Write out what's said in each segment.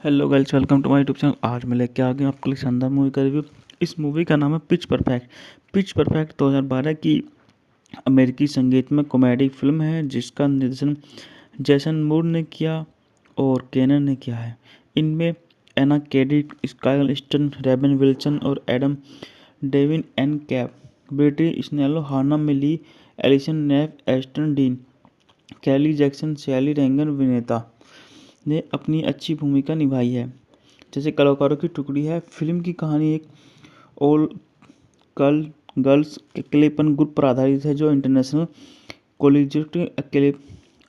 Hello guys, welcome to my YouTube channel. आज मैं लेके आ गया हूँ आपके लिए शानदार मूवी का रिव्यू। इस मूवी का नाम है पिच परफेक्ट। पिच परफेक्ट 2012 की अमेरिकी संगीतमय कॉमेडी फिल्म है जिसका निर्देशन जैसन मूर ने किया और केनन ने किया है। इनमें एना केडिक, स्काई स्टन, रेबन विल्सन और एडम डेविन एन कैप, ब्रिटी स्नेलो, हाना मिली, एलिसन नेफ, एस्टन डीन, कैली जैक्सन, सैली रेंगन विनेता ने अपनी अच्छी भूमिका निभाई है। जैसे कलाकारों की टुकड़ी है। फिल्म की कहानी एक ऑल कल गर्ल्स अकेलेपन ग्रुप पर आधारित है जो इंटरनेशनल कॉलेजिएट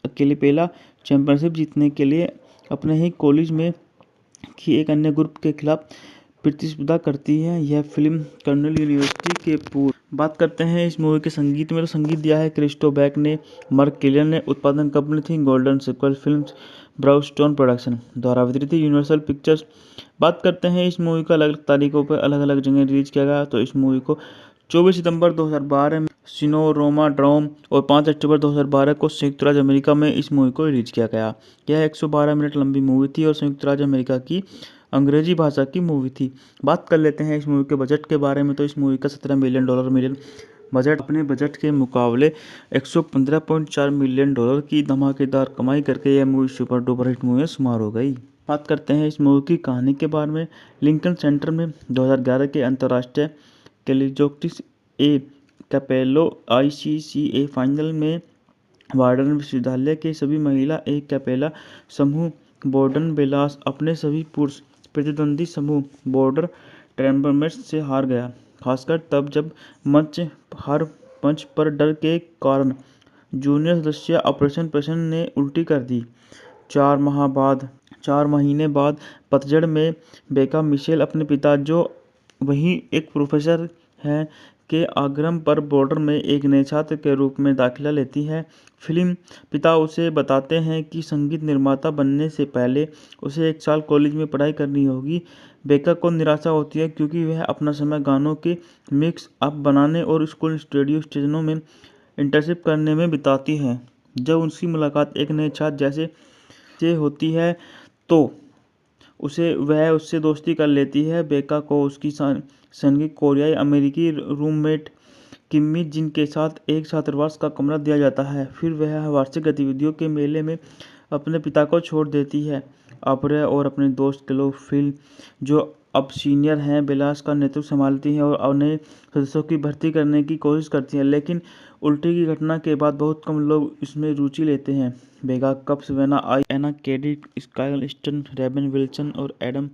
अकेलेपेला चैंपियनशिप जीतने के लिए अपने ही कॉलेज में की एक अन्य ग्रुप के खिलाफ प्रतिस्पर्धा करती है। यह फिल्म कर्नल यूनिवर्सिटी के पूर्व। बात करते हैं इस मूवी के संगीत में, तो संगीत दिया है क्रिस्टो बैक ने, मार्क किलियन ने। उत्पादन कंपनी थी गोल्डन सिक्वल फिल्म्स, ब्राउनस्टोन प्रोडक्शन द्वारा वितरित यूनिवर्सल पिक्चर्स। बात करते हैं इस मूवी को अलग अलग तारीखों पर अलग अलग जगह रिलीज किया गया। तो इस मूवी को 24 सितंबर 2012 में सिनेमा ड्रोम और 5 अक्टूबर 2012 को संयुक्त राज्य अमेरिका में इस मूवी को रिलीज किया गया। यह 112 मिनट लंबी मूवी थी और संयुक्त राज्य अमेरिका की अंग्रेजी भाषा की मूवी थी। बात कर लेते हैं इस मूवी के बजट के बारे में। तो इस मूवी का $17 मिलियन बजट अपने बजट के मुकाबले $115.4 मिलियन की धमाकेदार कमाई करके यह movie super duper hit movie में शुमार हो गई। बात करते हैं इस मूवी की कहानी के बारे में। लिंकन सेंटर में 2011 के अंतर्राष्ट्रीय कैलिजोक्टिस ए कैपेलो ICCA फाइनल में वार्डन विश्वविद्यालय के सभी महिला एक कैपेला समूह बॉर्डन बेलास अपने सभी पुरुष प्रतिद्वंदी समूह बॉर्डर ट्रैम्बरमेट्स से हार गया, खासकर तब जब हर मंच पर डर के कारण जूनियर सदस्य ऑपरेशन प्रसन्न ने उल्टी कर दी। 4 महीने बाद पतझड़ में बेका मिशेल अपने पिता, जो वही एक प्रोफेसर हैं, के आग्रह पर बॉर्डर में एक नए छात्र के रूप में दाखिला लेती है। फिल्म पिता उसे बताते हैं कि संगीत निर्माता बनने से पहले उसे 1 साल कॉलेज में पढ़ाई करनी होगी। बेका को निराशा होती है क्योंकि वह अपना समय गानों के मिक्स अप बनाने और स्कूल रेडियो स्टेशनों में इंटर्नशिप करने में बिताती है। जब उसकी मुलाकात एक नए छात्र जैसे से होती है तो वह उससे दोस्ती कर लेती है। बेका को उसकी संगीत कोरियाई अमेरिकी रूममेट किम्मी, जिनके साथ एक छात्रावास का कमरा दिया जाता है, फिर वह वार्षिक गतिविधियों के मेले में अपने पिता को छोड़ देती है। अपर्या और अपने दोस्त क्लो फिल, जो अब सीनियर हैं, बेलास का नेतृत्व संभालती हैं और नए सदस्यों की भर्ती करने की कोशिश करती हैं, लेकिन उल्टी की घटना के बाद बहुत कम लोग इसमें रुचि लेते हैं। बेगा कप वेना आई, एना केडिक, स्काई स्टन, रेबन विल्सन और एडम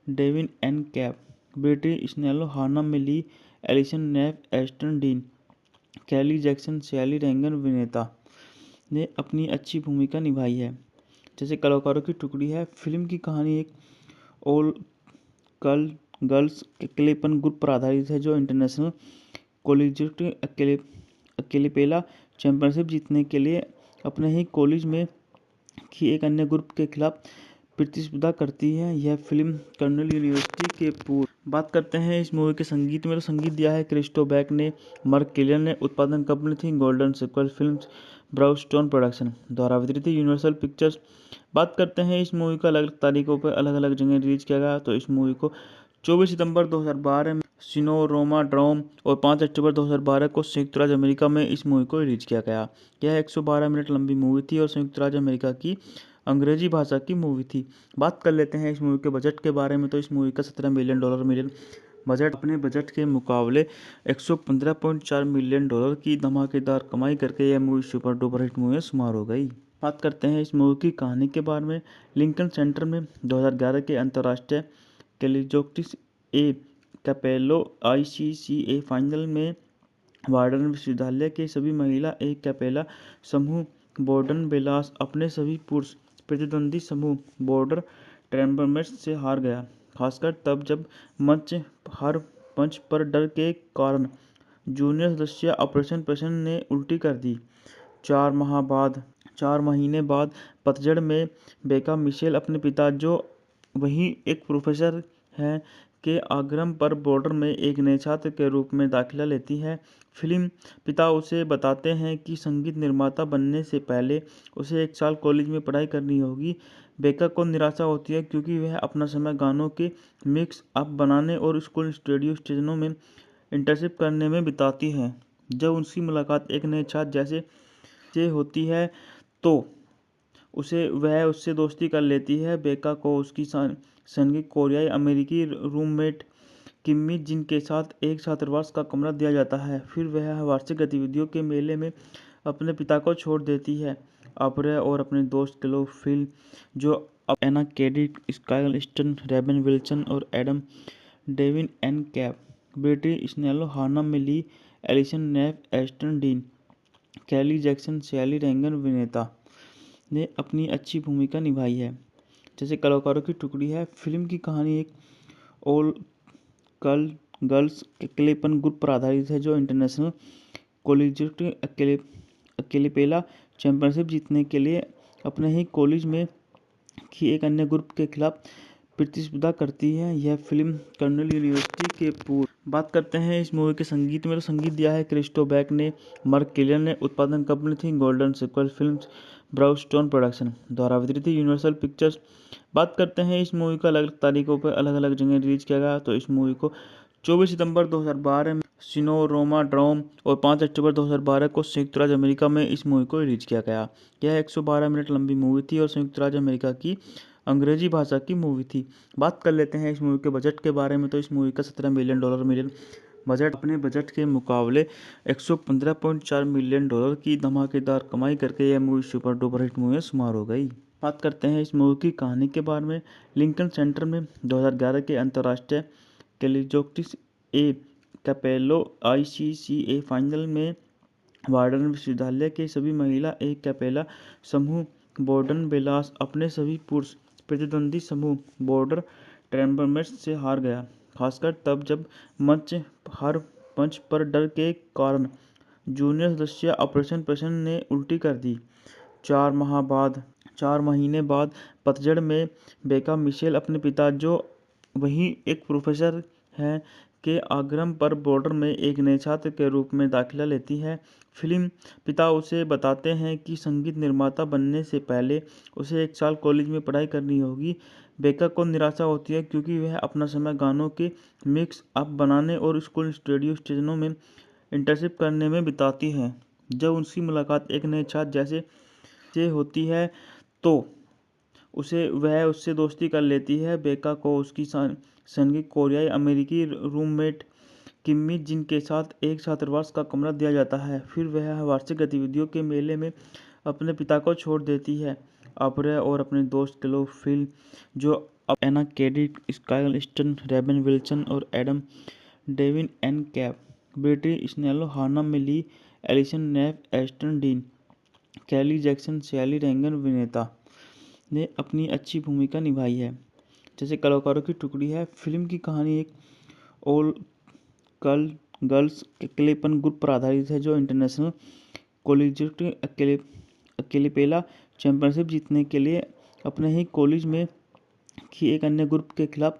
डेविन एन कैप, ब्रिटी स्नेलो, हाना मिली, एलिसन नेफ, एस्टन डीन, कैली जैक्सन, सैली रेंगन विनेता ने अपनी अच्छी भूमिका निभाई है। जैसे कलाकारों की टुकड़ी है। फिल्म की कहानी एक ऑल कल गर्ल्स अकेलेपन ग्रुप पर आधारित है जो इंटरनेशनल कॉलेजिएट अकेलेपेला चैंपियनशिप जीतने के लिए अपने ही कॉलेज में की एक अन्य ग्रुप के खिलाफ प्रतिस्पर्धा करती है। यह फिल्म कर्नल यूनिवर्सिटी के पूर्व। बात करते हैं इस मूवी के संगीत में, तो संगीत दिया है क्रिस्टो बैक ने, मार्क किलियन ने। उत्पादन कंपनी थी गोल्डन सिक्वल फिल्म्स, ब्राउनस्टोन प्रोडक्शन द्वारा वितरित यूनिवर्सल पिक्चर्स। बात करते हैं इस मूवी को अलग अलग तारीखों पर अलग अलग जगह रिलीज किया गया। तो इस मूवी को 24 सितंबर 2012 में सिनेमा ड्रोम और 5 अक्टूबर 2012 को संयुक्त राज्य अमेरिका में इस मूवी को रिलीज किया गया। यह 112 मिनट लंबी मूवी थी और संयुक्त राज्य अमेरिका की अंग्रेजी भाषा की मूवी थी। बात कर लेते हैं इस मूवी के बजट के बारे में। तो इस मूवी का $17 मिलियन बजट अपने बजट के मुकाबले $115.4 मिलियन की धमाकेदार कमाई करके यह movie super duper hit movie में शुमार हो गई। बात करते हैं इस मूवी की कहानी के बारे में। लिंकन सेंटर में 2011 के अंतर्राष्ट्रीय कैलिजोक्टिस ए कैपेलो ICCA फाइनल में वार्डन विश्वविद्यालय के सभी महिला एक कैपेला समूह बॉर्डन बेलास अपने सभी पुरुष प्रतिद्वंदी समूह बॉर्डर ट्रैम्बरमेट्स से हार गया, खासकर तब जब हर मंच पर डर के कारण जूनियर सदस्य ऑपरेशन प्रसन्न ने उल्टी कर दी। 4 महीने बाद पतझड़ में बेका मिशेल अपने पिता, जो वही एक प्रोफेसर हैं, के आग्रह पर बॉर्डर में एक नए छात्र के रूप में दाखिला लेती है। फिल्म पिता उसे बताते हैं कि संगीत निर्माता बनने से पहले उसे 1 साल कॉलेज में पढ़ाई करनी होगी। बेका को निराशा होती है क्योंकि वह अपना समय गानों के मिक्स अप बनाने और स्कूल रेडियो स्टेशनों में इंटर्नशिप करने में बिताती है। जब उनकी मुलाकात एक नए छात्र जैसे से होती है तो वह उससे दोस्ती कर लेती है। बेका को उसकी संगीत कोरियाई अमेरिकी रूममेट किम्मी जिन के साथ एक छात्रावास का कमरा दिया जाता है। फिर वह वार्षिक गतिविधियों के मेले में अपने पिता को छोड़ देती है। अब्रे और अपने दोस्त क्लो फिल जो एना केडी स्काइलस्टन रेबन विल्सन और Adam Devine N Capp Betty Snello हाना मिली एलिसन नेफ एस्टन डीन कैली जैक्सन शैली रेंगन विनेता ने अपनी अच्छी भूमिका निभाई है। जैसे कलाकारों की टुकड़ी है। फिल्म की कहानी एक ऑल गर्ल्स एक्लेपन ग्रुप पर आधारित है जो इंटरनेशनल कॉलेजिएट अकेलेपेला चैंपियनशिप जीतने के लिए अपने ही कॉलेज में की एक अन्य ग्रुप के खिलाफ प्रतिस्पर्धा करती है। यह फिल्म कर्नेल यूनिवर्सिटी के पूर्व बात करते हैं इस मूवी के संगीत में। तो संगीत दिया है क्रिस्टो बैक ने, मार्क किलियन ने। उत्पादन कंपनी थी गोल्डन सिक्वल फिल्म्स, ब्राउनस्टोन प्रोडक्शन द्वारा वितरित थी यूनिवर्सल पिक्चर्स। बात करते हैं इस मूवी को अलग अलग तारीखों पर अलग अलग जगह रिलीज किया गया। तो इस मूवी को 24 सितंबर 2012 में सिनेरोमा ड्रोम और 5 अक्टूबर 2012 को संयुक्त राज्य अमेरिका में इस मूवी को रिलीज किया गया। यह 112 मिनट लंबी मूवी थी और संयुक्त राज्य अमेरिका की अंग्रेजी भाषा की मूवी थी। बात कर लेते हैं इस मूवी के बजट के बारे में। तो इस मूवी का $17 मिलियन बजट अपने बजट के मुकाबले $115.4 मिलियन की धमाकेदार कमाई करके यह movie super duper hit movie में शुमार हो गई। बात करते हैं इस मूवी की कहानी के बारे में। लिंकन सेंटर में 2011 के अंतर्राष्ट्रीय कैलिजोक्टिस ए कैपेलो ICCA फाइनल में वार्डन विश्वविद्यालय के सभी महिला एक कैपेला समूह बॉर्डन बेलास अपने सभी पुरुष प्रतिद्वंदी समूह बॉर्डर ट्रेम्बरमेट्स से हार गया, खासकर तब जब हर मंच पर डर के कारण जूनियर सदस्य ऑपरेशन प्रसन्न ने उल्टी कर दी। 4 महीने बाद पतझड़ में बेका मिशेल अपने पिता जो वहीं एक प्रोफेसर हैं के आग्रह पर बॉर्डर में एक नए छात्र के रूप में दाखिला लेती है। फिल्म पिता उसे बताते हैं कि संगीत निर्माता बनने से पहले उसे 1 साल कॉलेज में पढ़ाई करनी होगी। बेका को निराशा होती है क्योंकि वह अपना समय गानों के मिक्स अप बनाने और स्कूल रेडियो स्टेशनों में इंटर्नशिप करने में बिताती है। जब उनकी मुलाकात एक नए छात्र जैसे से होती है तो वह उससे दोस्ती कर लेती है। बेका को उसकी संगीत कोरियाई अमेरिकी रूममेट किम्मी जिन के साथ एक छात्रावास का कमरा दिया जाता है। फिर वह वार्षिक गतिविधियों के मेले में अपने पिता को छोड़ देती है। अब्रे और अपने दोस्त क्लो फिल जो एना केडी स्काइलस्टन रेबन विल्सन और Adam Devine N Capp Betty Snello हाना मिली एलिसन नेफ एस्टन डीन कैली जैक्सन शैली रेंगन विनेता ने अपनी अच्छी भूमिका निभाई है। जैसे कलाकारों की टुकड़ी है। फिल्म की कहानी एक ऑल गर्ल्स एक्लेपन ग्रुप पर आधारित है जो इंटरनेशनल कॉलेजिएट अकेलेपेला चैंपियनशिप जीतने के लिए अपने ही कॉलेज में की एक अन्य ग्रुप के खिलाफ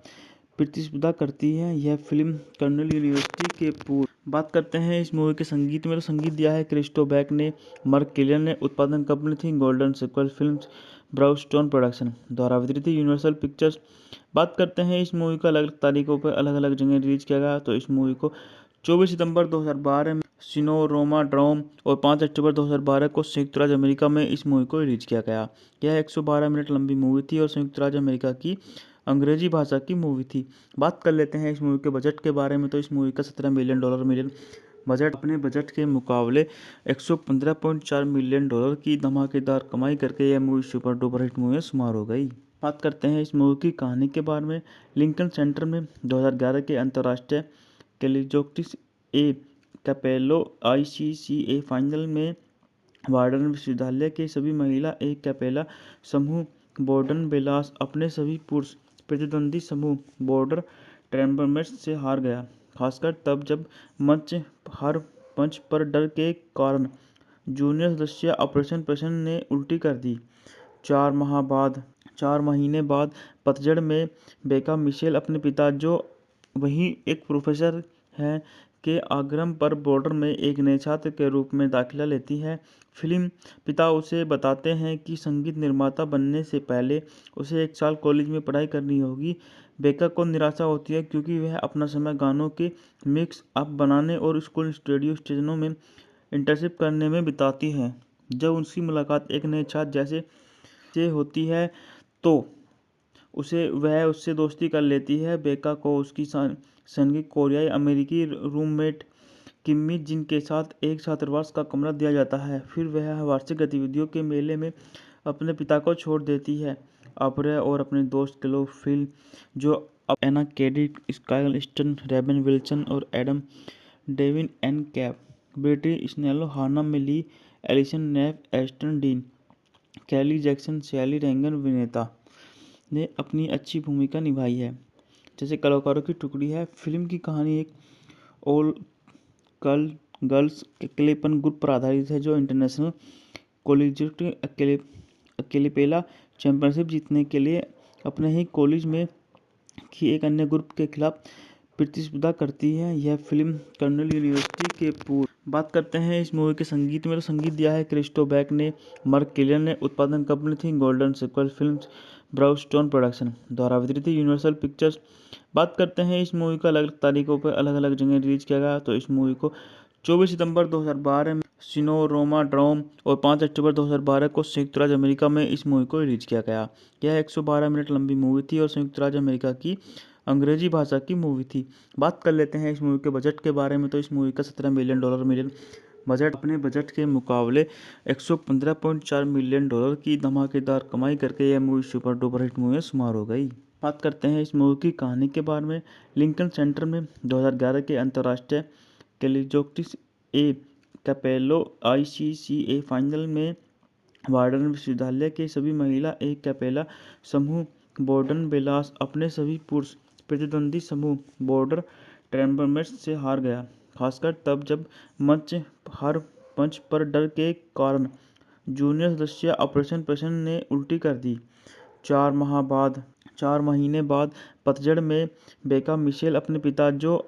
प्रतिस्पर्धा करती है। यह फिल्म कर्नेल यूनिवर्सिटी के पूर्व बात करते हैं इस मूवी के संगीत में। तो संगीत दिया है क्रिस्टो बैक ने, मार्क किलियन ने। उत्पादन कंपनी थी गोल्डन सिक्वल फिल्म्स, ब्राउनस्टोन प्रोडक्शन द्वारा वितरित थी यूनिवर्सल पिक्चर्स। बात करते हैं इस मूवी को अलग अलग तारीखों पर अलग अलग जगह रिलीज किया गया। तो इस मूवी को 24 सितंबर 2012 में सिनेरोमा ड्रोम और 5 अक्टूबर 2012 को संयुक्त राज्य अमेरिका में इस मूवी को रिलीज किया गया। यह 112 मिनट लंबी मूवी थी और संयुक्त राज्य अमेरिका की अंग्रेजी भाषा की मूवी थी। बात कर लेते हैं इस मूवी के बजट के बारे में। तो इस मूवी का $17 मिलियन बजट अपने बजट के मुकाबले $115.4 मिलियन की धमाकेदार कमाई करके यह movie super duper hit movie में शुमार हो गई। बात करते हैं इस मूवी की कहानी के बारे में। लिंकन सेंटर में 2011 के अंतर्राष्ट्रीय कैलिजोक्टिस ए कैपेलो ICCA फाइनल में वार्डन विश्वविद्यालय के सभी महिला एक कैपेला समूह बॉर्डन बेलास अपने सभी पुरुष प्रतिद्वंदी समूह बॉर्डर ट्रेम्बरमेट्स से हार गया, खासकर तब जब हर मंच पर डर के कारण जूनियर सदस्य ऑपरेशन प्रसन्न ने उल्टी कर दी। 4 महीने बाद पतझड़ में बेका मिशेल अपने पिता जो वहीं एक प्रोफेसर है के आग्रह पर बॉर्डर में एक नए छात्र के रूप में दाखिला लेती है। फिल्म पिता उसे बताते हैं कि संगीत निर्माता बनने से पहले उसे 1 साल कॉलेज में पढ़ाई करनी होगी। बेका को निराशा होती है क्योंकि वह अपना समय गानों के मिक्स अप बनाने और स्कूल रेडियो स्टेशनों में इंटर्नशिप करने में बिताती है। जब उनकी मुलाकात एक नए छात्र जैसे से होती है तो वह उससे दोस्ती कर लेती है। बेका को उसकी संगीत कोरियाई अमेरिकी रूममेट किम्मी जिन के साथ एक छात्रावास का कमरा दिया जाता है। फिर वह वार्षिक गतिविधियों के मेले में अपने पिता को छोड़ देती है। अब्रे और अपने दोस्त क्लो फिल जो अब Anna KD sky stun Ray-Ban Wilson और Adam Devine N Capp Betty Snello हाना मिली एलिसन नेफ एस्टन डीन कैली जैक्सन शैली रेंगन विनेता ने अपनी अच्छी भूमिका निभाई है। जैसे कलाकारों की टुकड़ी है। फिल्म की कहानी एक ऑल गर्ल्स एक्लेपन ग्रुप पर आधारित है जो इंटरनेशनल कॉलेजिएट अकेलेपेला चैंपियनशिप जीतने के लिए अपने ही कॉलेज में की एक अन्य ग्रुप के खिलाफ प्रतिस्पर्धा करती है। यह फिल्म कर्नल यूनिवर्सिटी के पूर्व बात करते हैं इस मूवी के संगीत में। तो संगीत दिया है क्रिस्टो बैक ने, मार्क किलियन ने। उत्पादन कंपनी थी गोल्डन सिक्वल फिल्म्स, ब्राउनस्टोन प्रोडक्शन द्वारा वितरित यूनिवर्सल पिक्चर्स। बात करते हैं इस मूवी को अलग अलग तारीखों पर अलग अलग जगह रिलीज किया गया। तो इस मूवी को 24 सितंबर 2012 में सिनेरोमा ड्रोम और 5 अक्टूबर 2012 को संयुक्त राज्य अमेरिका में इस मूवी को रिलीज किया गया। यह 112 मिनट लंबी मूवी थी और संयुक्त राज्य अमेरिका की अंग्रेजी भाषा की मूवी थी। बात कर लेते हैं इस मूवी के बजट के बारे में। तो इस मूवी का $17 मिलियन बजट अपने बजट के मुकाबले $115.4 मिलियन की धमाकेदार कमाई करके यह movie super duper hit movie में शुमार हो गई। बात करते हैं इस मूवी की कहानी के बारे में। लिंकन सेंटर में 2011 के अंतर्राष्ट्रीय कैलिजोक्टिस ए कैपेलो ICCA फाइनल में वार्डन विश्वविद्यालय के सभी महिला एक कैपेला समूह बॉर्डन बेलास अपने सभी पुरुष प्रतिद्वंदी समूह बॉर्डर ट्रैम्बरमेट्स से हार गया, खासकर तब जब हर मंच पर डर के कारण जूनियर सदस्य ऑपरेशन प्रसन्न ने उल्टी कर दी। 4 महीने बाद पतझड़ में बेका मिशेल अपने पिता जो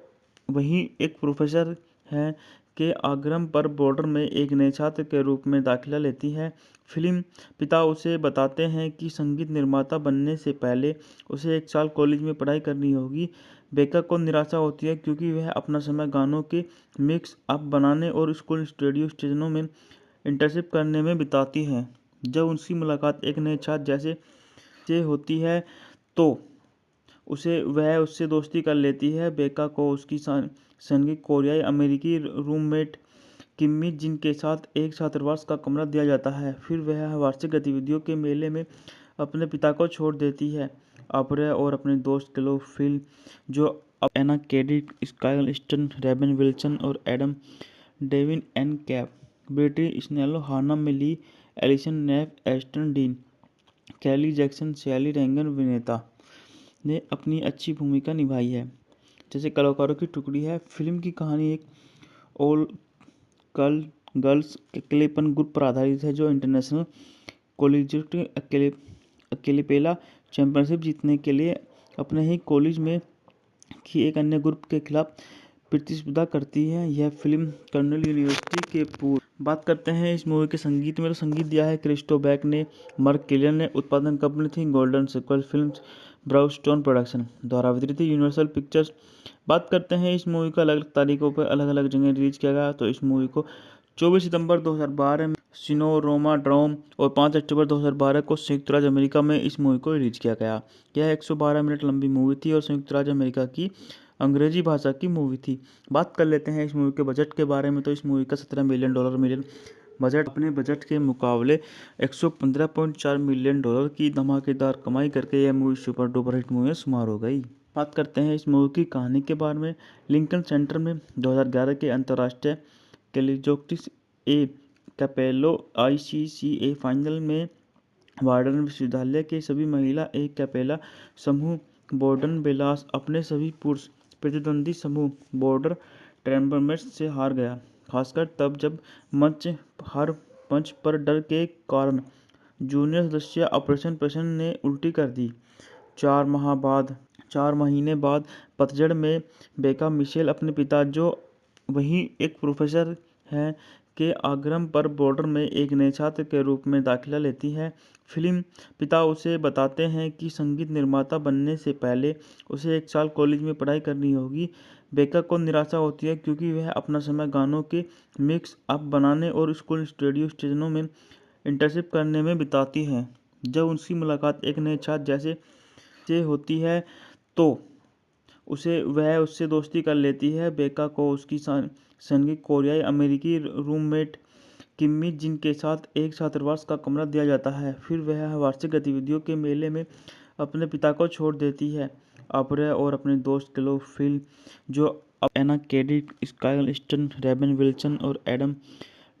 वहीं एक प्रोफेसर है के आग्रह पर बॉर्डर में एक नए छात्र के रूप में दाखिला लेती है। फिल्म पिता उसे बताते हैं कि संगीत निर्माता बनने से पहले उसे 1 साल कॉलेज में पढ़ाई करनी होगी। बेका को निराशा होती है क्योंकि वह अपना समय गानों के मिक्स अप बनाने और स्कूल रेडियो स्टेशनों में इंटर्नशिप करने में बिताती है। जब उनकी मुलाकात एक नए छात्र जैसे से होती है तो वह उससे दोस्ती कर लेती है। बेका को उसकी संगीत कोरियाई अमेरिकी रूममेट किम्मी जिन के साथ एक छात्रावास का कमरा दिया जाता है। फिर वह वार्षिक गतिविधियों के मेले में अपने पिता को छोड़ देती है। अब्रे और अपने दोस्त क्लो फिल जो अब Anna KD sky stun Ray-Ban Wilson और Adam Devine N Capp Betty Snello हाना मिली एलिसन नेफ एस्टन डीन कैली जैक्सन शैली रेंगन विनेता ने अपनी अच्छी भूमिका निभाई है। जैसे कलाकारों की टुकड़ी है। फिल्म की कहानी एक ऑल गर्ल्स एक्लेपन ग्रुप पर आधारित है जो इंटरनेशनल कॉलेजिएट अकेलेपेला चैंपियनशिप जीतने के लिए अपने ही कॉलेज में की एक अन्य ग्रुप के खिलाफ प्रतिस्पर्धा करती है। यह फिल्म कर्नल यूनिवर्सिटी के पूर्व बात करते हैं इस मूवी के संगीत में। तो संगीत दिया है क्रिस्टो बैक ने, मार्क किलियन ने। उत्पादन कंपनी थी गोल्डन सिक्वल फिल्म्स, ब्राउनस्टोन प्रोडक्शन द्वारा वितरित यूनिवर्सल पिक्चर्स। बात करते हैं इस मूवी को अलग अलग तारीखों पर अलग अलग जगह रिलीज किया गया। तो इस मूवी को 24 सितंबर 2012 में सिनेरोमा ड्रोम और 5 अक्टूबर 2012 को संयुक्त राज्य अमेरिका में इस मूवी को रिलीज किया गया। यह 112 मिनट लंबी मूवी थी और संयुक्त राज्य अमेरिका की अंग्रेजी भाषा की मूवी थी। बात कर लेते हैं इस मूवी के बजट के बारे में। तो इस मूवी का $17 मिलियन बजट अपने बजट के मुकाबले $115.4 मिलियन की धमाकेदार कमाई करके यह movie super duper hit movie में शुमार हो गई। बात करते हैं इस मूवी की कहानी के बारे में। लिंकन सेंटर में 2011 के अंतर्राष्ट्रीय कैलिजोक्टिस ए कैपेलो ICCA फाइनल में वार्डन विश्वविद्यालय के सभी महिला एक कैपेला समूह बॉर्डन बेलास अपने सभी पुरुष प्रतिद्वंदी समूह बॉर्डर ट्रैम्बरमेट्स से हार गया, खासकर तब जब हर मंच पर डर के कारण जूनियर सदस्य ऑपरेशन प्रसन्न ने उल्टी कर दी। 4 माह बाद 4 महीने बाद पतझड़ में बेका मिशेल अपने पिता, जो वहीं एक प्रोफेसर हैं, के आग्रह पर बॉर्डर में एक नए छात्र के रूप में दाखिला लेती है। फिल्म पिता उसे बताते हैं कि संगीत निर्माता बनने से पहले उसे 1 साल कॉलेज में पढ़ाई करनी होगी। बेका को निराशा होती है क्योंकि वह अपना समय गानों के मिक्स अप बनाने और स्कूल रेडियो स्टेशनों में इंटर्नशिप करने में बिताती है। जब उसकी मुलाकात एक नए छात्र जैसे से होती है तो वह उससे दोस्ती कर लेती है। बेका को उसकी संगीत कोरियाई अमेरिकी रूममेट किम्मी जिन के साथ एक छात्रावास का कमरा दिया जाता है। फिर वह वार्षिक गतिविधियों के मेले में अपने पिता को छोड़ देती है। अब्रे और अपने दोस्त क्लो फिल, जो अब Anna Cadet, Sky stun, Ray-Ban Wilson और Adam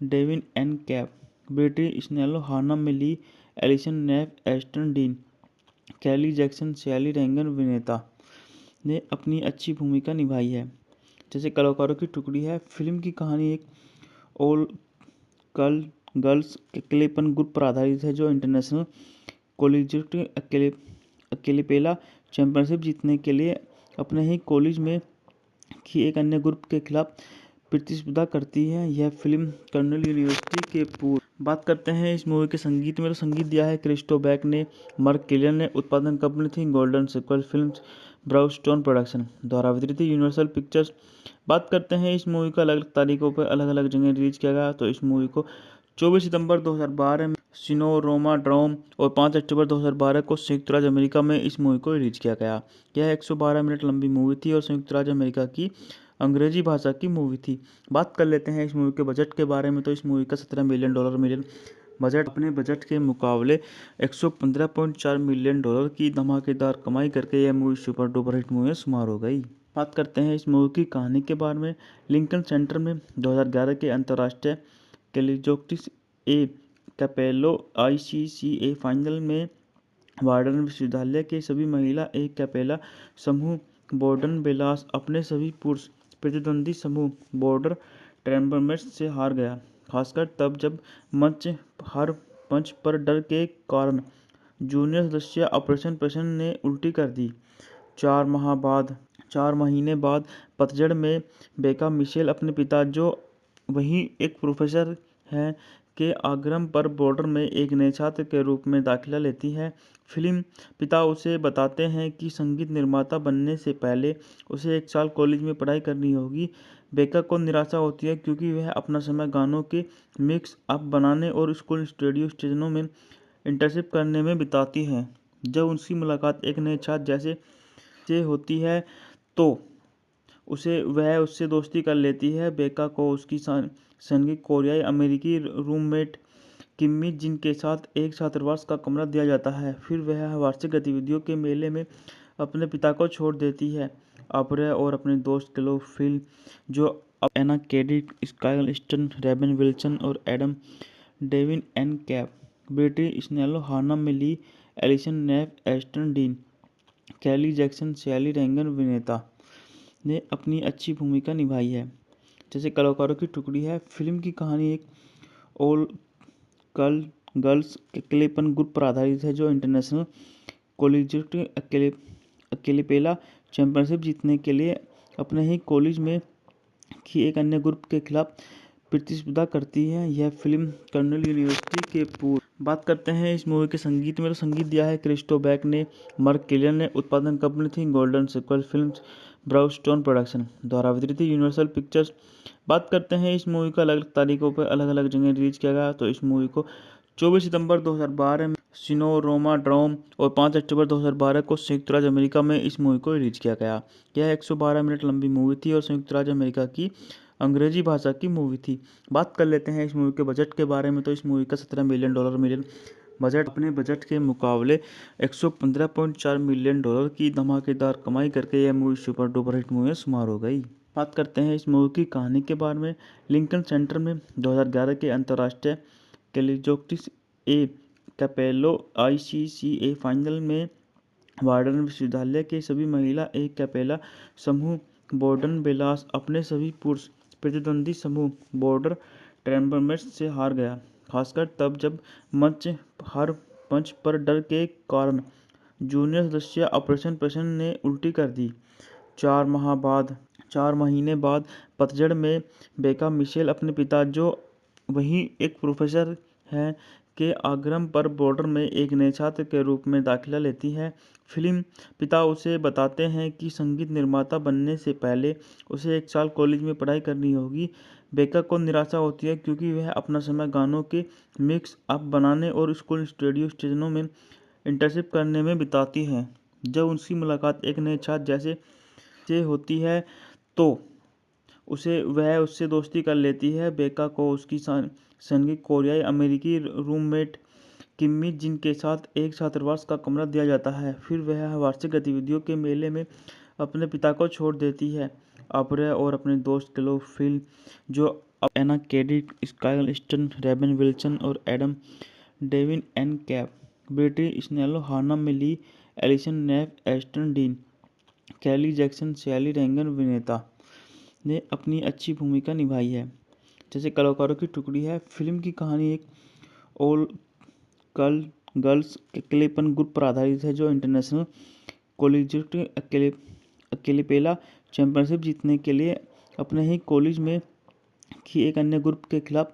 Devine N Capp, Betty Snello, हाना मिली, एलिसन नेफ, एस्टन डीन, कैली जैक्सन, शैली रेंगन विनेता ने अपनी अच्छी भूमिका निभाई है। जैसे कलाकारों की टुकड़ी है। फिल्म की कहानी एक ऑल गर्ल्स एक्लेपन ग्रुप पर आधारित है, जो इंटरनेशनल कॉलेजिएट अकेलेपेला चैंपियनशिप जीतने के लिए अपने ही कॉलेज में की एक अन्य ग्रुप के खिलाफ प्रतिस्पर्धा करती है। यह फिल्म कर्नल यूनिवर्सिटी के पूर्व। बात करते हैं इस मूवी के संगीत में। तो संगीत दिया है क्रिस्टो बैक ने, मार्क किलियन ने। उत्पादन कंपनी थी गोल्डन सिक्वल फिल्म्स, ब्राउनस्टोन प्रोडक्शन द्वारा वितरित यूनिवर्सल पिक्चर्स। बात करते हैं इस मूवी को अलग अलग तारीखों पर अलग अलग जगह रिलीज किया गया। तो इस मूवी को 24 सितंबर 2012 में सिनेरोमा ड्रोम और 5 अक्टूबर 2012 को संयुक्त राज्य अमेरिका में इस मूवी को रिलीज किया गया। यह 112 मिनट लंबी मूवी थी और संयुक्त राज्य अमेरिका की अंग्रेजी भाषा की मूवी थी। बात कर लेते हैं इस मूवी के बजट के बारे में। तो इस मूवी का $17 मिलियन बजट, अपने बजट के मुकाबले $115.4 मिलियन की धमाकेदार कमाई करके यह movie super duper hit movie में शुमार हो गई। बात करते हैं इस मूवी की कहानी के बारे में। लिंकन सेंटर में 2011 के अंतर्राष्ट्रीय कैलिजोक्टिस ए कैपेलो ICCA फाइनल में वार्डन विश्वविद्यालय के सभी महिला एक कैपेला समूह बॉर्डन बेलास अपने सभी पुरुष प्रतिद्वंदी समूह बॉर्डर ट्रेम्बरमेट्स से हार गया, खासकर तब जब हर मंच पर डर के कारण जूनियर सदस्य ऑपरेशन प्रसन्न ने उल्टी कर दी। 4 महीने बाद पतझड़ में बेका मिशेल अपने पिता, जो वहीं एक प्रोफेसर हैं, के आग्रह पर बॉर्डर में एक नए छात्र के रूप में दाखिला लेती है। फिल्म पिता उसे बताते हैं कि संगीत निर्माता बनने से पहले उसे 1 साल कॉलेज में पढ़ाई करनी होगी। बेका को निराशा होती है क्योंकि वह अपना समय गानों के मिक्स अप बनाने और स्कूल रेडियो स्टेशनों में इंटर्नशिप करने में बिताती है। जब उसकी मुलाकात एक नए छात्र जैसे से होती है तो वह उससे दोस्ती कर लेती है। बेका को उसकी संगीत कोरियाई अमेरिकी रूममेट किम्मी जिन के साथ एक छात्रावास का कमरा दिया जाता है। फिर वह वार्षिक गतिविधियों के मेले में अपने पिता को छोड़ देती है। अब्रे और अपने दोस्त क्लो फिल, जो अब Anna Cadet, Sky stun, Ray-Ban Wilson और Adam Devine N Capp, Betty Snello, हाना मिली, एलिसन नेफ, एस्टन डीन, कैली जैक्सन, शैली रेंगन विनेता ने अपनी अच्छी भूमिका निभाई है। जैसे कलाकारों की टुकड़ी है। फिल्म की कहानी एक ऑल गर्ल्स एक्लेपन ग्रुप पर आधारित है, जो इंटरनेशनल कॉलेजिएट अकेलेपेला चैंपियनशिप जीतने के लिए अपने ही कॉलेज में की एक अन्य ग्रुप के खिलाफ प्रतिस्पर्धा करती है। यह फिल्म कर्नल यूनिवर्सिटी के पूर्व। बात करते हैं इस मूवी के संगीत में। तो संगीत दिया है क्रिस्टो बैक ने, मार्क किलियन ने। उत्पादन कंपनी थी गोल्डन सिक्वल फिल्म्स, ब्राउनस्टोन प्रोडक्शन द्वारा वितरित यूनिवर्सल पिक्चर्स। बात करते हैं इस मूवी को अलग अलग तारीखों पर अलग अलग जगह रिलीज किया गया। तो इस मूवी को 24 सितंबर 2012 में सिनेरोमा ड्रोम और 5 अक्टूबर 2012 को संयुक्त राज्य अमेरिका में इस मूवी को रिलीज किया गया। यह 112 मिनट लंबी मूवी थी और संयुक्त राज्य अमेरिका की अंग्रेजी भाषा की मूवी थी। बात कर लेते हैं इस मूवी के बजट के बारे में। तो इस मूवी का $17 मिलियन बजट, अपने बजट के मुकाबले $115.4 मिलियन की धमाकेदार कमाई करके यह movie super duper hit movie में शुमार हो गई। बात करते हैं इस मूवी की कहानी के बारे में। लिंकन सेंटर में 2011 के अंतर्राष्ट्रीय कैलिजोक्टिस ए कैपेलो ICCA फाइनल में वार्डन विश्वविद्यालय के सभी महिला एक कैपेला समूह बॉर्डन बेलास अपने सभी पुरुष प्रतिद्वंदी समूह बॉर्डर ट्रेम्बरमेट्स से हार गया, खासकर तब जब हर मंच पर डर के कारण जूनियर सदस्य ऑपरेशन प्रसन्न ने उल्टी कर दी। 4 महीने बाद पतझड़ में बेका मिशेल अपने पिता, जो वहीं एक प्रोफेसर हैं, के आग्रह पर बॉर्डर में एक नए छात्र के रूप में दाखिला लेती है। फिल्म पिता उसे बताते हैं कि संगीत निर्माता बनने से पहले उसे 1 साल कॉलेज में पढ़ाई करनी होगी। बेका को निराशा होती है क्योंकि वह अपना समय गानों के मिक्स अप बनाने और स्कूल रेडियो स्टेशनों में इंटर्नशिप करने में बिताती है। जब उसकी मुलाकात एक नए छात्र जैसे से होती है तो वह उससे दोस्ती कर लेती है। बेका को उसकी संगीत कोरियाई अमेरिकी रूममेट किम्मी जिन के साथ एक छात्रावास का कमरा दिया जाता है। फिर वह वार्षिक गतिविधियों के मेले में अपने पिता को छोड़ देती है। अब्रे और अपने दोस्त क्लो फिल, जो Anna Cadet, Sky stun, Ray-Ban Wilson और Adam Devine N Capp, Betty Snello, हाना मिली, एलिसन नेफ, एस्टन डीन, कैली जैक्सन, शैली रेंगन विनेता ने अपनी अच्छी भूमिका निभाई है। जैसे कलाकारों की टुकड़ी है। फिल्म की कहानी एक ऑल गर्ल्स एक्लेपन ग्रुप पर आधारित है, जो इंटरनेशनल कॉलेजिएट अकेलेपेला चैंपियनशिप जीतने के लिए अपने ही कॉलेज में की एक अन्य ग्रुप के खिलाफ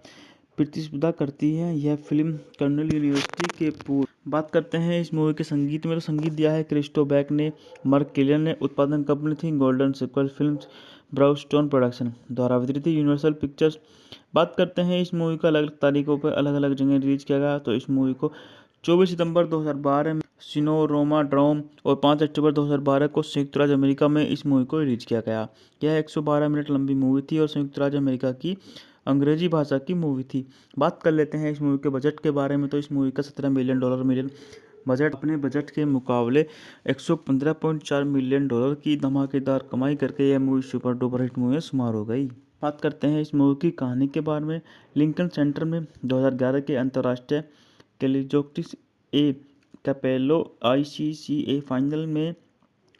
प्रतिस्पर्धा करती है। यह फिल्म कर्नेल यूनिवर्सिटी के पूर्व। बात करते हैं इस मूवी के संगीत में। तो संगीत दिया है क्रिस्टो बैक ने, मार्क किलियन ने। उत्पादन कंपनी थी गोल्डन सिक्वल फिल्म्स, ब्राउनस्टोन प्रोडक्शन द्वारा वितरित यूनिवर्सल पिक्चर्स। बात करते हैं इस मूवी को अलग अलग तारीखों पर अलग अलग जगह रिलीज किया गया। तो इस मूवी को 24 सितंबर 2012 में सिनेरोमाड्रोम और 5 अक्टूबर 2012 को संयुक्त राज्य अमेरिका में इस मूवी को रिलीज किया गया। यह 112 मिनट लंबी मूवी थी और संयुक्त राज्य अमेरिका की अंग्रेजी भाषा की मूवी थी। बात कर लेते हैं इस मूवी के बजट के बारे में। तो इस मूवी का $17 मिलियन बजट, अपने बजट के मुकाबले $115.4 मिलियन की धमाकेदार कमाई करके यह movie super duper hit movie में शुमार हो गई। बात करते हैं इस मूवी की कहानी के बारे में। लिंकन सेंटर में 2011 के अंतर्राष्ट्रीय कैलिजोक्टिस ए कैपेलो ICCA फाइनल में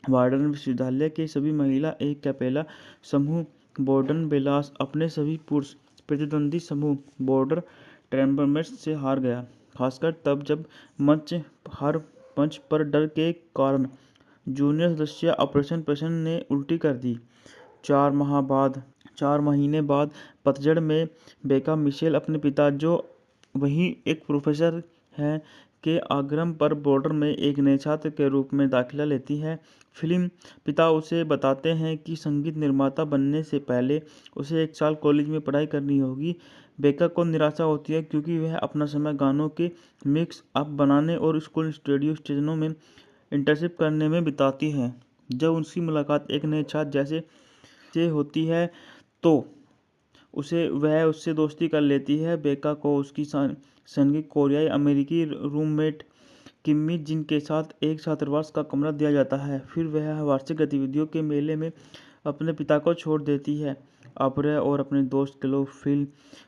वार्डन विश्वविद्यालय के सभी महिला ए कैपेला समूह बॉर्डन बेलास अपने सभी पुरुष प्रतिद्वंदी समूह बॉर्डर ट्रेम्बरमेट्स से हार गया, खासकर तब जब मंच पर डर के कारण जूनियर सदस्य ऑपरेशन प्रसन्न ने उल्टी कर दी। 4 महीने बाद पतझड़ में बेका मिशेल अपने पिता, जो वहीं एक प्रोफेसर हैं, के आग्रह पर बॉर्डर में एक नए छात्र के रूप में दाखिला लेती है। फिल्म पिता उसे बताते हैं कि संगीत निर्माता बनने से पहले उसे 1 साल कॉलेज में पढ़ाई करनी होगी। बेका को निराशा होती है क्योंकि वह अपना समय गानों के मिक्स अप बनाने और स्कूल रेडियो स्टेशनों में इंटर्नशिप करने में बिताती है। जब उसकी मुलाकात एक नए छात्र जैसे से होती है तो वह उससे दोस्ती कर लेती है। बेका को उसकी संगीत कोरियाई अमेरिकी रूममेट किम्मी जिन के साथ एक छात्रावास का कमरा दिया जाता है। फिर वह वार्षिक गतिविधियों के मेले में अपने पिता को छोड़ देती है। अब्रे और अपने दोस्त क्लो फिल,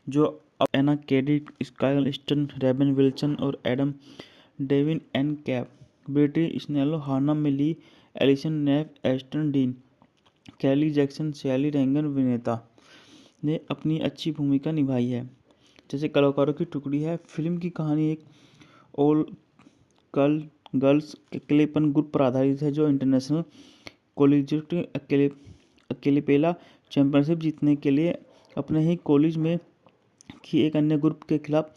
जो Anna Cadet, Sky stun, Ray-Ban Wilson और Adam Devine N Capp, Betty Snello, हाना मिली, एलिसन नेफ, एस्टन डीन, कैली जैक्सन, शैली रेंगन विनेता ने अपनी अच्छी भूमिका निभाई है। जैसे कलाकारों की टुकड़ी है। फिल्म की कहानी एक ऑल गर्ल्स एक्लेपन ग्रुप पर आधारित है, जो इंटरनेशनल कॉलेजिएट अकेलेपेला चैंपियनशिप जीतने के लिए अपने ही कॉलेज में की एक अन्य ग्रुप के खिलाफ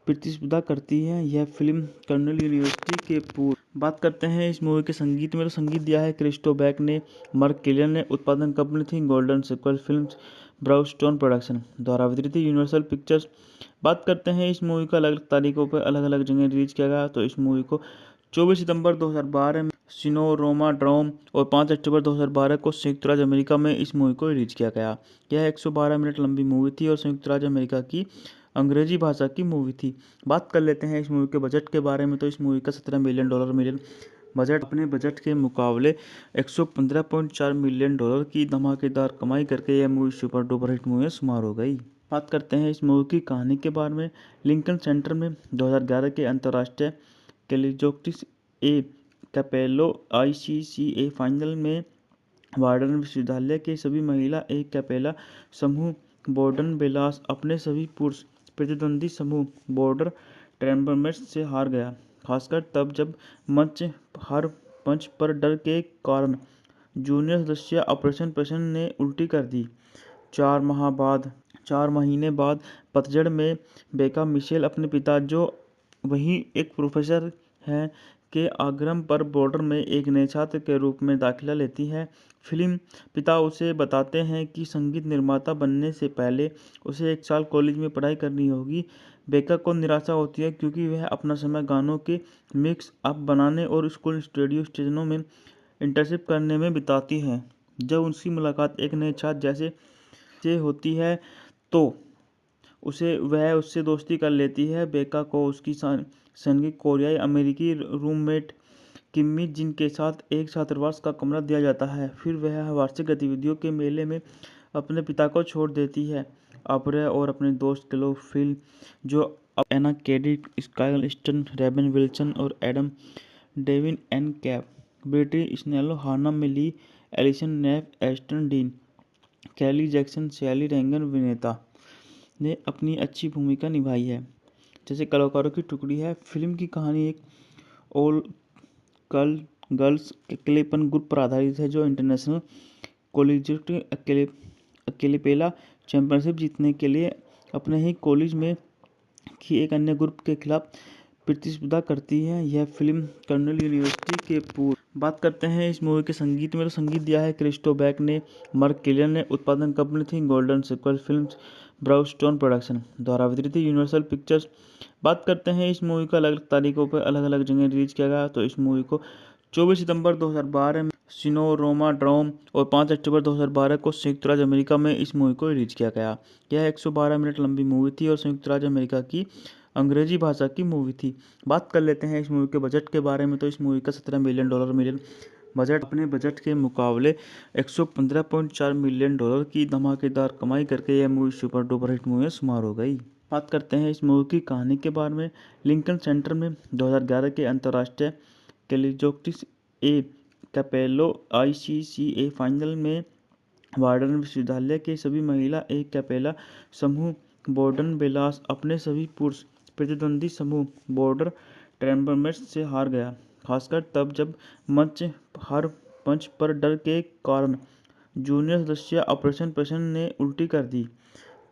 प्रतिस्पर्धा करती है। यह फिल्म कर्नेल यूनिवर्सिटी के पूर्व। बात करते हैं इस मूवी के संगीत में। तो संगीत दिया है क्रिस्टो बैक ने, मार्क किलियन ने। उत्पादन कंपनी थी गोल्डन सिक्वल फिल्म्स, ब्राउनस्टोन प्रोडक्शन द्वारा वितरित यूनिवर्सल पिक्चर्स। बात करते हैं इस मूवी को अलग अलग तारीखों पर अलग अलग जगह रिलीज किया गया। तो इस मूवी को 24 सितंबर 2012 में सिनेरोमाड्रोम और 5 अक्टूबर 2012 को संयुक्त राज्य अमेरिका में इस मूवी को रिलीज किया गया। यह 112 मिनट लंबी मूवी थी और संयुक्त राज्य अमेरिका की अंग्रेजी भाषा की मूवी थी। बात कर लेते हैं इस मूवी के बजट के बारे में। तो इस मूवी का $17 मिलियन बजट, अपने बजट के मुकाबले $115.4 मिलियन की धमाकेदार कमाई करके यह movie super duper hit movie में शुमार हो गई। बात करते हैं इस मूवी की कहानी के बारे में। लिंकन सेंटर में 2011 के अंतर्राष्ट्रीय कैलिजोक्टिस ए कैपेलो ICCA फाइनल में वार्डन विश्वविद्यालय के सभी महिला ए कैपेला समूह बॉर्डन बेलास अपने सभी पुरुष प्रतिद्वंदी समूह बॉर्डर ट्रेम्बरमेट्स से हार गया, खासकर तब जब हर मंच पर डर के कारण जूनियर सदस्य ऑपरेशन प्रसन्न ने उल्टी कर दी। 4 महीने बाद पतझड़ में बेका मिशेल अपने पिता, जो वहीं एक प्रोफेसर हैं, के आग्रह पर बॉर्डर में एक नए छात्र के रूप में दाखिला लेती है। फिल्म पिता उसे बताते हैं कि संगीत निर्माता बनने से पहले उसे 1 साल कॉलेज में पढ़ाई करनी होगी। बेका को निराशा होती है क्योंकि वह अपना समय गानों के मिक्स अप बनाने और स्कूल रेडियो स्टेशनों में इंटर्नशिप करने में बिताती है। जब उसकी मुलाकात एक नए छात्र जैसे से होती है तो वह उससे दोस्ती कर लेती है। बेका को उसकी संगीत कोरियाई अमेरिकी रूममेट किम्मी जिन के साथ एक छात्रावास का कमरा दिया जाता है। फिर वह वार्षिक गतिविधियों के मेले में अपने पिता को छोड़ देती है। अब्रे और अपने दोस्त क्लो फिल, जो Anna Cadet, Sky stun, Ray-Ban Wilson और एडम डेविन एन कैप, ब्रिटी स्नेलो, हाना मिली, एलिसन नेफ, एस्टन डीन, कैली जैक्सन, शैली रेंगन विनेता ने अपनी अच्छी भूमिका निभाई है। जैसे कलाकारों की टुकड़ी है। फिल्म की कहानी एक ऑल गर्ल्स एक्लेपन ग्रुप पर आधारित है, जो इंटरनेशनल कॉलेजिएट अकेलेपेला चैंपियनशिप जीतने के लिए अपने ही कॉलेज में की एक अन्य ग्रुप के खिलाफ प्रतिस्पर्धा करती है। यह फिल्म कर्नेल यूनिवर्सिटी के पूर्व। बात करते हैं इस मूवी के संगीत में। तो संगीत दिया है क्रिस्टो बैक ने, मार्क किलियन ने। उत्पादन कंपनी थी गोल्डन सिक्वल फिल्म्स, ब्राउनस्टोन प्रोडक्शन द्वारा वितरित यूनिवर्सल पिक्चर्स। बात करते हैं इस मूवी को अलग अलग तारीखों पर अलग अलग जगह रिलीज किया गया। तो इस मूवी को 24 सितंबर 2012 में सिनेरोमा ड्रोम और 5 अक्टूबर 2012 को संयुक्त राज्य अमेरिका में इस मूवी को रिलीज किया गया। यह 112 मिनट लंबी मूवी थी और संयुक्त राज्य अमेरिका की अंग्रेजी भाषा की मूवी थी। बात कर लेते हैं इस मूवी के बजट के बारे में। तो इस मूवी का $17 मिलियन बजट, अपने बजट के मुकाबले $115.4 मिलियन की धमाकेदार कमाई करके यह movie super duper hit movie में शुमार हो गई। बात करते हैं इस मूवी की कहानी के बारे में। लिंकन सेंटर में 2011 के अंतर्राष्ट्रीय कैलिजोक्टिस ए कैपेलो ICCA फाइनल में वार्डन विश्वविद्यालय के सभी महिला ए कैपेला समूह बॉर्डन बेलास अपने सभी पुरुष प्रतिद्वंदी समूह बॉर्डर ट्रेम्बरमेट्स से हार गया। खासकर तब जब हर मंच पर डर के कारण जूनियर सदस्य ऑपरेशन प्रसन्न ने उल्टी कर दी।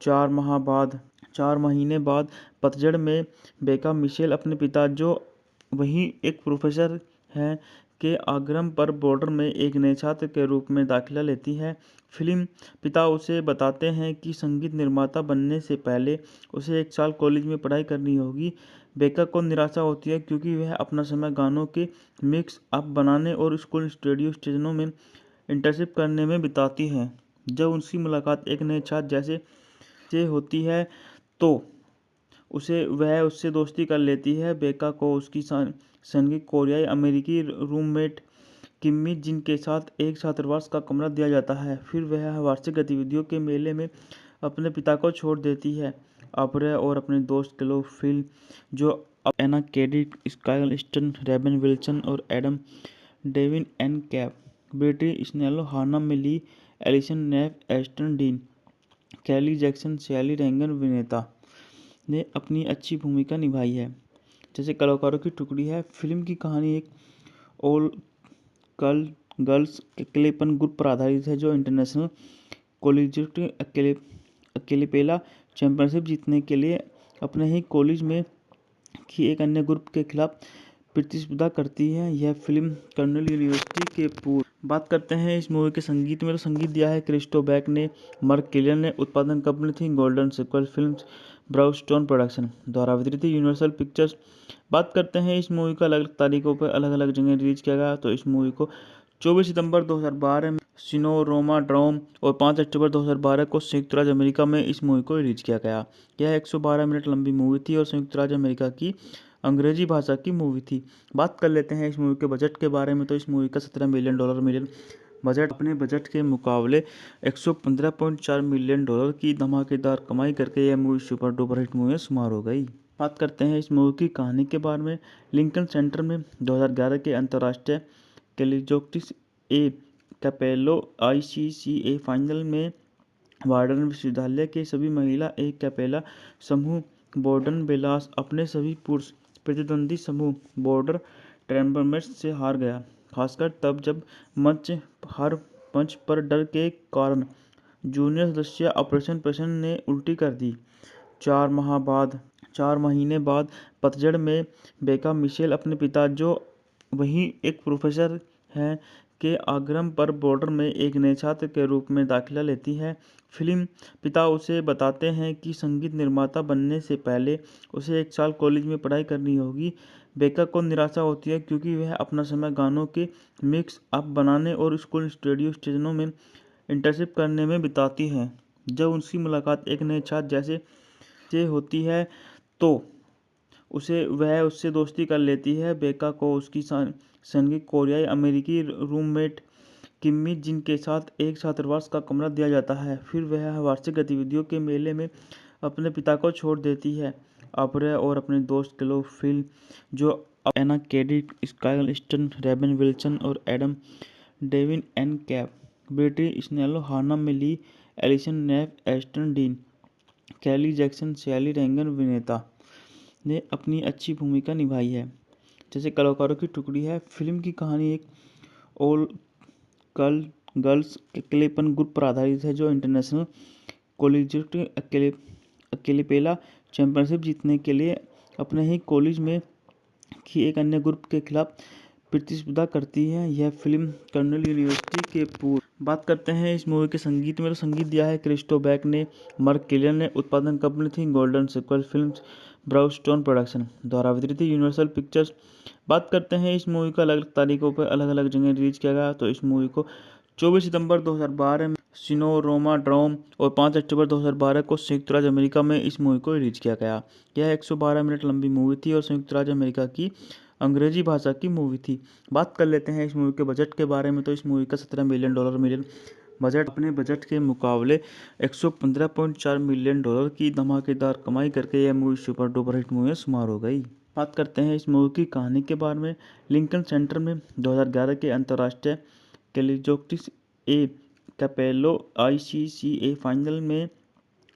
4 महीने बाद पतझड़ में बेका मिशेल अपने पिता, जो वहीं एक प्रोफेसर हैं, के आग्रह पर बॉर्डर में एक नए छात्र के रूप में दाखिला लेती है। फिल्म पिता उसे बताते हैं कि संगीत निर्माता बनने से पहले उसे 1 साल कॉलेज में पढ़ाई करनी होगी। बेका को निराशा होती है क्योंकि वह अपना समय गानों के मिक्स अप बनाने और स्कूल रेडियो स्टेशनों में इंटर्नशिप करने में बिताती है। जब उसकी मुलाकात एक नए छात्र जैसे से होती है तो वह उससे दोस्ती कर लेती है। बेका को उसकी संगीत कोरियाई अमेरिकी रूममेट किम्मी जिन के साथ एक छात्रावास का कमरा दिया जाता है। फिर वह वार्षिक गतिविधियों के मेले में अपने पिता को छोड़ देती है। अब्रे और अपने दोस्त क्लो फिल, जो Anna Cadet, Sky stun, Ray-Ban Wilson और एडम डेविन एन कैप, ब्रिटी स्नेलो, हाना मिली, एलिसन नेफ, एस्टन डीन, कैली जैक्सन, शैली रेंगन विनेता ने अपनी अच्छी भूमिका निभाई है। जैसे कलाकारों की टुकड़ी है। फिल्म की कहानी एक ऑल गर्ल्स एक्लेपन ग्रुप पर आधारित है, जो इंटरनेशनल कॉलेजिएट अकेलेपेला चैंपियनशिप जीतने के लिए अपने ही कॉलेज में की एक अन्य ग्रुप के खिलाफ प्रतिस्पर्धा करती है। यह फिल्म कर्नेल यूनिवर्सिटी के पूर्व। बात करते हैं इस मूवी के संगीत में। तो संगीत दिया है क्रिस्टो बैक ने, मार्क किलियन ने। उत्पादन कंपनी थी गोल्डन सिक्वल फिल्म्स, ब्राउनस्टोन प्रोडक्शन द्वारा वितरित यूनिवर्सल पिक्चर्स। बात करते हैं इस मूवी को अलग अलग तारीखों पर अलग अलग जगह रिलीज किया गया। तो इस मूवी को 24 सितंबर 2012 में सिनेरोमा ड्रोम और 5 अक्टूबर 2012 को संयुक्त राज्य अमेरिका में इस मूवी को रिलीज किया गया। यह 112 मिनट लंबी मूवी थी और संयुक्त राज्य अमेरिका की अंग्रेजी भाषा की मूवी थी। बात कर लेते हैं इस मूवी के बजट के बारे में। तो इस मूवी का $17 मिलियन बजट, अपने बजट के मुकाबले $115.4 मिलियन की धमाकेदार कमाई करके यह movie super duper hit movie में शुमार हो गई। बात करते हैं इस मूवी की कहानी के बारे में। लिंकन सेंटर में 2011 के अंतर्राष्ट्रीय कैलिजोक्टिस ए कैपेलो ICCA फाइनल में वार्डन विश्वविद्यालय के सभी महिला ए कैपेला समूह बॉर्डन बेलास अपने सभी पुरुष प्रतिद्वंदी समूह बॉर्डर ट्रेम्बरमेंट्स से हार गया, खासकर तब जब हर मंच पर डर के कारण जूनियर सदस्य ऑपरेशन प्रसन्न ने उल्टी कर दी। 4 महीने बाद पतझड़ में बेका मिशेल अपने पिता, जो वहीं एक प्रोफेसर हैं, के आग्रह पर बॉर्डर में एक नए छात्र के रूप में दाखिला लेती है। फिल्म पिता उसे बताते हैं कि संगीत निर्माता बनने से पहले उसे 1 साल कॉलेज में पढ़ाई करनी होगी। बेका को निराशा होती है क्योंकि वह अपना समय गानों के मिक्स अप बनाने और स्कूल रेडियो स्टेशनों में इंटर्नशिप करने में बिताती है। जब उसकी मुलाकात एक नए छात्र जैसे से होती है तो वह उससे दोस्ती कर लेती है। बेका को उसकी संगीत कोरियाई अमेरिकी रूममेट किम्मी जिन के साथ एक छात्रावास का कमरा दिया जाता है। फिर वह वार्षिक गतिविधियों के मेले में अपने पिता को छोड़ देती है। अब्रे और अपने दोस्त क्लो फिल, जो Anna KD, sky stun, Ray-Ban Wilson और एडम डेविन एन कैप, ब्रिटी स्नेलो, हाना मिली, एलिसन नेफ, एस्टन डीन, कैली जैक्सन, शैली रेंगन विनेता ने अपनी अच्छी भूमिका निभाई है। जैसे कलाकारों की टुकड़ी है। फिल्म की कहानी एक ऑल गर्ल्स अकेलेपन ग्रुप पर आधारित है, जो इंटरनेशनल कॉलेजिएट अकेलेपेला चैंपियनशिप जीतने के लिए अपने ही कॉलेज में की एक अन्य ग्रुप के खिलाफ प्रतिस्पर्धा करती है। यह फिल्म कर्नेल यूनिवर्सिटी के पूर्व। बात करते हैं इस मूवी के संगीत में, तो संगीत दिया है क्रिस्टो बैक ने, मार्क किलियन ने। उत्पादन कंपनी थी गोल्डन सिक्वल फिल्म्स, ब्राउनस्टोन प्रोडक्शन द्वारा वितरित यूनिवर्सल पिक्चर्स। बात करते हैं इस मूवी को अलग अलग तारीखों पर अलग अलग जगह रिलीज किया गया। तो इस मूवी को 24 सितंबर 2012 में सिनेरोमा ड्रोम और 5 अक्टूबर 2012 को संयुक्त राज्य अमेरिका में इस मूवी को रिलीज किया गया। यह 112 मिनट लंबी मूवी थी और संयुक्त राज्य अमेरिका की अंग्रेजी भाषा की मूवी थी। बात कर लेते हैं इस मूवी के बजट के बारे में। तो इस मूवी का $17 मिलियन बजट, अपने बजट के मुकाबले $115.4 मिलियन की धमाकेदार कमाई करके यह movie super duper hit movie में शुमार हो गई। बात करते हैं इस मूवी की कहानी के बारे में। लिंकन सेंटर में 2011 के अंतर्राष्ट्रीय कैलिजोक्टिस ए कैपेलो ICCA फाइनल में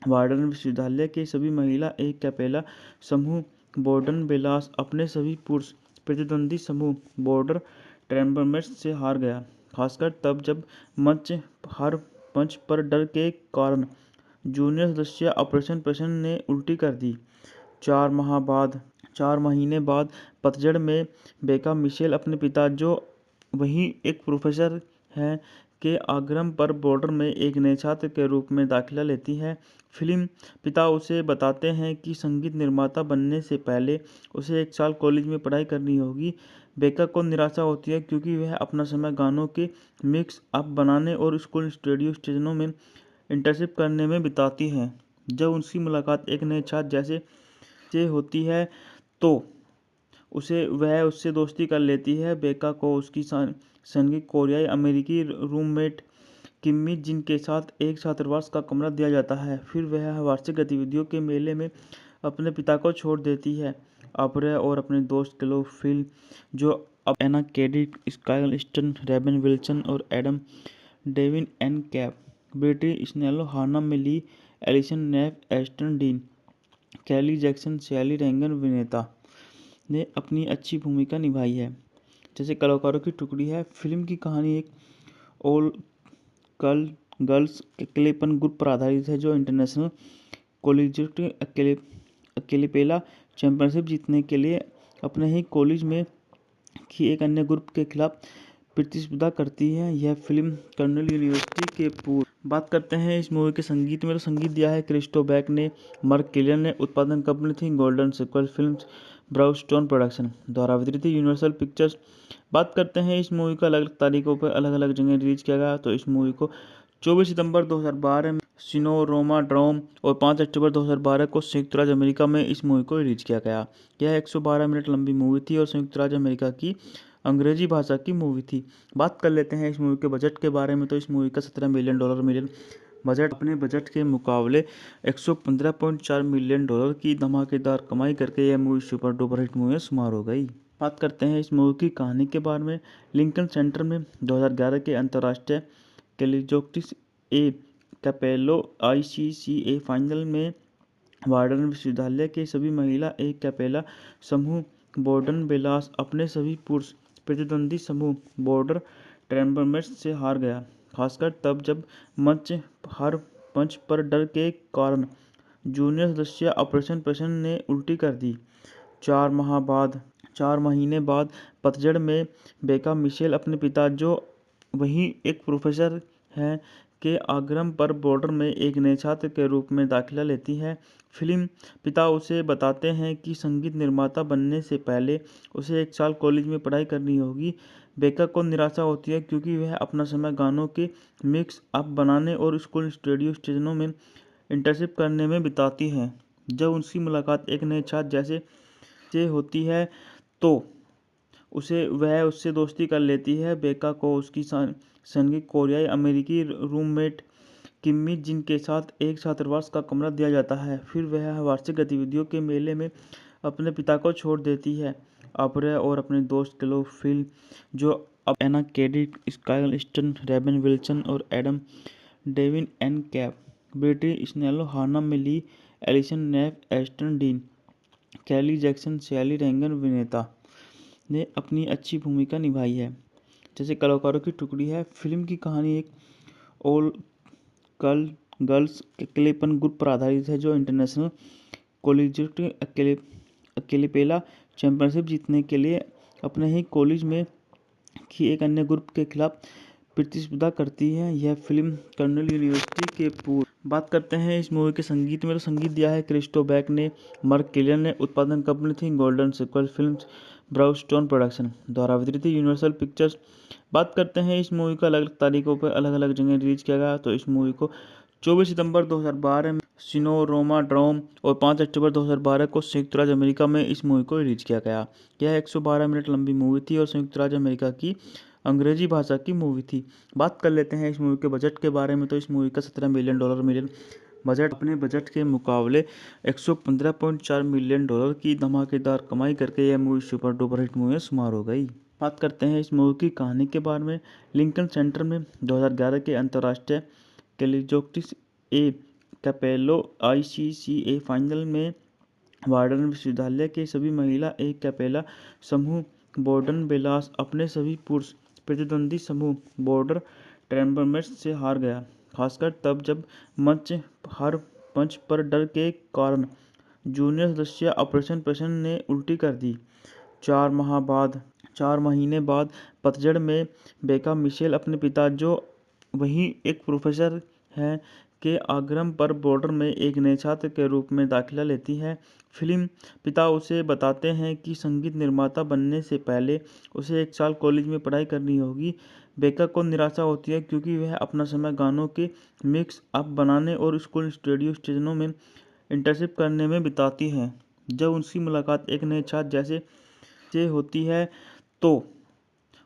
वार्डन विश्वविद्यालय के सभी महिला एक कैपेला समूह बॉर्डन बेलास अपने सभी पुरुष प्रतिद्वंदी समूह बॉर्डर ट्रेम्बरमेंट्स से हार गया, खासकर तब जब हर मंच पर डर के कारण जूनियर सदस्य ऑपरेशन प्रसन्न ने उल्टी कर दी। 4 महीने बाद पतझड़ में बेका मिशेल अपने पिता, जो वहीं एक प्रोफेसर हैं, के आग्रह पर बॉर्डर में एक नए छात्र के रूप में दाखिला लेती है। फिल्म पिता उसे बताते हैं कि संगीत निर्माता बनने से पहले उसे 1 साल कॉलेज में पढ़ाई करनी होगी। बेका को निराशा होती है क्योंकि वह अपना समय गानों के मिक्स अप बनाने और स्कूल रेडियो स्टेशनों में इंटर्नशिप करने में बिताती है। जब उसकी मुलाकात एक नए छात्र जैसे से होती है तो वह उससे दोस्ती कर लेती है। बेका को उसकी संगीत कोरियाई अमेरिकी रूममेट किम्मी जिन के साथ एक छात्रावास का कमरा दिया जाता है। फिर वह वार्षिक गतिविधियों के मेले में अपने पिता को छोड़ देती है। अब्रे और अपने दोस्त क्लो फिल, जो Anna KD, sky stun, Ray-Ban Wilson और एडम डेविन एन कैप, ब्रिटी स्नेलो, हाना मिली, एलिसन नेफ, एस्टन डीन, कैली जैक्सन, शैली रेंगन विनेता ने अपनी अच्छी भूमिका निभाई है। जैसे कलाकारों की टुकड़ी है। फिल्म की कहानी एक ऑल गर्ल्स अकेलेपन ग्रुप पर आधारित है, जो इंटरनेशनल कॉलेजिएट अकेलेपेला चैंपियनशिप जीतने के लिए अपने ही कॉलेज में की एक अन्य ग्रुप के खिलाफ प्रतिस्पर्धा करती है। यह फिल्म कर्नेल यूनिवर्सिटी के पूर्व। बात करते हैं इस मूवी के संगीत में, तो संगीत दिया है क्रिस्टो बैक ने, मार्क किलियन ने। उत्पादन कंपनी थी गोल्डन सिक्वल फिल्म्स, ब्राउनस्टोन प्रोडक्शन द्वारा वितरित यूनिवर्सल पिक्चर्स। बात करते हैं इस मूवी को अलग अलग तारीखों पर अलग अलग जगह रिलीज किया गया। तो इस मूवी को 24 सितंबर 2012 में सिनेरोमा ड्रोम और 5 अक्टूबर 2012 को संयुक्त राज्य अमेरिका में इस मूवी को रिलीज किया गया। यह 112 मिनट लंबी मूवी थी और संयुक्त राज्य अमेरिका की अंग्रेजी भाषा की मूवी थी। बात कर लेते हैं इस मूवी के बजट के बारे में। तो इस मूवी का $17 मिलियन बजट, अपने बजट के मुकाबले $115.4 मिलियन की धमाकेदार कमाई करके यह movie super duper hit movie में शुमार हो गई। बात करते हैं इस मूवी की कहानी के बारे में। लिंकन सेंटर में 2011 के अंतर्राष्ट्रीय कैलिजोक्टिस ए कैपेलो ICCA फाइनल में वार्डन विश्वविद्यालय के सभी महिला एक कैपेला समूह बॉर्डन बेलास अपने सभी पुरुष प्रतिद्वंदी समूह बॉर्डर ट्रेम्बरमेंट्स से हार गया, खासकर तब जब हर मंच पर डर के कारण जूनियर सदस्य ऑपरेशन प्रसन्न ने उल्टी कर दी। 4 महीने बाद पतझड़ में बेका मिशेल अपने पिता, जो वहीं एक प्रोफेसर हैं, के आग्रह पर बॉर्डर में एक नए छात्र के रूप में दाखिला लेती है। फिल्म पिता उसे बताते हैं कि संगीत निर्माता बनने से पहले उसे 1 साल कॉलेज में पढ़ाई करनी होगी। बेका को निराशा होती है क्योंकि वह अपना समय गानों के मिक्स अप बनाने और स्कूल रेडियो स्टेशनों में इंटर्नशिप करने में बिताती है। जब उनकी मुलाकात एक नए छात्र जैसे से होती है तो वह उससे दोस्ती कर लेती है। बेका को उसकी संगीत कोरियाई अमेरिकी रूममेट किम्मी जिन के साथ एक छात्रावास का कमरा दिया जाता है। फिर वह वार्षिक गतिविधियों के मेले में अपने पिता को छोड़ देती है। अब्रे और अपने दोस्त क्लो फिल, जो अब Anna Cadet, Sky stun, Ray-Ban Wilson और एडम डेविन एन कैप, ब्रिटी स्नेलो, हाना मिली, एलिसन नेफ, एस्टन डीन, कैली जैक्सन, शैली रेंगन विनेता ने अपनी अच्छी भूमिका निभाई है। जैसे कलाकारों की टुकड़ी है। फिल्म की कहानी एक ऑल गर्ल्स अकेलेपन ग्रुप पर आधारित है, जो इंटरनेशनल कॉलेजिएट अकेलेपेला चैंपियनशिप जीतने के लिए अपने ही कॉलेज में की एक अन्य ग्रुप के खिलाफ प्रतिस्पर्धा करती है। यह फिल्म कर्नल यूनिवर्सिटी के पूर्व। बात करते हैं इस मूवी के संगीत में। तो संगीत दिया है क्रिस्टो बैक ने, मार्क किलियन ने। उत्पादन कंपनी थी गोल्डन सिक्वल फिल्म्स, ब्राउनस्टोन प्रोडक्शन द्वारा वितरित यूनिवर्सल पिक्चर्स। बात करते हैं इस मूवी को अलग अलग तारीखों पर अलग अलग जगह रिलीज किया गया। तो इस मूवी को 24 सितंबर 2012 में सिनेरोमा ड्रोम और 5 अक्टूबर 2012 को संयुक्त राज्य अमेरिका में इस मूवी को रिलीज किया गया। यह 112 मिनट लंबी मूवी थी और संयुक्त राज्य अमेरिका की अंग्रेजी भाषा की मूवी थी। बात कर लेते हैं इस मूवी के बजट के बारे में। तो इस मूवी का $17 मिलियन बजट, अपने बजट के मुकाबले $115.4 मिलियन की धमाकेदार कमाई करके यह movie super duper hit movie में शुमार हो गई। बात करते हैं इस मूवी की कहानी के बारे में। लिंकन सेंटर में 2011 के अंतर्राष्ट्रीय कैलिजोक्टिस ए कैपेलो ICCA फाइनल में वार्डन विश्वविद्यालय के सभी महिला ए कैपेला समूह बॉर्डन बेलास अपने सभी पुरुष प्रतिद्वंदी समूह बॉर्डर ट्रेम्बरमेंट्स से हार गया, खासकर तब जब हर मंच पर डर के कारण जूनियर सदस्य ऑपरेशन प्रसन्न ने उल्टी कर दी। 4 महीने बाद पतझड़ में बेका मिशेल अपने पिता, जो वहीं एक प्रोफेसर हैं, के आग्रह पर बॉर्डर में एक नए छात्र के रूप में दाखिला लेती है। फिल्म पिता उसे बताते हैं कि संगीत निर्माता बनने से पहले उसे 1 साल कॉलेज में पढ़ाई करनी होगी। बेका को निराशा होती है क्योंकि वह अपना समय गानों के मिक्स अप बनाने और स्कूल रेडियो स्टेशनों में इंटर्नशिप करने में बिताती है। जब उनकी मुलाकात एक नए छात्र जैसे से होती है तो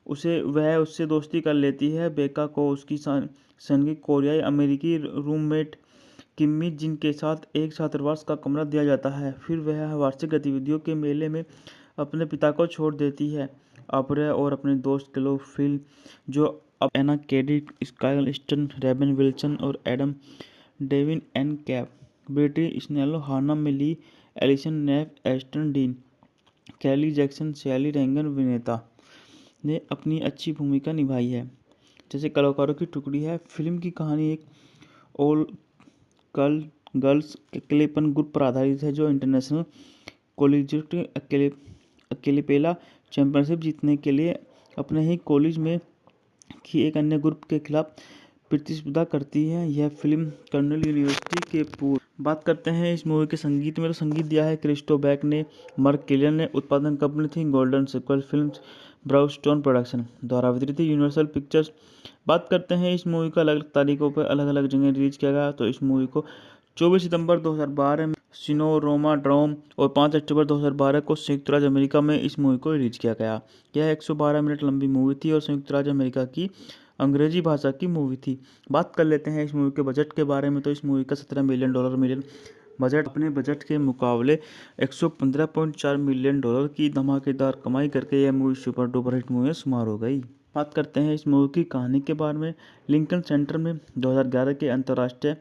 वह उससे दोस्ती कर लेती है। बेका को उसकी संगीत कोरियाई अमेरिकी रूममेट किम्मी जिन के साथ एक छात्रावास का कमरा दिया जाता है। फिर वह वार्षिक गतिविधियों के मेले में अपने पिता को छोड़ देती है। अब्रे और अपने दोस्त क्लो फिल, जो अब Anna Cadet, Sky stun, Ray-Ban Wilson और एडम डेविन एन कैप, ब्रिटी स्नेलो, हाना मिली, एलिसन नेफ, एस्टन डीन, कैली जैक्सन, शैली रेंगन विनेता ने अपनी अच्छी भूमिका निभाई है। जैसे कलाकारों की टुकड़ी है। फिल्म की कहानी एक ऑल गर्ल्स अकेलेपन ग्रुप पर आधारित है, जो इंटरनेशनल कॉलेजिएट अकेलेपेला चैंपियनशिप जीतने के लिए अपने ही कॉलेज में की एक अन्य ग्रुप के खिलाफ प्रतिस्पर्धा करती है। यह फिल्म कर्नल यूनिवर्सिटी के पूर्व। बात करते हैं इस मूवी के संगीत में। तो संगीत दिया है क्रिस्टो बैक ने, मार्क किलियन ने। उत्पादन कंपनी थी गोल्डन सिक्वल फिल्म्स, ब्राउनस्टोन प्रोडक्शन द्वारा वितरित यूनिवर्सल पिक्चर्स। बात करते हैं इस मूवी को अलग अलग तारीखों पर अलग अलग जगह रिलीज किया गया। तो इस मूवी को 24 सितंबर 2012 में सिनेरोमा ड्रोम और 5 अक्टूबर 2012 को संयुक्त राज्य अमेरिका में इस मूवी को रिलीज किया गया। यह 112 मिनट लंबी मूवी थी और संयुक्त राज्य अमेरिका की अंग्रेजी भाषा की मूवी थी। बात कर लेते हैं इस मूवी के बजट के बारे में। तो इस मूवी का $17 मिलियन बजट, अपने बजट के मुकाबले $115.4 मिलियन की धमाकेदार कमाई करके यह movie super duper hit movie में शुमार हो गई। बात करते हैं इस मूवी की कहानी के बारे में। लिंकन सेंटर में 2011 के अंतर्राष्ट्रीय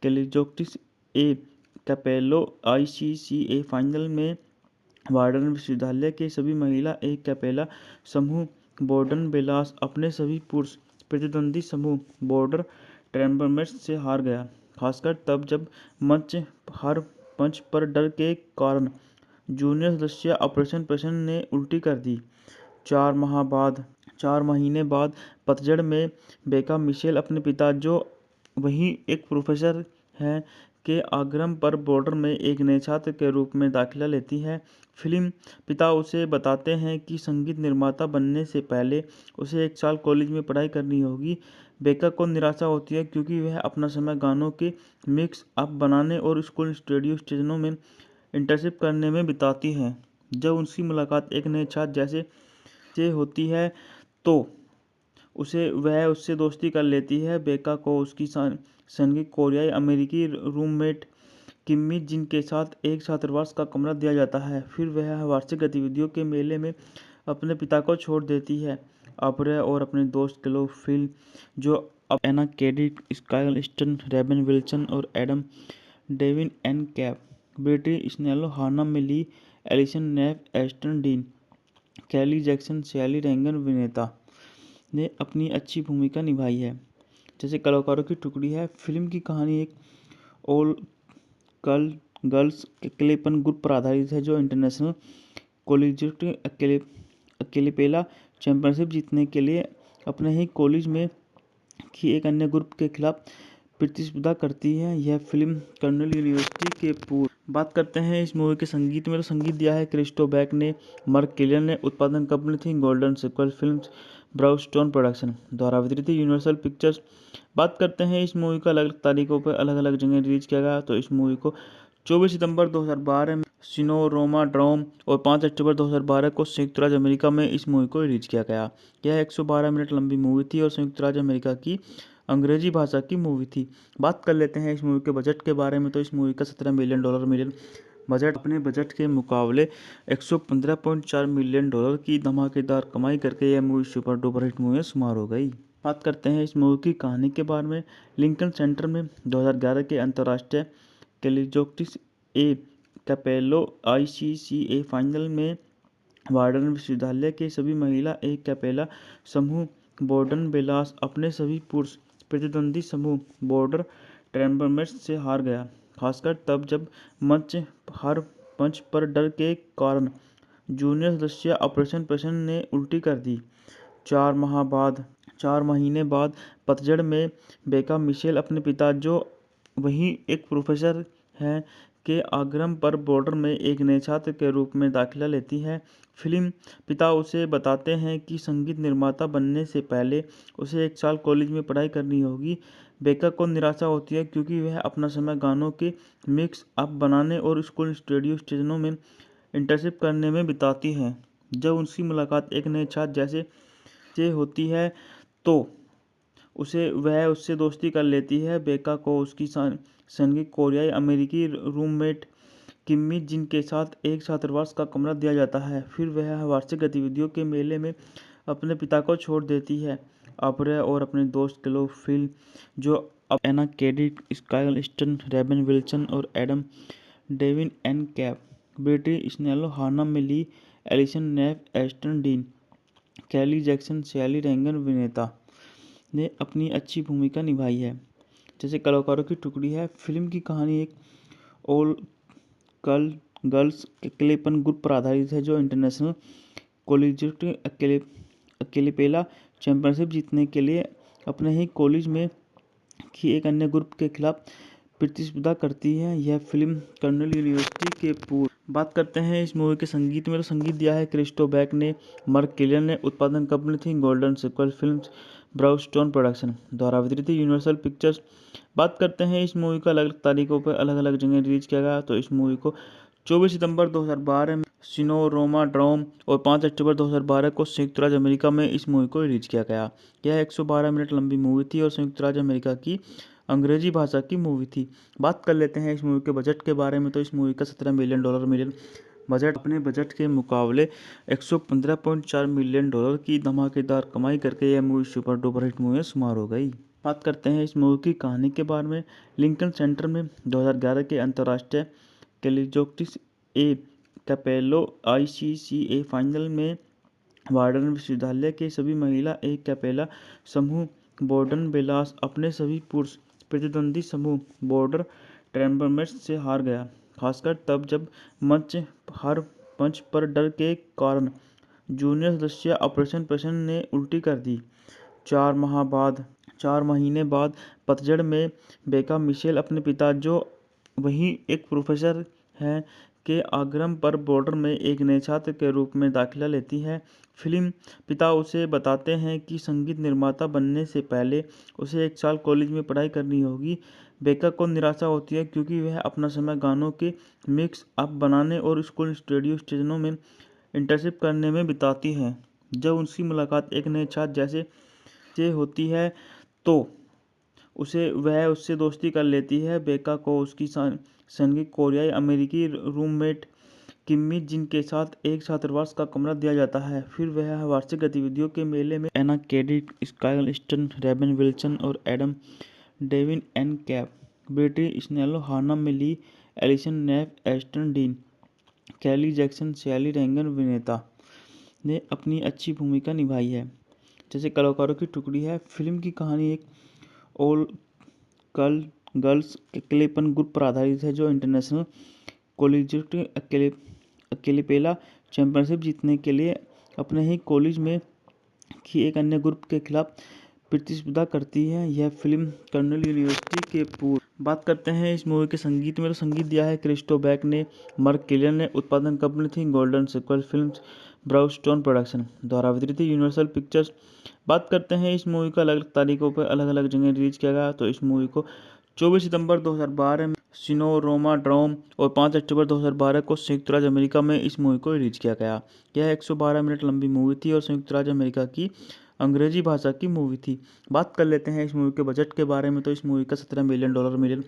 कैलिजोक्टिस ए कैपेलो ICCA फाइनल में वार्डन विश्वविद्यालय के सभी महिला एक कैपेला समूह बॉर्डन बेलास अपने सभी पुरुष प्रतिद्वंदी समूह बॉर्डर ट्रेम्बरमेट्स से हार गया, खासकर तब जब हर मंच पर डर के कारण जूनियर सदस्य ऑपरेशन प्रसन्न ने उल्टी कर दी। 4 महीने बाद पतझड़ में बेका मिशेल अपने पिता, जो वहीं एक प्रोफेसर हैं, के आग्रह पर बॉर्डर में एक नए छात्र के रूप में दाखिला लेती है। फिल्म पिता उसे बताते हैं कि संगीत निर्माता बनने से पहले उसे 1 साल कॉलेज में पढ़ाई करनी होगी। बेका को निराशा होती है क्योंकि वह अपना समय गानों के मिक्स अप बनाने और स्कूल रेडियो स्टेशनों में इंटर्नशिप करने में बिताती है। जब उनकी मुलाकात एक नए छात्र जैसे से होती है तो वह उससे दोस्ती कर लेती है। बेका को उसकी संगीत कोरियाई अमेरिकी रूममेट किम्मी जिन के साथ एक छात्रावास का कमरा दिया जाता है। फिर वह वार्षिक गतिविधियों के मेले में अपने पिता को छोड़ देती है। अब्रे और अपने दोस्त क्लो फिल, जो अब Anna KD, sky stun, Ray-Ban Wilson और Adam Devine N Capp, Betty Snello, हाना मिली, एलिसन नेफ, एस्टन डीन, कैली जैक्सन, शैली रेंगन विनेता ने अपनी अच्छी भूमिका निभाई है। जैसे कलाकारों की टुकड़ी है। फिल्म की कहानी एक ऑल गर्ल्स अकेलेपन ग्रुप पर आधारित है, जो इंटरनेशनल कॉलेजिएट अकेलेपेला चैंपियनशिप जीतने के लिए अपने ही कॉलेज में की एक अन्य ग्रुप के खिलाफ प्रतिस्पर्धा करती है। यह फिल्म कर्नेल यूनिवर्सिटी के पूर्व। बात करते हैं इस मूवी के संगीत में। तो संगीत दिया है क्रिस्टो बैक ने, मार्क किलियन ने। उत्पादन कंपनी थी गोल्डन सिक्वल फिल्म्स, ब्राउनस्टोन प्रोडक्शन द्वारा वितरित यूनिवर्सल पिक्चर्स। बात करते हैं इस मूवी को अलग अलग तारीखों पर अलग अलग जगह रिलीज किया गया। तो इस मूवी को 24 सितंबर 2012 में सिनेमा ड्रोम और 5 अक्टूबर 2012 को संयुक्त राज्य अमेरिका में इस मूवी को रिलीज किया गया। यह 112 मिनट लंबी मूवी थी और संयुक्त राज्य अमेरिका की अंग्रेजी भाषा की मूवी थी। बात कर लेते हैं इस मूवी के बजट के बारे में। तो इस मूवी का $17 मिलियन बजट, अपने बजट के मुकाबले $115.4 मिलियन की धमाकेदार कमाई करके यह movie super duper hit movie में शुमार हो गई। बात करते हैं इस मूवी की कहानी के बारे में। लिंकन सेंटर में 2011 के अंतर्राष्ट्रीय कैलिजोक्टिस ए कैपेलो ICCA फाइनल में वार्डन विश्वविद्यालय के सभी महिला एक कैपेला समूह बॉर्डन बेलास अपने सभी पुरुष प्रतिद्वंदी समूह बॉर्डर ट्रेम्बरमेट्स से हार गया, खासकर तब जब हर मंच पर डर के कारण जूनियर सदस्य ऑपरेशन प्रसन्न ने उल्टी कर दी। 4 महीने बाद पतझड़ में बेका मिशेल अपने पिता, जो वहीं एक प्रोफेसर हैं, के आग्रह पर बॉर्डर में एक नए छात्र के रूप में दाखिला लेती है। फिल्म पिता उसे बताते हैं कि संगीत निर्माता बनने से पहले उसे 1 साल कॉलेज में पढ़ाई करनी होगी। बेका को निराशा होती है क्योंकि वह अपना समय गानों के मिक्स अप बनाने और स्कूल रेडियो स्टेशनों में इंटर्नशिप करने में बिताती है। जब उनकी मुलाकात एक नए छात्र जैसे से होती है तो वह उससे दोस्ती कर लेती है। बेका को उसकी संगीत कोरियाई अमेरिकी रूममेट किम्मी जिन के साथ एक छात्रावास का कमरा दिया जाता है। फिर वह वार्षिक गतिविधियों के मेले में अपने पिता को छोड़ देती है। अब्रे और अपने दोस्त क्लो फिल, जो अब Anna KD, sky stun, Ray-Ban Wilson और Adam Devine N Capp, Betty Snello, हाना मिली, एलिसन नेफ, एस्टन डीन, कैली जैक्सन, शैली रेंगन विनेता ने अपनी अच्छी भूमिका निभाई है। जैसे कलाकारों की टुकड़ी है। फिल्म की कहानी एक ऑल गर्ल्स अकेलेपन ग्रुप पर आधारित है, जो इंटरनेशनल कॉलेजिएट अकेलेपेला चैंपियनशिप जीतने के लिए अपने ही कॉलेज में की एक अन्य ग्रुप के खिलाफ प्रतिस्पर्धा करती है। यह फिल्म कर्नेल यूनिवर्सिटी के पूर्व। बात करते हैं इस मूवी के संगीत में। तो संगीत दिया है क्रिस्टो बैक ने, मार्क किलियन ने। उत्पादन कंपनी थी गोल्डन सिक्वल फिल्म्स, ब्राउनस्टोन प्रोडक्शन द्वारा वितरित यूनिवर्सल पिक्चर्स। बात करते हैं इस मूवी को अलग अलग तारीखों पर अलग अलग जगह रिलीज किया गया। तो इस मूवी को 24 सितंबर 2012 में सिनेमा ड्रोम और 5 अक्टूबर 2012 को संयुक्त राज्य अमेरिका में इस मूवी को रिलीज किया गया। यह 112 मिनट लंबी मूवी थी और संयुक्त राज्य अमेरिका की अंग्रेजी भाषा की मूवी थी। बात कर लेते हैं इस मूवी के बजट के बारे में। तो इस मूवी का $17 मिलियन बजट, अपने बजट के मुकाबले $115.4 मिलियन की धमाकेदार कमाई करके यह movie super duper hit movie में शुमार हो गई। बात करते हैं इस मूवी की कहानी के बारे में। लिंकन सेंटर में 2011 के अंतर्राष्ट्रीय कैलिजोक्टिस ए कैपेलो ICCA फाइनल में वार्डन विश्वविद्यालय के सभी महिला एक कैपेला समूह बॉर्डन बेलास अपने सभी पुरुष प्रतिद्वंदी समूह बॉर्डर ट्रेम्बरमेट्स से हार गया, खासकर तब जब हर मंच पर डर के कारण जूनियर सदस्य ऑपरेशन प्रसन्न ने उल्टी कर दी। 4 महीने बाद पतझड़ में बेका मिशेल अपने पिता, जो वहीं एक प्रोफेसर हैं, के आग्रह पर बॉर्डर में एक नए छात्र के रूप में दाखिला लेती है। फिल्म पिता उसे बताते हैं कि संगीत निर्माता बनने से पहले उसे 1 साल कॉलेज में पढ़ाई करनी होगी। बेका को निराशा होती है क्योंकि वह अपना समय गानों के मिक्स अप बनाने और स्कूल रेडियो स्टेशनों में इंटर्नशिप करने में बिताती है। जब उनकी मुलाकात एक नए छात्र जैसे से होती है तो वह उससे दोस्ती कर लेती है। बेका को उसकी संगीत कोरियाई अमेरिकी रूममेट किम्मी जिन के साथ एक छात्रावास का कमरा दिया जाता है। फिर वह वार्षिक गतिविधियों के मेले में Anna Cadet, Sky stun, Ray-Ban Wilson और एडम डेविन एन कैप, ब्रिटी स्नेलो, हाना मिली, एलिसन नेफ, एस्टन डीन, कैली जैक्सन, शैली रेंगन विनेता ने अपनी अच्छी भूमिका निभाई है। जैसे कलाकारों की टुकड़ी है। फिल्म की कहानी एक ऑल गर्ल्स एक्लेपन ग्रुप पर आधारित है, जो इंटरनेशनल कॉलेजिएट अकेलेपेला चैंपियनशिप जीतने के लिए अपने ही कॉलेज में की एक अन्य ग्रुप के खिलाफ प्रतिस्पर्धा करती है। यह फिल्म कर्नेल यूनिवर्सिटी के पूर्व। बात करते हैं इस मूवी के संगीत में। तो संगीत दिया है क्रिस्टो बैक ने, मार्क किलियन ने। उत्पादन कंपनी थी गोल्डन सिक्वल फिल्म्स, ब्राउनस्टोन प्रोडक्शन द्वारा वितरित यूनिवर्सल पिक्चर्स। बात करते हैं इस मूवी को अलग अलग तारीखों पर अलग अलग जगह रिलीज किया गया। तो इस मूवी को 24 सितंबर 2012 में सिनेरोमा ड्रोम और 5 अक्टूबर 2012 को संयुक्त राज्य अमेरिका में इस मूवी को रिलीज किया गया। यह 112 मिनट लंबी मूवी थी और संयुक्त राज्य अमेरिका की अंग्रेजी भाषा की मूवी थी। बात कर लेते हैं इस मूवी के बजट के बारे में। तो इस मूवी का $17 मिलियन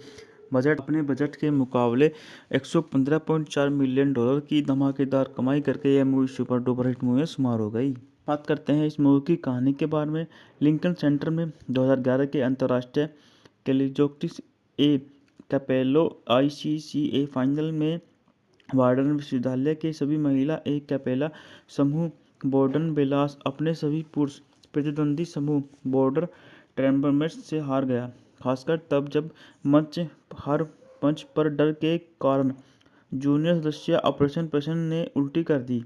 बजट, अपने बजट के मुकाबले $115.4 मिलियन की धमाकेदार कमाई करके यह movie super duper hit movie में शुमार हो गई। बात करते हैं इस मूवी की कहानी के बारे में। लिंकन सेंटर में 2011 के अंतर्राष्ट्रीय कैलिजोक्टिस ए कैपेलो ICCA फाइनल में वार्डन विश्वविद्यालय के सभी महिला एक कैपेला समूह बॉर्डन बेलास अपने सभी पुरुष प्रतिद्वंदी समूह बॉर्डर ट्रेम्बरमेट्स से हार गया, खासकर तब जब हर मंच पर डर के कारण जूनियर सदस्य ऑपरेशन प्रसन्न ने उल्टी कर दी।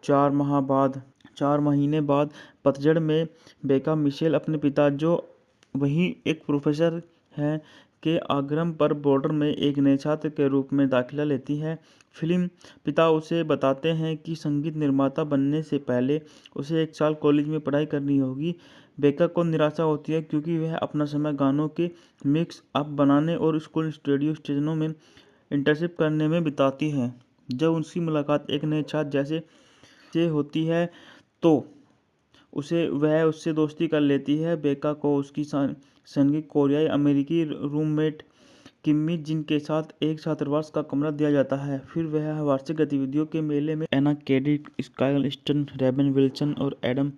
4 महीने बाद पतझड़ में बेका मिशेल अपने पिता, जो वहीं एक प्रोफेसर हैं, के आग्रह पर बॉर्डर में एक नए छात्र के रूप में दाखिला लेती है। फिल्म पिता उसे बताते हैं कि संगीत निर्माता बनने से पहले उसे 1 साल कॉलेज में पढ़ाई करनी होगी। बेका को निराशा होती है क्योंकि वह अपना समय गानों के मिक्स अप बनाने और स्कूल रेडियो स्टेशनों में इंटर्नशिप करने में बिताती है। जब उनकी मुलाकात एक नए छात्र जैसे से होती है तो वह उससे दोस्ती कर लेती है। बेका को उसकी संगीत कोरियाई अमेरिकी रूममेट किम्मी जिन के साथ एक छात्रावास का कमरा दिया जाता है। फिर वह वार्षिक गतिविधियों के मेले में Anna Cadet, Sky stun, Ray-Ban Wilson और एडम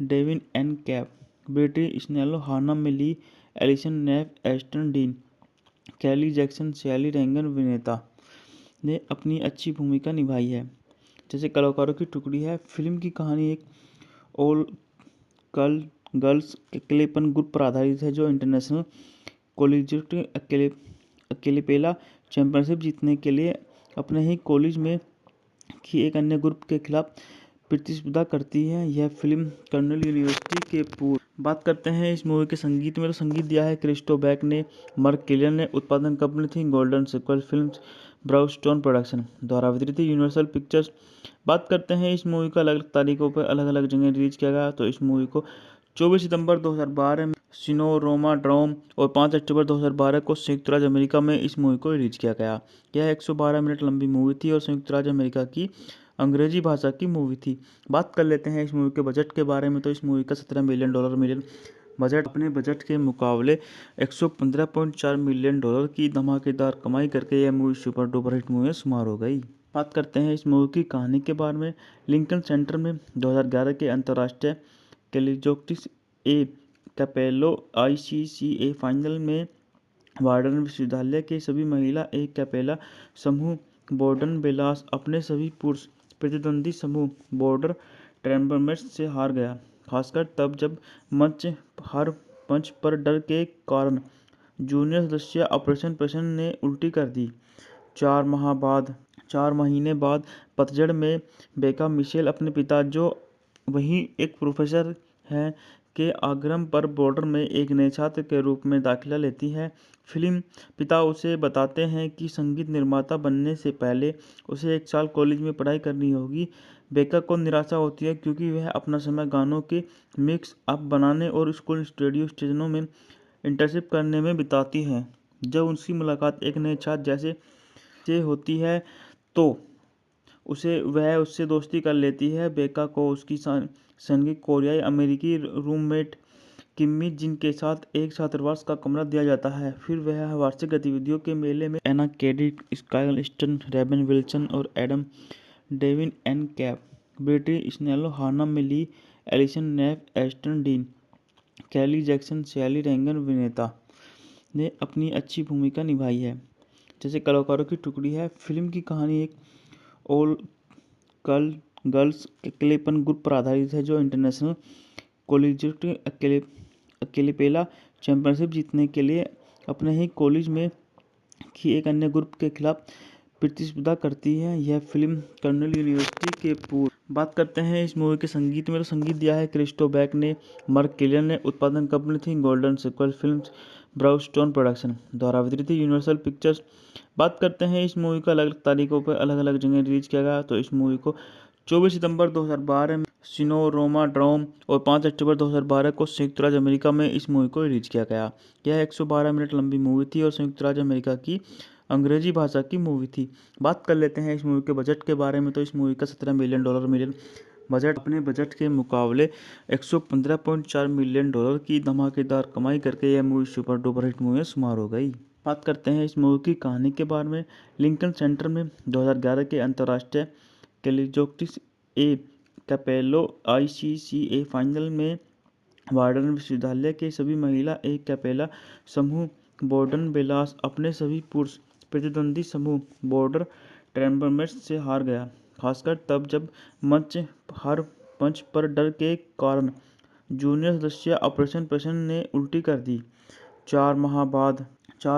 डेविन एन कैप, ब्रिटी स्नेलो, हाना मिली, एलिसन नेफ, एस्टन डीन, कैली जैक्सन, शैली रेंगन विनेता ने अपनी अच्छी भूमिका निभाई है। जैसे कलाकारों की टुकड़ी है। फिल्म की कहानी एक ऑल गर्ल्स एक्लेपन ग्रुप पर आधारित है, जो इंटरनेशनल कॉलेजिएट अकेलेपेला चैंपियनशिप जीतने के लिए अपने ही कॉलेज में की एक अन्य ग्रुप के खिलाफ प्रतिस्पर्धा करती है। यह फिल्म कर्नेल यूनिवर्सिटी के पूर्व। बात करते हैं इस मूवी के संगीत में। तो संगीत दिया है क्रिस्टो बैक ने, मार्क किलियन ने। उत्पादन कंपनी थी गोल्डन सिक्वल फिल्म्स, ब्राउनस्टोन प्रोडक्शन द्वारा वितरित यूनिवर्सल पिक्चर्स। बात करते हैं इस मूवी को अलग अलग तारीखों पर अलग अलग जगह रिलीज किया गया। तो इस मूवी को 24 सितंबर 2012 में सिनेरोमा ड्रोम और 5 अक्टूबर 2012 को संयुक्त राज्य अमेरिका में इस मूवी को रिलीज किया गया। यह 112 मिनट लंबी मूवी थी और संयुक्त राज्य अमेरिका की अंग्रेजी भाषा की मूवी थी। बात कर लेते हैं इस मूवी के बजट के बारे में। तो इस मूवी का $17 मिलियन बजट, अपने बजट के मुकाबले $115.4 मिलियन की धमाकेदार कमाई करके यह movie super duper hit movie में शुमार हो गई। बात करते हैं इस मूवी की कहानी के बारे में। लिंकन सेंटर में 2011 के अंतर्राष्ट्रीय कैलिजोक्टिस ए कैपेलो ICCA फाइनल में वार्डन विश्वविद्यालय के सभी महिला एक कैपेला समूह बॉर्डन बेलास अपने सभी पुरुष प्रतिद्वंदी समूह बॉर्डर ट्रेम्बरमेट्स से हार गया, खासकर तब जब हर मंच पर डर के कारण जूनियर सदस्य ऑपरेशन प्रसन्न ने उल्टी कर दी। 4 महीने बाद पतझड़ में बेका मिशेल अपने पिता, जो वहीं एक प्रोफेसर हैं, के आग्रह पर बॉर्डर में एक नए छात्र के रूप में दाखिला लेती है। फिल्म पिता उसे बताते हैं कि संगीत निर्माता बनने से पहले उसे 1 साल कॉलेज में पढ़ाई करनी होगी। बेका को निराशा होती है क्योंकि वह अपना समय गानों के मिक्स अप बनाने और स्कूल रेडियो स्टेशनों में इंटर्नशिप करने में बिताती है। जब उसकी मुलाकात एक नए छात्र जैसे से होती है तो वह उससे दोस्ती कर लेती है। बेका को उसकी संगीत कोरियाई अमेरिकी रूममेट किम्मी, जिनके साथ एक छात्रावास का कमरा दिया जाता है। फिर वह वार्षिक गतिविधियों के मेले में Anna Cadet, Sky stun, Ray-Ban Wilson और एडम डेविन एन कैप, ब्रिटी स्नेलो, हाना मिली, एलिसन नेफ, एस्टन डीन, कैली जैक्सन, शैली रेंगन विनेता ने अपनी अच्छी भूमिका निभाई है। जैसे कलाकारों की टुकड़ी है। फिल्म की कहानी एक ऑल गर्ल्स अकेलेपन ग्रुप पर आधारित है जो इंटरनेशनल कॉलेजिएट अकेलेपेला चैंपियनशिप जीतने के लिए अपने ही कॉलेज में की एक अन्य ग्रुप के खिलाफ प्रतिस्पर्धा करती है। यह फिल्म कर्नेल यूनिवर्सिटी के पूर्व। बात करते हैं इस मूवी के संगीत में, तो संगीत दिया है क्रिस्टो बैक ने, मार्क किलियन ने। उत्पादन कंपनी थी गोल्डन सिक्वल फिल्म्स, ब्राउनस्टोन प्रोडक्शन द्वारा वितरित थी यूनिवर्सल पिक्चर्स। बात करते हैं इस मूवी को अलग अलग तारीखों पर अलग अलग जगह रिलीज किया गया। तो इस मूवी को 24 सितंबर 2012 में सिनेरोमा ड्रोम और 5 अक्टूबर 2012 को संयुक्त राज्य अमेरिका में इस मूवी को रिलीज किया गया। यह 112 मिनट लंबी मूवी थी और संयुक्त राज्य अमेरिका की अंग्रेजी भाषा की मूवी थी। बात कर लेते हैं इस मूवी के बजट के बारे में। तो इस मूवी का $17 मिलियन बजट, अपने बजट के मुकाबले $115.4 मिलियन की धमाकेदार कमाई करके यह movie super duper hit movie में शुमार हो गई। बात करते हैं इस मूवी की कहानी के बारे में। लिंकन सेंटर में 2011 के अंतर्राष्ट्रीय कैलिजोक्टिस ए कैपेलो ICCA फाइनल में वार्डन विश्वविद्यालय के सभी महिला एक कैपेला समूह बॉर्डन बेलास अपने सभी पुरुष प्रतिद्वंदी समूह बॉर्डर ट्रेम्बरमेट्स से हार गया, खासकर तब जब हर मंच पर डर के कारण जूनियर सदस्य ऑपरेशन प्रसन्न ने उल्टी कर दी। 4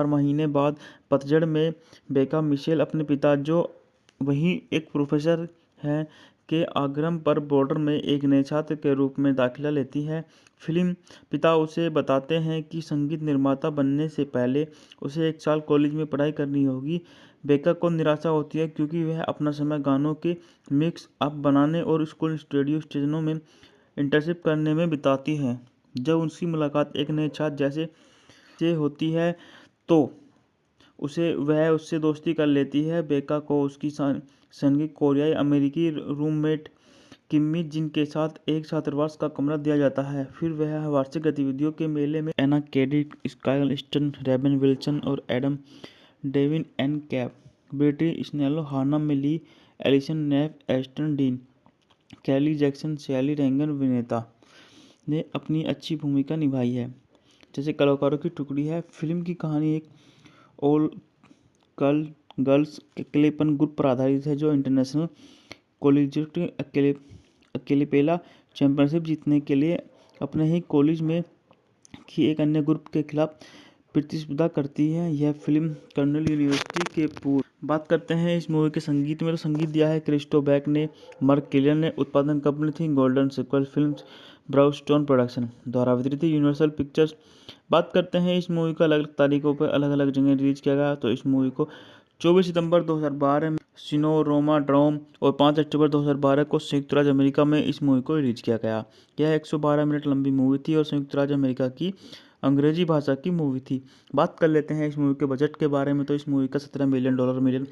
महीने बाद पतझड़ में बेका मिशेल अपने पिता, जो वहीं एक प्रोफेसर हैं, के आग्रह पर बॉर्डर में एक नए छात्र के रूप में दाखिला लेती है। फिल्म पिता उसे बताते हैं कि संगीत निर्माता बनने से पहले उसे 1 साल कॉलेज में पढ़ाई करनी होगी। बेका को निराशा होती है क्योंकि वह अपना समय गानों के मिक्स अप बनाने और स्कूल रेडियो स्टेशनों में इंटर्नशिप करने में बिताती है। जब उसकी मुलाकात एक नए छात्र जैसे से होती है तो वह उससे दोस्ती कर लेती है। बेका को उसकी संगीत कोरियाई अमेरिकी रूममेट किम्मी, जिनके साथ एक छात्रावास का कमरा दिया जाता है। फिर वह वार्षिक गतिविधियों के मेले में Anna Cadet, Sky stun, Ray-Ban Wilson और एडम डेविन एन कैप, ब्रिटी स्नेलो, हाना मिली, एलिसन नेफ, एस्टन डीन, कैली जैक्सन, शैली रेंगन विनेता ने अपनी अच्छी भूमिका निभाई है। जैसे कलाकारों की टुकड़ी है। फिल्म की कहानी एक ऑल गर्ल्स अकेलेपन ग्रुप पर आधारित है जो इंटरनेशनल कॉलेजिएट अकेलेपेला चैंपियनशिप जीतने के लिए अपने ही कॉलेज में की एक अन्य ग्रुप के खिलाफ प्रतिस्पर्धा करती है। यह फिल्म कर्नेल यूनिवर्सिटी के पूर्व। बात करते हैं इस मूवी के संगीत में, तो संगीत दिया है क्रिस्टो बैक ने, मार्क किलियन ने। उत्पादन कंपनी थी गोल्डन सिक्वल फिल्म्स, ब्राउनस्टोन प्रोडक्शन द्वारा वितरित थी यूनिवर्सल पिक्चर्स। बात करते हैं इस मूवी को अलग अलग तारीखों पर अलग अलग जगह रिलीज किया गया। तो इस मूवी को 24 सितंबर 2012 में सिनेरोमा ड्रोम और 5 अक्टूबर 2012 को संयुक्त राज्य अमेरिका में इस मूवी को रिलीज किया गया। यह 112 मिनट लंबी मूवी थी और संयुक्त राज्य अमेरिका की अंग्रेजी भाषा की मूवी थी। बात कर लेते हैं इस मूवी के बजट के बारे में। तो इस मूवी का $17 मिलियन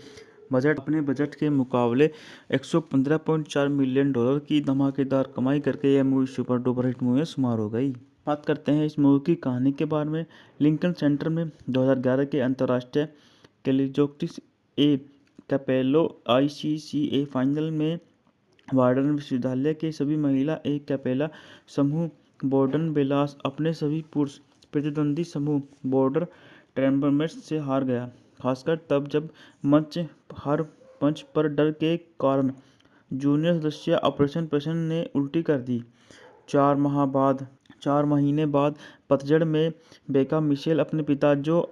बजट, अपने बजट के मुकाबले $115.4 मिलियन की धमाकेदार कमाई करके यह movie super duper hit movie में शुमार हो गई। बात करते हैं इस मूवी की कहानी के बारे में। लिंकन सेंटर में 2011 के अंतर्राष्ट्रीय कैलिजोक्टिस ए कैपेलो ICCA फाइनल में वार्डन विश्वविद्यालय के सभी महिला एक कैपेला समूह बॉर्डन बेलास अपने सभी पुरुष प्रतिद्वंदी समूह बॉर्डर ट्रेम्बरमेट्स से हार गया, खासकर तब जब हर मंच पर डर के कारण जूनियर सदस्य ऑपरेशन प्रसन्न ने उल्टी कर दी। 4 महीने बाद पतझड़ में बेका मिशेल अपने पिता, जो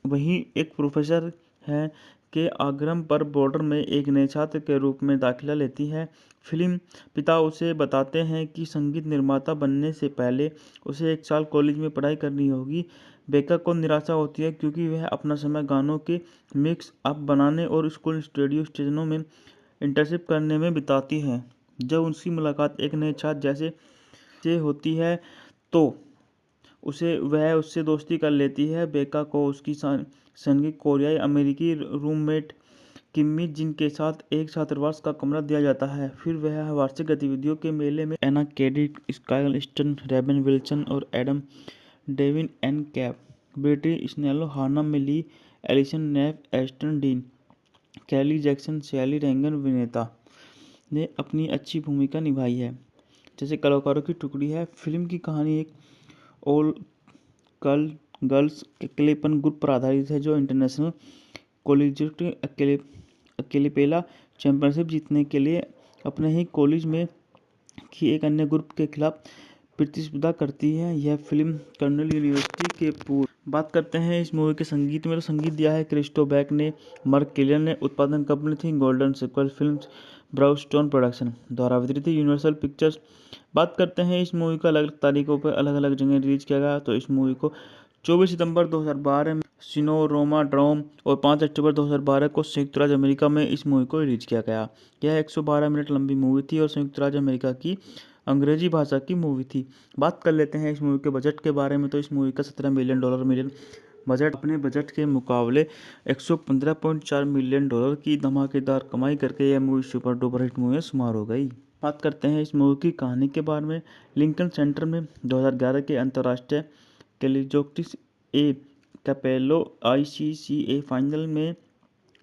वहीं एक प्रोफेसर हैं, के आग्रह पर बॉर्डर में एक नए छात्र के रूप में दाखिला लेती है। फिल्म पिता उसे बताते हैं कि संगीत निर्माता बनने से पहले उसे 1 साल कॉलेज में पढ़ाई करनी होगी। बेका को निराशा होती है क्योंकि वह अपना समय गानों के मिक्स अप बनाने और स्कूल रेडियो स्टेशनों में इंटर्नशिप करने में बिताती है। जब उसकी मुलाकात एक नए छात्र जैसे से होती है तो वह उससे दोस्ती कर लेती है। बेका को उसकी संगीत कोरियाई अमेरिकी रूममेट किम्मी जिन के साथ एक छात्रावास का कमरा दिया जाता है। फिर वह वार्षिक गतिविधियों के मेले में Anna Cadet, Sky stun, Ray-Ban Wilson और एडम डेविन एन कैप, ब्रिटी स्नेलो, हाना मिली, एलिसन नेफ, एस्टन डीन, कैली जैक्सन, शैली रेंगन विनेता ने अपनी अच्छी भूमिका निभाई है। जैसे कलाकारों की टुकड़ी है। फिल्म की कहानी एक ऑल गर्ल्स अकेलेपन ग्रुप पर आधारित है जो इंटरनेशनल कॉलेजिएट अकेलेपेला चैंपियनशिप जीतने के लिए अपने ही कॉलेज में की एक अन्य ग्रुप के खिलाफ प्रतिस्पर्धा करती है। यह फिल्म कर्नल यूनिवर्सिटी के पूर्व। बात करते हैं इस मूवी के संगीत में, तो संगीत दिया है क्रिस्टो बैक ने, मार्क किलियन ने। उत्पादन कंपनी थी गोल्डन सिक्वल फिल्म्स, ब्राउनस्टोन प्रोडक्शन द्वारा वितरित यूनिवर्सल पिक्चर्स। बात करते हैं इस मूवी को अलग अलग तारीखों पर अलग अलग जगह रिलीज किया गया। तो इस मूवी को 24 सितंबर 2012 में सिनेरोमा ड्रोम और 5 अक्टूबर 2012 को संयुक्त राज्य अमेरिका में इस मूवी को रिलीज किया गया। यह 112 मिनट लंबी मूवी थी और संयुक्त राज्य अमेरिका की अंग्रेजी भाषा की मूवी थी। बात कर लेते हैं इस मूवी के बजट के बारे में। तो इस मूवी का $17 मिलियन बजट, अपने बजट के मुकाबले $115.4 मिलियन की धमाकेदार कमाई करके यह movie super duper hit movie में शुमार हो गई। बात करते हैं इस मूवी की कहानी के बारे में। लिंकन सेंटर में 2011 के अंतर्राष्ट्रीय कैलिजोक्टिस ए कैपेलो ICCA फाइनल में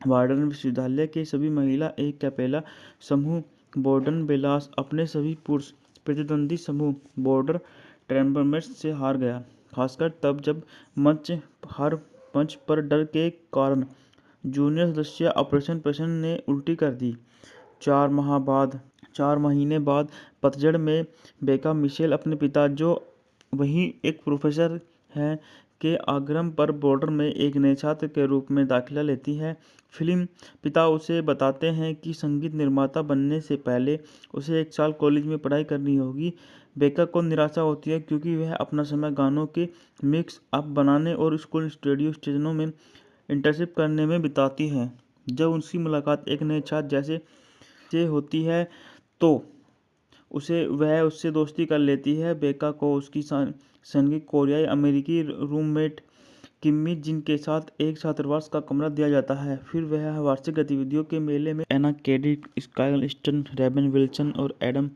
वार्डन विश्वविद्यालय के सभी महिला ए कैपेला समूह बॉर्डन बेलास अपने सभी पुरुष प्रतिद्वंदी समूह बॉर्डर ट्रेम्बरमेट्स से हार गया, खासकर तब जब हर मंच पर डर के कारण जूनियर सदस्य ऑपरेशन प्रसन्न ने उल्टी कर दी। 4 महीने बाद पतझड़ में बेका मिशेल अपने पिता, जो वहीं एक प्रोफेसर हैं, के आग्रह पर बॉर्डर में एक नए छात्र के रूप में दाखिला लेती है। फिल्म पिता उसे बताते हैं कि संगीत निर्माता बनने से पहले उसे 1 साल कॉलेज में पढ़ाई करनी होगी। बेका को निराशा होती है क्योंकि वह अपना समय गानों के मिक्स अप बनाने और स्कूल रेडियो स्टेशनों में इंटर्नशिप करने में बिताती है। जब उसकी मुलाकात एक नए छात्र जैसे से होती है तो वह उससे दोस्ती कर लेती है। बेका को उसकी संगीत कोरियाई अमेरिकी रूममेट किम्मी जिन के साथ एक छात्रावास का कमरा दिया जाता है। फिर वह वार्षिक गतिविधियों के मेले में Anna Cadet, Sky stun, Ray-Ban Wilson और एडम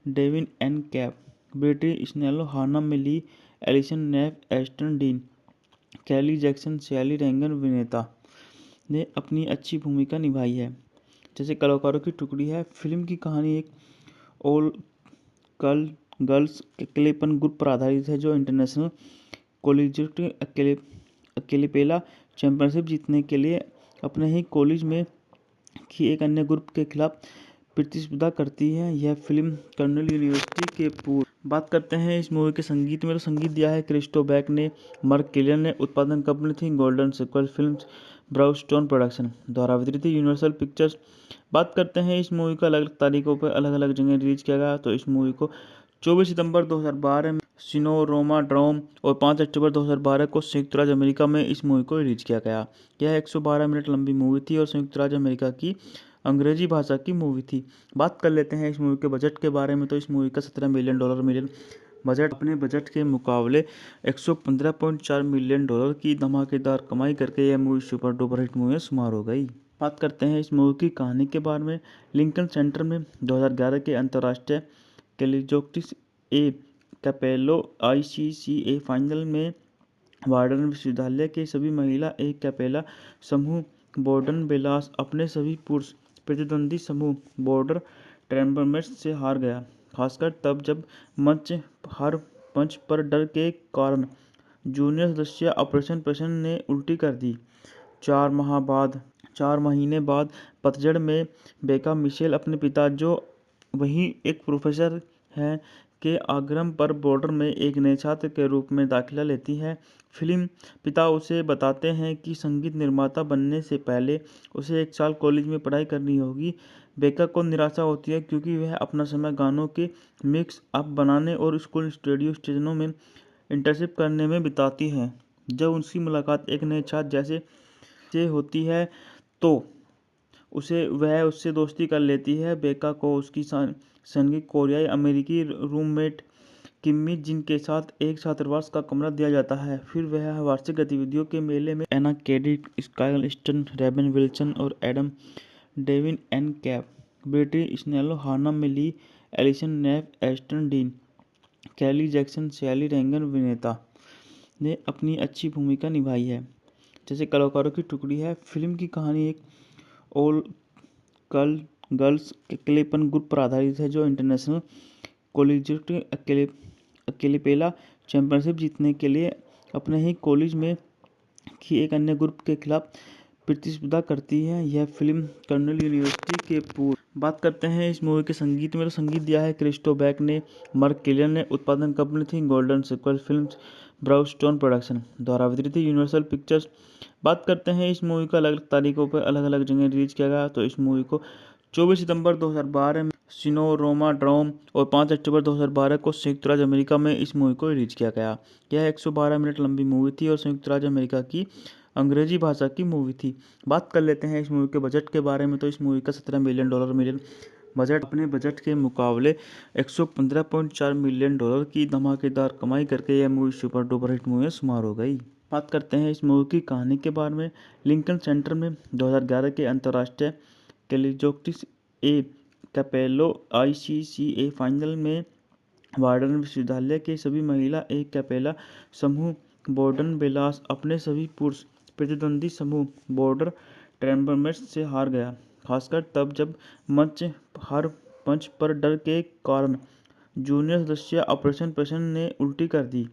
डेविन एन कैप, ब्रिटी स्नेलो, हाना मिली, एलिसन नेफ, एस्टन डीन, कैली जैक्सन, शैली रेंगन विनेता ने अपनी अच्छी भूमिका निभाई है। जैसे कलाकारों की टुकड़ी है। फिल्म की कहानी एक ऑल गर्ल्स अकेलेपन ग्रुप पर आधारित है जो इंटरनेशनल कॉलेजिएट अकेलेपेला चैंपियनशिप जीतने के लिए अपने ही कॉलेज में की एक अन्य ग्रुप के खिलाफ प्रतिस्पर्धा करती है। यह फिल्म कर्नल यूनिवर्सिटी के पूर्व। बात करते हैं इस मूवी के संगीत में, तो संगीत दिया है क्रिस्टो बैक ने, मार्क किलियन ने। उत्पादन कंपनी थी गोल्डन सिक्वल फिल्म्स, ब्राउनस्टोन प्रोडक्शन द्वारा वितरित यूनिवर्सल पिक्चर्स। बात करते हैं इस मूवी को अलग अलग तारीखों पर अलग अलग जगह रिलीज किया गया। तो इस मूवी को 24 सितंबर 2012 में सिनेरोमा ड्रोम और 5 अक्टूबर 2012 को संयुक्त राज्य अमेरिका में इस मूवी को रिलीज किया गया। यह 112 मिनट लंबी मूवी थी और संयुक्त राज्य अमेरिका की अंग्रेजी भाषा की मूवी थी। बात कर लेते हैं इस मूवी के बजट के बारे में। तो इस मूवी का $17 मिलियन बजट, अपने बजट के मुकाबले $115.4 मिलियन की धमाकेदार कमाई करके यह movie super duper hit movie में शुमार हो गई। बात करते हैं इस मूवी की कहानी के बारे में। लिंकन सेंटर में 2011 के अंतर्राष्ट्रीय कैलिजोक्टिस ए कैपेलो ICCA फाइनल में वार्डन विश्वविद्यालय के सभी महिला ए कैपेला समूह बॉर्डन बेलास अपने सभी पुरुष प्रतिद्वंदी समूह बॉर्डर ट्रेम्बरमेट्स से हार गया, खासकर तब जब हर मंच पर डर के कारण जूनियर सदस्य ऑपरेशन प्रसन्न ने उल्टी कर दी। 4 4 महीने बाद पतझड़ में बेका मिशेल अपने पिता, जो वहीं एक प्रोफेसर हैं, के आग्रह पर बॉर्डर में एक नए छात्र के रूप में दाखिला लेती है। फिल्म पिता उसे बताते हैं कि संगीत निर्माता बनने से पहले उसे 1 साल कॉलेज में पढ़ाई करनी होगी। बेका को निराशा होती है क्योंकि वह अपना समय गानों के मिक्स अप बनाने और स्कूल रेडियो स्टेशनों में इंटर्नशिप करने में बिताती है। जब उसकी मुलाकात एक नए छात्र जैसे से होती है तो वह उससे दोस्ती कर लेती है। बेका को उसकी संगीत कोरियाई अमेरिकी रूममेट किम्मी जिन के साथ एक छात्रावास का कमरा दिया जाता है। फिर वह वार्षिक गतिविधियों के मेले में Anna Cadet, Sky stun, Ray-Ban Wilson और एडम डेविन एन कैप, ब्रिटी स्नेलो, हाना मिली, एलिसन नेफ, एस्टन डीन, कैली जैक्सन, शैली रेंगन विनेता ने अपनी अच्छी भूमिका निभाई है। जैसे कलाकारों की टुकड़ी है। फिल्म की कहानी एक ऑल गर्ल्स अकेलेपन ग्रुप पर आधारित है, जो इंटरनेशनल कॉलेजिएट अकेलेपेला चैंपियनशिप जीतने के लिए अपने ही कॉलेज में की एक अन्य ग्रुप के खिलाफ प्रतिस्पर्धा करती है। यह फिल्म कर्नल यूनिवर्सिटी के पूर्व। बात करते हैं इस मूवी के संगीत में, तो संगीत दिया है क्रिस्टो बैक ने, मार्क किलियन ने। उत्पादन कंपनी थी गोल्डन सिक्वल फिल्म्स, ब्राउनस्टोन प्रोडक्शन द्वारा वितरित यूनिवर्सल पिक्चर्स। बात करते हैं इस मूवी को अलग अलग तारीखों पर अलग अलग जगह रिलीज किया गया। तो इस मूवी को 24 सितंबर 2012 में सिनेमा ड्रोम और 5 अक्टूबर 2012 को संयुक्त राज्य अमेरिका में इस मूवी को रिलीज किया गया। यह 112 मिनट लंबी मूवी थी और संयुक्त राज्य अमेरिका की अंग्रेजी भाषा की मूवी थी। बात कर लेते हैं इस मूवी के बजट के बारे में। तो इस मूवी का $17 मिलियन बजट अपने बजट के मुकाबले $115.4 मिलियन की धमाकेदार कमाई करके यह movie super duper hit movie में शुमार हो गई। बात करते हैं इस मूवी की कहानी के बारे में। लिंकन सेंटर में 2011 के अंतर्राष्ट्रीय कैलिजोक्टिस ए कैपेलो ICCA फाइनल में वार्डन विश्वविद्यालय के सभी महिला एक कैपेला समूह बॉर्डन बेलास अपने सभी पुरुष प्रतिद्वंदी समूह बॉर्डर ट्रेम्बरमेट्स से हार गया, खासकर तब जब हर मंच पर डर के कारण जूनियर सदस्य ऑपरेशन प्रसन्न ने उल्टी कर दी।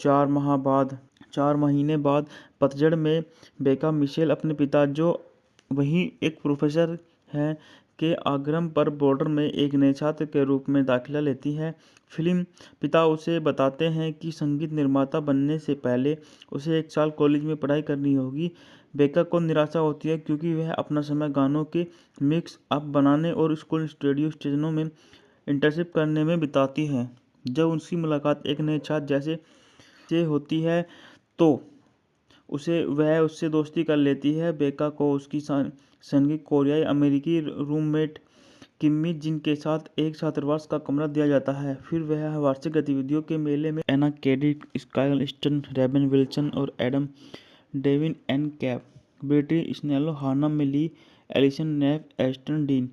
4 महीने बाद पतझड़ में बेका मिशेल अपने पिता, जो वहीं एक प्रोफेसर हैं, के आग्रह पर बॉर्डर में एक नए छात्र के रूप में दाखिला लेती है। फिल्म पिता उसे बताते हैं कि संगीत निर्माता बनने से पहले उसे 1 साल कॉलेज में पढ़ाई करनी होगी। बेका को निराशा होती है क्योंकि वह अपना समय गानों के मिक्स अप बनाने और स्कूल रेडियो स्टेशनों में इंटर्नशिप करने में बिताती है। जब उसकी मुलाकात एक नए छात्र जैसे से होती है तो वह उससे दोस्ती कर लेती है। बेका को उसकी संगीत कोरियाई अमेरिकी रूममेट किम्मी जिन के साथ एक छात्रावास का कमरा दिया जाता है। फिर वह वार्षिक गतिविधियों के मेले में Anna Cadet, Sky stun, Ray-Ban Wilson और एडम डेविन एन कैप, ब्रिटी स्नेलो, हाना मिली, एलिसन नेफ, एस्टन डीन,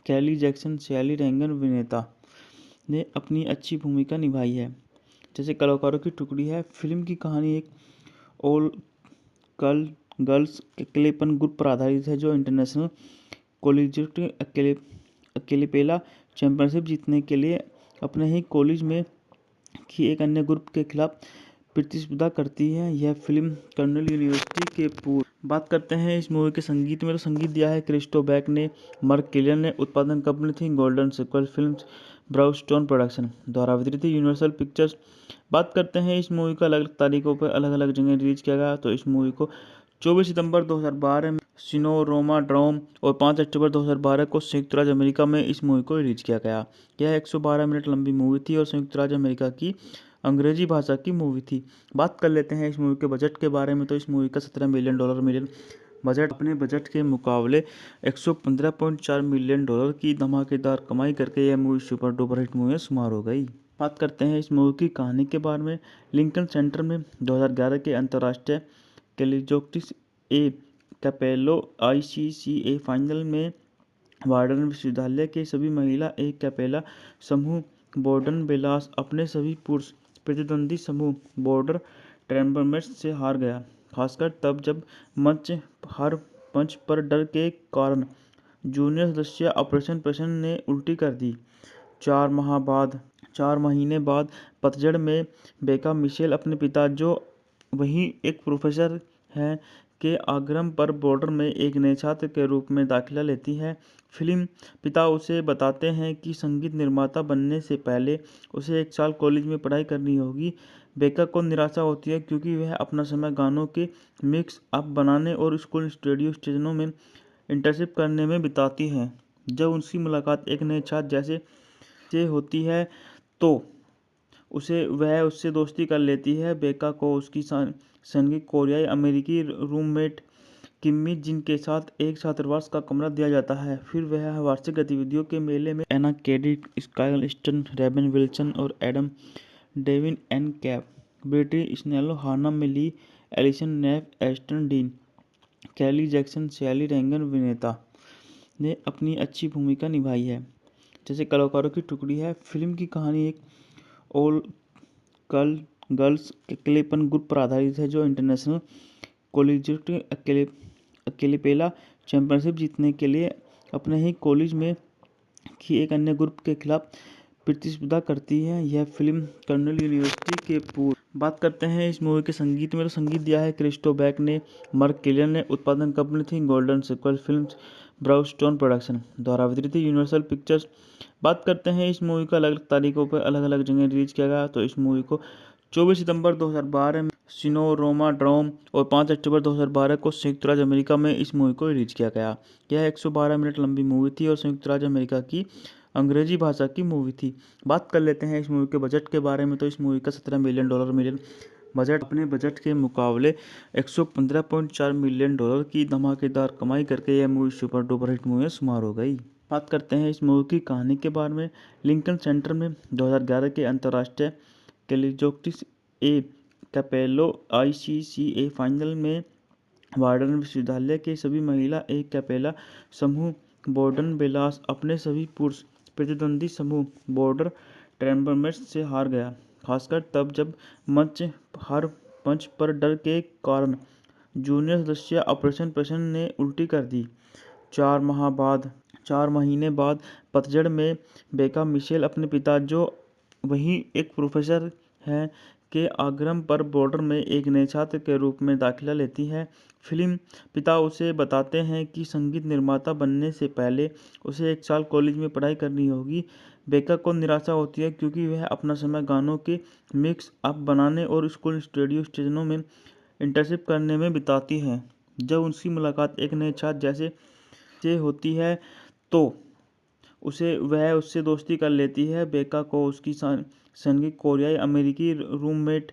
कैली जैक्सन, शैली रेंगन विनेता ने अपनी अच्छी भूमिका निभाई है। जैसे कलाकारों की टुकड़ी है। फिल्म की कहानी एक ऑल गर्ल्स अकेलेपन ग्रुप पर आधारित है, जो इंटरनेशनल कॉलेजिएट अकेलेपेला चैंपियनशिप जीतने के लिए अपने ही कॉलेज में की एक अन्य ग्रुप के खिलाफ प्रतिस्पर्धा करती है। यह फिल्म कर्नल यूनिवर्सिटी के पूर्व। बात करते हैं इस मूवी के संगीत में, तो संगीत दिया है क्रिस्टो बैक ने, मार्क किलियन ने। उत्पादन कंपनी थी गोल्डन सिक्वल फिल्म्स, ब्राउनस्टोन प्रोडक्शन द्वारा वितरित यूनिवर्सल पिक्चर्स। बात करते हैं इस मूवी को अलग अलग तारीखों पर अलग अलग जगह रिलीज किया गया। तो इस मूवी को 24 सितंबर 2012 में सिनेमा ड्रोम और 5 अक्टूबर 2012 को संयुक्त राज्य अमेरिका में इस मूवी को रिलीज किया गया। यह 112 मिनट लंबी मूवी थी और संयुक्त राज्य अमेरिका की अंग्रेजी भाषा की मूवी थी। बात कर लेते हैं इस मूवी के बजट के बारे में। तो इस मूवी का $17 मिलियन बजट अपने बजट के मुकाबले $115.4 मिलियन की धमाकेदार कमाई करके यह movie super duper hit movie में शुमार हो गई। बात करते हैं इस मूवी की कहानी के बारे में। लिंकन सेंटर में 2011 के अंतर्राष्ट्रीय कैलिजोक्टिस ए कैपेलो ICCA फाइनल में वार्डन विश्वविद्यालय के सभी महिला एक कैपेला समूह बॉर्डन बेलास अपने सभी पुरुष प्रतिद्वंदी समूह बॉर्डर ट्रेम्बरमेट्स से हार गया, खासकर तब जब हर मंच पर डर के कारण जूनियर सदस्य ऑपरेशन प्रसन्न ने उल्टी कर दी। 4 महीने बाद पतझड़ में बेका मिशेल अपने पिता, जो वहीं एक प्रोफेसर हैं, के आग्रह पर बॉर्डर में एक नए छात्र के रूप में दाखिला लेती है। फिल्म पिता उसे बताते हैं कि संगीत निर्माता बनने से पहले उसे 1 साल कॉलेज में पढ़ाई करनी होगी। बेका को निराशा होती है क्योंकि वह अपना समय गानों के मिक्स अप बनाने और स्कूल रेडियो स्टेशनों में इंटर्नशिप करने में बिताती है। जब उनकी मुलाकात एक नए छात्र जैसे से होती है तो वह उससे दोस्ती कर लेती है। बेका को उसकी संगीत कोरियाई अमेरिकी रूममेट किम्मी जिन के साथ एक छात्रावास का कमरा दिया जाता है। फिर वह वार्षिक गतिविधियों के मेले में एना केडिक, स्काई स्टन, रेबन विल्सन और एडम डेविन एन कैप, ब्रिटी स्नेलो, हाना मिली, एलिसन नेफ, एस्टन डीन, कैली जैक्सन, शैली रेंगन विनेता ने अपनी अच्छी भूमिका निभाई है। जैसे कलाकारों की टुकड़ी है। फिल्म की कहानी एक ऑल गर्ल्स अकेलेपन ग्रुप पर आधारित है जो इंटरनेशनल कॉलेजिएट अकेलेपेला चैंपियनशिप जीतने के लिए अपने ही कॉलेज में की एक अन्य ग्रुप के खिलाफ प्रतिस्पर्धा करती है। यह फिल्म कर्नल यूनिवर्सिटी के पूर्व। बात करते हैं इस मूवी के संगीत में। तो संगीत दिया है क्रिस्टो बैक ने, मार्क किलियन ने। उत्पादन कंपनी थी गोल्डन सिक्वल फिल्म्स, ब्राउनस्टोन प्रोडक्शन द्वारा वितरित यूनिवर्सल पिक्चर्स। बात करते हैं इस मूवी को अलग अलग तारीखों पर अलग अलग जगह रिलीज किया गया। तो इस मूवी को 24 सितंबर 2012 में सिनेमा ड्रोम और 5 अक्टूबर 2012 को संयुक्त राज्य अमेरिका में इस मूवी को रिलीज किया गया। यह 112 मिनट लंबी मूवी थी और संयुक्त राज्य अमेरिका की अंग्रेजी भाषा की मूवी थी। बात कर लेते हैं इस मूवी के बजट के बारे में। तो इस मूवी का $17 मिलियन बजट अपने बजट के मुकाबले $115.4 मिलियन की धमाकेदार कमाई करके यह movie super duper hit movie में शुमार हो गई। बात करते हैं इस मूवी की कहानी के बारे में। लिंकन सेंटर में 2011 के अंतर्राष्ट्रीय कैलिजोक्टिस ए कैपेलो ICCA फाइनल में वार्डन विश्वविद्यालय के सभी महिला ए कैपेला समूह बॉर्डन बेलास अपने सभी पुरुष प्रतिद्वंदी समूह बॉर्डर ट्रैम्बरमेट्स से हार गया, खासकर तब जब हर मंच पर डर के कारण जूनियर सदस्य ऑपरेशन प्रसन्न ने उल्टी कर दी। 4 महीने बाद पतझड़ में बेका मिशेल अपने पिता जो वहीं एक प्रोफेसर हैं के आग्रह पर बॉर्डर में एक नए छात्र के रूप में दाखिला लेती है। फिल्म पिता उसे बताते हैं कि संगीत निर्माता बनने से पहले उसे 1 साल कॉलेज में पढ़ाई करनी होगी। बेका को निराशा होती है क्योंकि वह अपना समय गानों के मिक्स अप बनाने और स्कूल रेडियो स्टेशनों में इंटर्नशिप करने में बिताती है। जब उनकी मुलाकात एक नए छात्र जैसे से होती है तो वह उससे दोस्ती कर लेती है। बेका को उसकी संगीत कोरियाई अमेरिकी रूममेट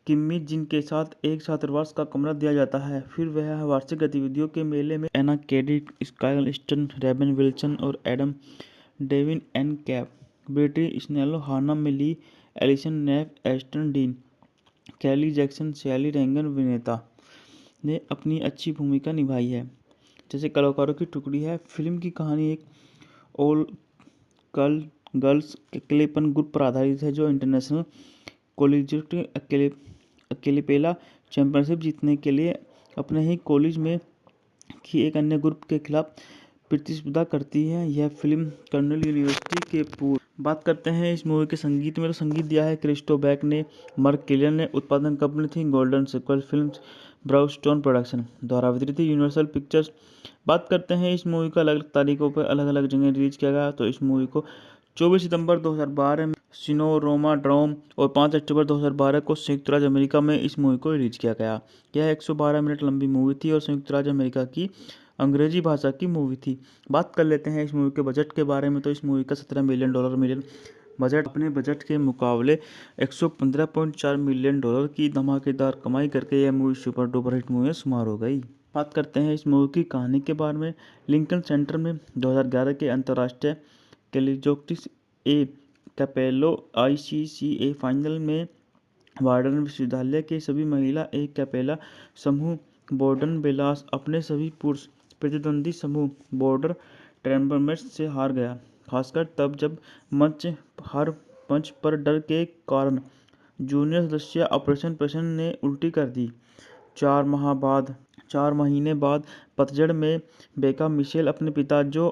किम्मी जिन के साथ एक छात्रावास का कमरा दिया जाता है। फिर वह वार्षिक गतिविधियों के मेले में एना केडिक, स्काई स्टन, रेबन विल्सन और एडम डेविन एन कैप, ब्रिटी स्नेलो, हाना मिली, एलिसन नेफ, एस्टन डीन, कैली जैक्सन, शैली रेंगन विनेता ने अपनी अच्छी भूमिका निभाई है। जैसे कलाकारों की टुकड़ी है। फिल्म की कहानी एक ऑल गर्ल्स अकेलेपन ग्रुप पर आधारित है जो इंटरनेशनल कॉलेजिएट अकेलेपेला चैंपियनशिप जीतने के लिए अपने ही कॉलेज में की एक अन्य ग्रुप के खिलाफ प्रतिस्पर्धा करती है। यह फिल्म कर्नल यूनिवर्सिटी के पूर्व। बात करते हैं इस मूवी के संगीत में। तो संगीत दिया है क्रिस्टो बैक ने, मार्क किलियन ने। उत्पादन कंपनी थी गोल्डन सिक्वल फिल्म्स, ब्राउनस्टोन प्रोडक्शन द्वारा वितरित यूनिवर्सल पिक्चर्स। बात करते हैं इस मूवी को अलग अलग तारीखों पर अलग अलग जगह रिलीज किया गया। तो इस मूवी को 24 सितंबर 2012 में सिनेमा ड्रोम और 5 अक्टूबर 2012 को संयुक्त राज्य अमेरिका में इस मूवी को रिलीज किया गया। यह 112 मिनट लंबी मूवी थी और संयुक्त राज्य अमेरिका की अंग्रेजी भाषा की मूवी थी। बात कर लेते हैं इस मूवी के बजट के बारे में। तो इस मूवी का $17 मिलियन बजट अपने बजट के मुकाबले $115.4 मिलियन की धमाकेदार कमाई करके यह movie super duper hit movie में शुमार हो गई। बात करते हैं इस मूवी की कहानी के बारे में। लिंकन सेंटर में 2011 के अंतर्राष्ट्रीय कैलिजोक्टिस ए कैपेलो ICCA फाइनल में वार्डन विश्वविद्यालय के सभी महिला ए कैपेला समूह बॉर्डन बेलास अपने सभी पुरुष प्रतिद्वंदी समूह बॉर्डर ट्रैम्बरमेट्स से हार गया, खासकर तब जब हर मंच पर डर के कारण जूनियर सदस्य ऑपरेशन प्रसन्न ने उल्टी कर दी। 4 महीने बाद पतझड़ में बेका मिशेल अपने पिता जो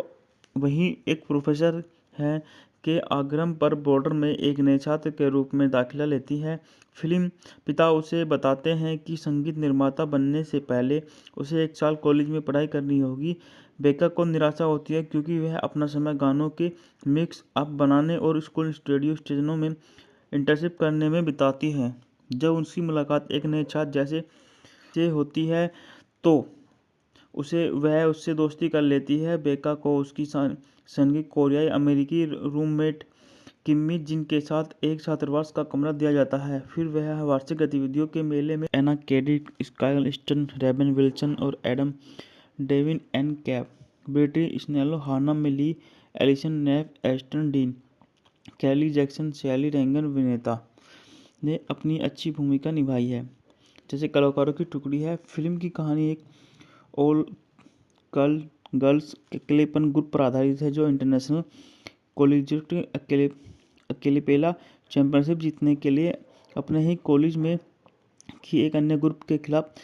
वहीं एक प्रोफेसर हैं के आग्रह पर बॉर्डर में एक नए छात्र के रूप में दाखिला लेती है। फिल्म पिता उसे बताते हैं कि संगीत निर्माता बनने से पहले उसे 1 साल कॉलेज में पढ़ाई करनी होगी। बेका को निराशा होती है क्योंकि वह अपना समय गानों के मिक्स अप बनाने और स्कूल रेडियो स्टेशनों में इंटर्नशिप करने में बिताती है। जब उनकी मुलाकात एक नए छात्र जैसे से होती है तो वह उससे दोस्ती कर लेती है। बेका को उसकी संगीत कोरियाई अमेरिकी रूममेट किम्मी जिन के साथ एक छात्रावास का कमरा दिया जाता है। फिर वह वार्षिक गतिविधियों के मेले में Anna Cadet, Sky stun, Ray-Ban Wilson और एडम डेविन एन कैप, ब्रिटी स्नेलो, हाना मिली, एलिसन नेफ, एस्टन डीन, कैली जैक्सन, शैली रेंगन विनेता ने अपनी अच्छी भूमिका निभाई है। जैसे कलाकारों की टुकड़ी है। फिल्म की कहानी एक ऑल गर्ल्स एक्लेपन ग्रुप पर आधारित है जो इंटरनेशनल कोलिजिएट अकेलेपेला चैंपियनशिप जीतने के लिए अपने ही कॉलेज में की एक अन्य ग्रुप के खिलाफ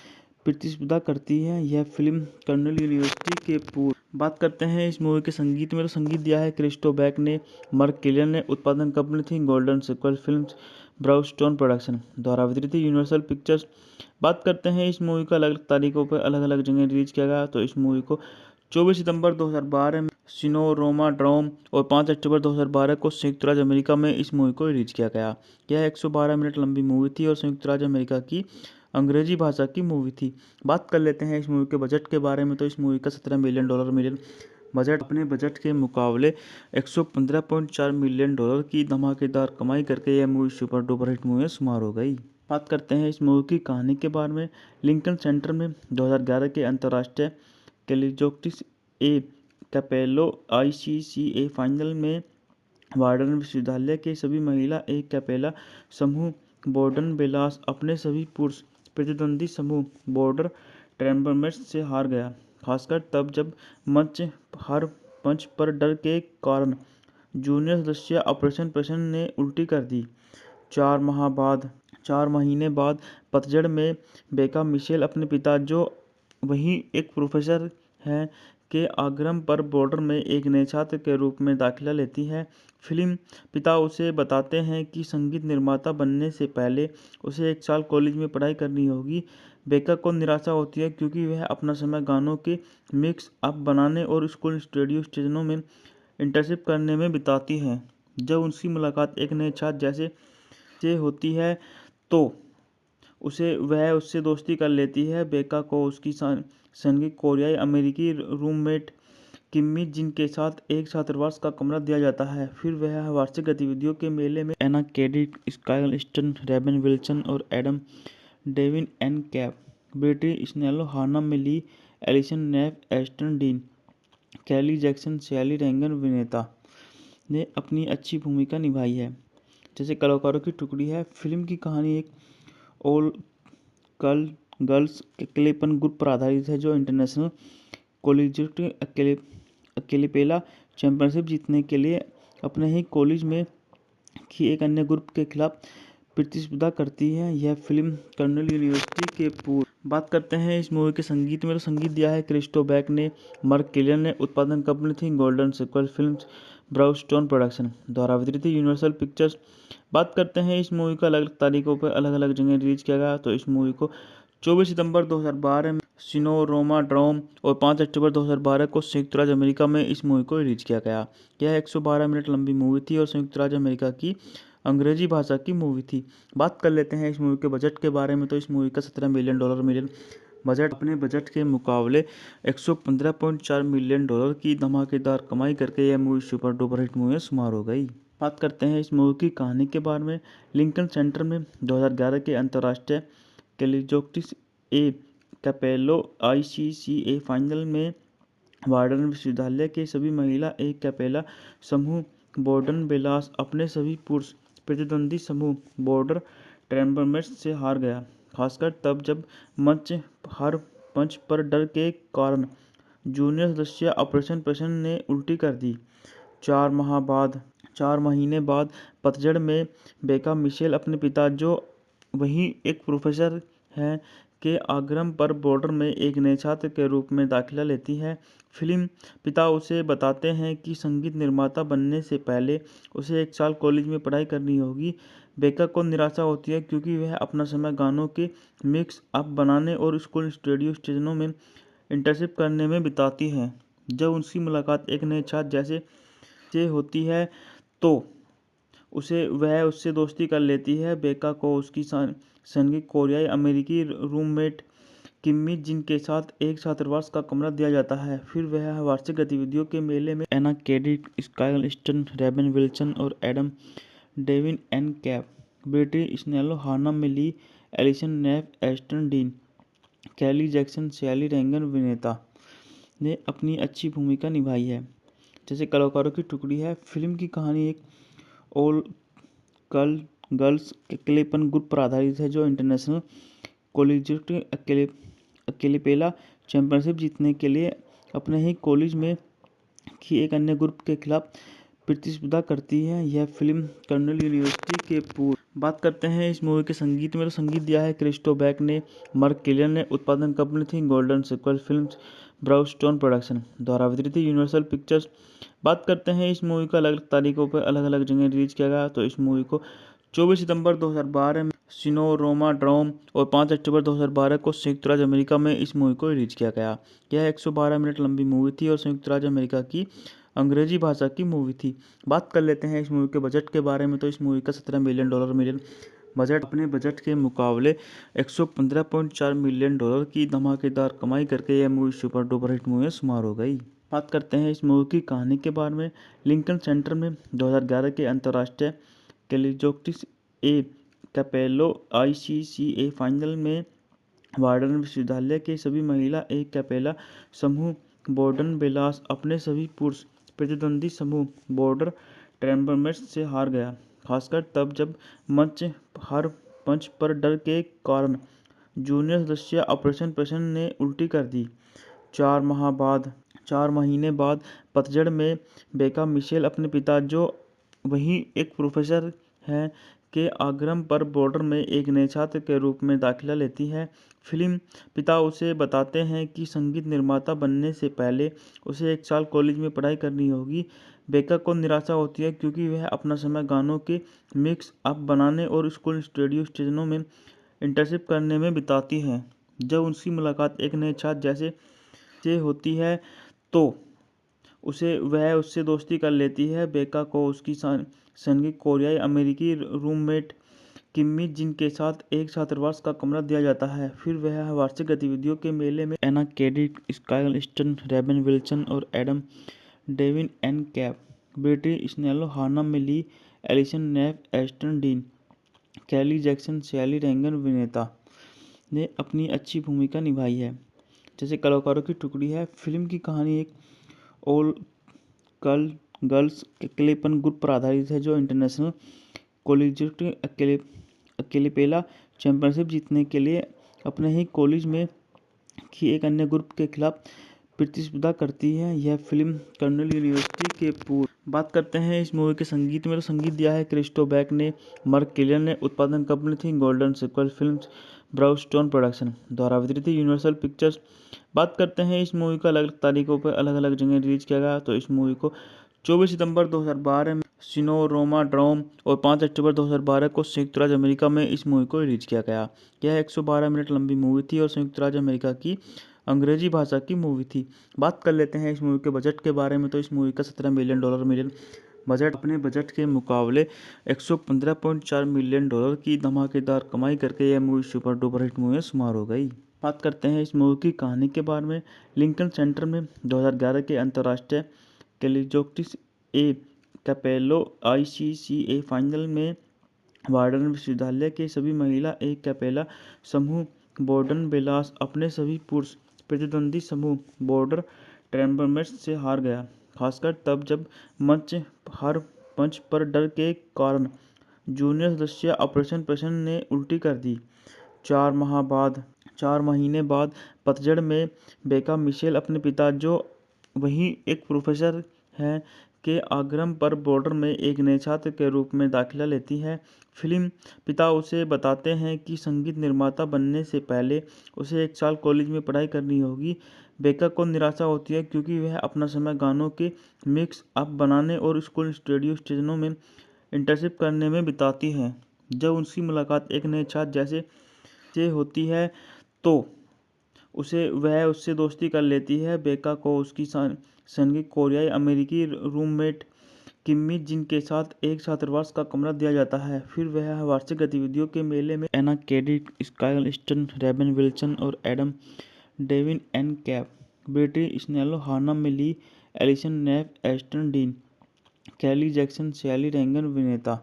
प्रतिस्पर्धा करती है। यह फिल्म कर्नेल यूनिवर्सिटी के पूर्व। बात करते हैं इस मूवी के संगीत में। तो संगीत दिया है क्रिस्टो बैक ने, मार्क किलियन ने। उत्पादन कंपनी थी गोल्डन सिक्वल फिल्म्स, ब्राउनस्टोन प्रोडक्शन द्वारा वितरित यूनिवर्सल पिक्चर्स। बात करते हैं इस मूवी को अलग अलग तारीखों पर अलग अलग जगह रिलीज किया गया। तो इस मूवी को 24 सितंबर 2012 में सिनेरोमा ड्रोम और 5 अक्टूबर 2012 को संयुक्त राज्य अमेरिका में इस मूवी को रिलीज किया गया। यह 112 मिनट लंबी मूवी थी और संयुक्त राज्य अमेरिका की अंग्रेजी भाषा की मूवी थी। बात कर लेते हैं इस मूवी के बजट के बारे में। तो इस मूवी का $17 मिलियन बजट अपने बजट के मुकाबले $115.4 मिलियन की धमाकेदार कमाई करके यह movie super duper hit movie में शुमार हो गई। बात करते हैं इस मूवी की कहानी के बारे में। लिंकन सेंटर में 2011 के अंतर्राष्ट्रीय कैलिजोक्टिस ए कैपेलो ICCA फाइनल में वार्डन विश्वविद्यालय के सभी महिला ए कैपेला समूह बॉर्डन बेलास अपने सभी पुरुष प्रतिद्वंदी समूह बॉर्डर ट्रैम्बरमेट्स से हार गया, खासकर तब जब हर मंच पर डर के कारण जूनियर सदस्य ऑपरेशन प्रसन्न ने उल्टी कर दी। 4 महीने बाद पतझड़ में बेका मिशेल अपने पिता जो वहीं एक प्रोफेसर हैं के आग्रह पर बॉर्डर में एक नए छात्र के रूप में दाखिला लेती है। फिल्म पिता उसे बताते हैं कि संगीत निर्माता बनने से पहले उसे 1 साल कॉलेज में पढ़ाई करनी होगी। बेका को निराशा होती है क्योंकि वह अपना समय गानों के मिक्स अप बनाने और स्कूल रेडियो स्टेशनों में इंटर्नशिप करने में बिताती है। जब उनकी मुलाकात एक नए छात्र जैसे से होती है तो वह उससे दोस्ती कर लेती है। बेका को उसकी संगीत कोरियाई अमेरिकी रूममेट किम्मी जिन के साथ एक छात्रावास का कमरा दिया जाता है। फिर वह वार्षिक गतिविधियों के मेले में Anna Cadet, Sky stun, Ray-Ban Wilson और एडम डेविन एन कैप, ब्रिटी स्नेलो, हाना मिली, एलिसन नेफ, एस्टन डीन, कैली जैक्सन, शैली रेंगन विनेता ने अपनी अच्छी भूमिका निभाई है। जैसे कलाकारों की टुकड़ी है। फिल्म की कहानी एक ऑल गर्ल्स एक्लेपन ग्रुप पर आधारित है जो इंटरनेशनल कोलिजिएट अकेलेपेला चैंपियनशिप जीतने के लिए अपने ही कॉलेज में की एक अन्य ग्रुप के खिलाफ प्रतिस्पर्धा करती है। यह फिल्म कर्नेल यूनिवर्सिटी के पूर्व। बात करते हैं इस मूवी के संगीत में। तो संगीत दिया है क्रिस्टो बैक ने, मार्क किलियन ने। उत्पादन कंपनी थी गोल्डन सिक्वल फिल्म्स, ब्राउनस्टोन प्रोडक्शन द्वारा वितरित यूनिवर्सल पिक्चर्स। बात करते हैं इस मूवी को अलग अलग तारीखों पर अलग अलग जगह रिलीज किया गया। तो इस मूवी को 24 सितंबर 2012 में सिनेरोमा ड्रोम और 5 अक्टूबर 2012 को संयुक्त राज्य अमेरिका में इस मूवी को रिलीज किया गया। यह 112 मिनट लंबी मूवी थी और संयुक्त राज्य अमेरिका की अंग्रेजी भाषा की मूवी थी। बात कर लेते हैं इस मूवी के बजट के बारे में। तो इस मूवी का $17 मिलियन बजट अपने बजट के मुकाबले $115.4 मिलियन की धमाकेदार कमाई करके यह movie super duper hit movie में शुमार हो गई। बात करते हैं इस मूवी की कहानी के बारे में। लिंकन सेंटर में 2011 के अंतर्राष्ट्रीय कैलिजोक्टिस ए कैपेलो ICCA फाइनल में वार्डन विश्वविद्यालय के सभी महिला ए कैपेला समूह बॉर्डन बेलास अपने सभी पुरुष प्रतिद्वंदी समूह बॉर्डर ट्रैम्बरमेट्स से हार गया, खासकर तब जब हर मंच पर डर के कारण जूनियर सदस्य ऑपरेशन प्रसन्न ने उल्टी कर दी। 4 महीने बाद पतझड़ में बेका मिशेल अपने पिता जो वहीं एक प्रोफेसर हैं के आग्रह पर बॉर्डर में एक नए छात्र के रूप में दाखिला लेती है। फिल्म पिता उसे बताते हैं कि संगीत निर्माता बनने से पहले उसे 1 साल कॉलेज में पढ़ाई करनी होगी। बेका को निराशा होती है क्योंकि वह अपना समय गानों के मिक्स अप बनाने और स्कूल रेडियो स्टेशनों में इंटर्नशिप करने में बिताती है। जब उनकी मुलाकात एक नए छात्र जैसे से होती है तो वह उससे दोस्ती कर लेती है। बेका को उसकी संगीत कोरियाई अमेरिकी रूममेट किम्मी जिन के साथ एक छात्रावास का कमरा दिया जाता है। फिर वह वार्षिक गतिविधियों के मेले में Anna Cadet, Sky stun, Ray-Ban Wilson और एडम डेविन एन कैप, ब्रिटी स्नेलो, हाना मिली, एलिसन नेफ, एस्टन डीन, कैली जैक्सन, शैली रेंगन विनेता ने अपनी अच्छी भूमिका निभाई है। जैसे कलाकारों की टुकड़ी है। फिल्म की कहानी एक ऑल गर्ल्स अकेलेपन ग्रुप पर आधारित है जो इंटरनेशनल कॉलेजिएट अकेलेपेला चैंपियनशिप जीतने के लिए अपने ही कॉलेज में की एक अन्य ग्रुप के खिलाफ प्रतिस्पर्धा करती है। यह फिल्म कर्नेल यूनिवर्सिटी के पूर्व। बात करते हैं इस मूवी के संगीत में। तो संगीत दिया है क्रिस्टो बैक ने, मार्क किलियन ने। उत्पादन कंपनी थी गोल्डन सीक्वल फिल्म्स, ब्राउनस्टोन प्रोडक्शन द्वारा वितरित यूनिवर्सल पिक्चर्स। बात करते हैं इस मूवी को अलग अलग तारीखों पर अलग अलग जगह रिलीज किया गया। तो इस मूवी को 24 सितंबर 2012 में सिनेरोमा ड्रोम और 5 अक्टूबर 2012 को संयुक्त राज्य अमेरिका में इस मूवी को रिलीज किया गया। यह 112 मिनट लंबी मूवी थी और संयुक्त राज्य अमेरिका की अंग्रेजी भाषा की मूवी थी। बात कर लेते हैं इस मूवी के बजट के बारे में। तो इस मूवी का $17 मिलियन बजट अपने बजट के मुकाबले $115.4 मिलियन की धमाकेदार कमाई करके यह movie super duper hit movie में शुमार हो गई। बात करते हैं इस मूवी की कहानी के बारे में। लिंकन सेंटर में 2011 के अंतर्राष्ट्रीय कैलिजोक्टिस ए कैपेलो ICCA फाइनल में वार्डन विश्वविद्यालय के सभी महिला एक कैपेला समूह बॉर्डन बेलास अपने सभी पुरुष प्रतिद्वंदी समूह बॉर्डर ट्रेम्बरमेट्स से हार गया, खासकर तब जब मंच पर डर के कारण जूनियर सदस्य ऑपरेशन प्रसन्न ने उल्टी कर दी। 4 महीने बाद पतझड़ में बेका मिशेल अपने पिता जो वहीं एक प्रोफेसर हैं के आग्रह पर बॉर्डर में एक नए छात्र के रूप में दाखिला लेती है। फिल्म पिता उसे बताते हैं कि संगीत निर्माता बनने से पहले उसे 1 साल कॉलेज में पढ़ाई करनी होगी। बेका को निराशा होती है क्योंकि वह अपना समय गानों के मिक्स अप बनाने और स्कूल रेडियो स्टेशनों में इंटर्नशिप करने में बिताती है। जब उनकी मुलाकात एक नए छात्र जैसे से होती है तो वह उससे दोस्ती कर लेती है। बेका को उसकी संगीत कोरियाई अमेरिकी रूममेट किम्मी जिन के साथ एक छात्रावास का कमरा दिया जाता है। फिर वह वार्षिक गतिविधियों के मेले में Anna Cadet, Sky stun, Ray-Ban Wilson और एडम डेविन एन कैप, ब्रिटी स्नेलो, हाना मिली, एलिसन नेफ, एस्टन डीन, कैली जैक्सन, शैली रेंगन विनेता ने अपनी अच्छी भूमिका निभाई है। जैसे कलाकारों की टुकड़ी है। फिल्म की कहानी एक ऑल गर्ल्स अकेलेपन ग्रुप पर आधारित है जो इंटरनेशनल कॉलेजिएट अकेलेपेला चैंपियनशिप जीतने के लिए अपने ही कॉलेज में की एक अन्य ग्रुप के खिलाफ प्रतिस्पर्धा करती है। यह फिल्म कर्नेल यूनिवर्सिटी के पूर्व। बात करते हैं इस मूवी के संगीत में। तो संगीत दिया है क्रिस्टो बैक ने, मार्क किलियन ने। उत्पादन कंपनी थी गोल्डन सीक्वल फिल्म्स, ब्राउनस्टोन प्रोडक्शन द्वारा वितरित यूनिवर्सल पिक्चर्स। बात करते हैं इस मूवी को अलग अलग तारीखों पर अलग अलग जगह रिलीज किया गया। तो इस मूवी को 24 सितंबर 2012 में सिनेरोमा ड्रोम और 5 अक्टूबर 2012 को संयुक्त राज्य अमेरिका में इस मूवी को रिलीज किया गया। यह 112 मिनट लंबी मूवी थी और संयुक्त राज्य अमेरिका की अंग्रेजी भाषा की मूवी थी। बात कर लेते हैं इस मूवी के बजट के बारे में। तो इस मूवी का $17 मिलियन बजट अपने बजट के मुकाबले $115.4 मिलियन की धमाकेदार कमाई करके यह movie super duper hit movie में शुमार हो गई। बात करते हैं इस मूवी की कहानी के बारे में। लिंकन सेंटर में 2011 के अंतर्राष्ट्रीय कैलिजोक्टिस ए कैपेलो ICCA फाइनल में वार्डन विश्वविद्यालय के सभी महिला एक कैपेला समूह बॉर्डन बेलास अपने सभी पुरुष प्रतिद्वंदी समूह बॉर्डर ट्रेम्बरमेट्स से हार गया, खासकर तब जब मंच पर डर के कारण जूनियर सदस्य ऑपरेशन प्रसन्न ने उल्टी कर दी। 4 महीने बाद पतझड़ में बेका मिशेल अपने पिता जो वहीं एक प्रोफेसर हैं के आग्रह पर बॉर्डर में एक नए छात्र के रूप में दाखिला लेती है। फिल्म पिता उसे बताते हैं कि संगीत निर्माता बनने से पहले उसे 1 साल कॉलेज में पढ़ाई करनी होगी। बेका को निराशा होती है क्योंकि वह अपना समय गानों के मिक्स अप बनाने और स्कूल रेडियो स्टेशनों में इंटर्नशिप करने में बिताती है। जब उनकी मुलाकात एक नए छात्र जैसे से होती है तो वह उससे दोस्ती कर लेती है। बेका को उसकी संगीत कोरियाई अमेरिकी रूममेट किम्मी जिन के साथ एक छात्रावास का कमरा दिया जाता है। फिर वह वार्षिक गतिविधियों के मेले में Anna Cadet, Sky stun, Ray-Ban Wilson और एडम डेविन एन कैप, ब्रिटी स्नेलो, हाना मिली, एलिसन नेफ, एस्टन डीन, कैली जैक्सन, शैली रेंगन विनेता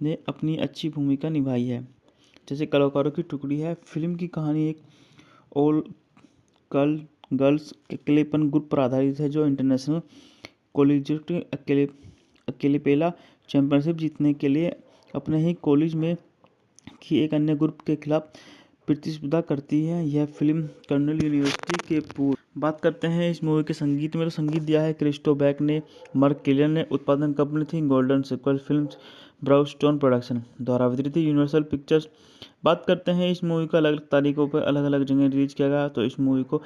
ने अपनी अच्छी भूमिका निभाई है। जैसे कलाकारों की टुकड़ी है। फिल्म की कहानी एक ऑल गर्ल्स अकेलेपन ग्रुप पर आधारित है जो इंटरनेशनल कॉलेजिएट अकेलेपेला चैंपियनशिप जीतने के लिए अपने ही कॉलेज में की एक अन्य ग्रुप के खिलाफ प्रतिस्पर्धा करती है। यह फिल्म कर्नल यूनिवर्सिटी के पूर्व। बात करते हैं इस मूवी के संगीत में। तो संगीत दिया है क्रिस्टो बैक ने, मार्क किलियन ने। उत्पादन कंपनी थी गोल्डन सिक्वल फिल्म्स, ब्राउनस्टोन प्रोडक्शन द्वारा वितरित यूनिवर्सल पिक्चर्स। बात करते हैं इस मूवी को अलग अलग तारीखों पर अलग अलग जगह रिलीज किया गया। तो इस मूवी को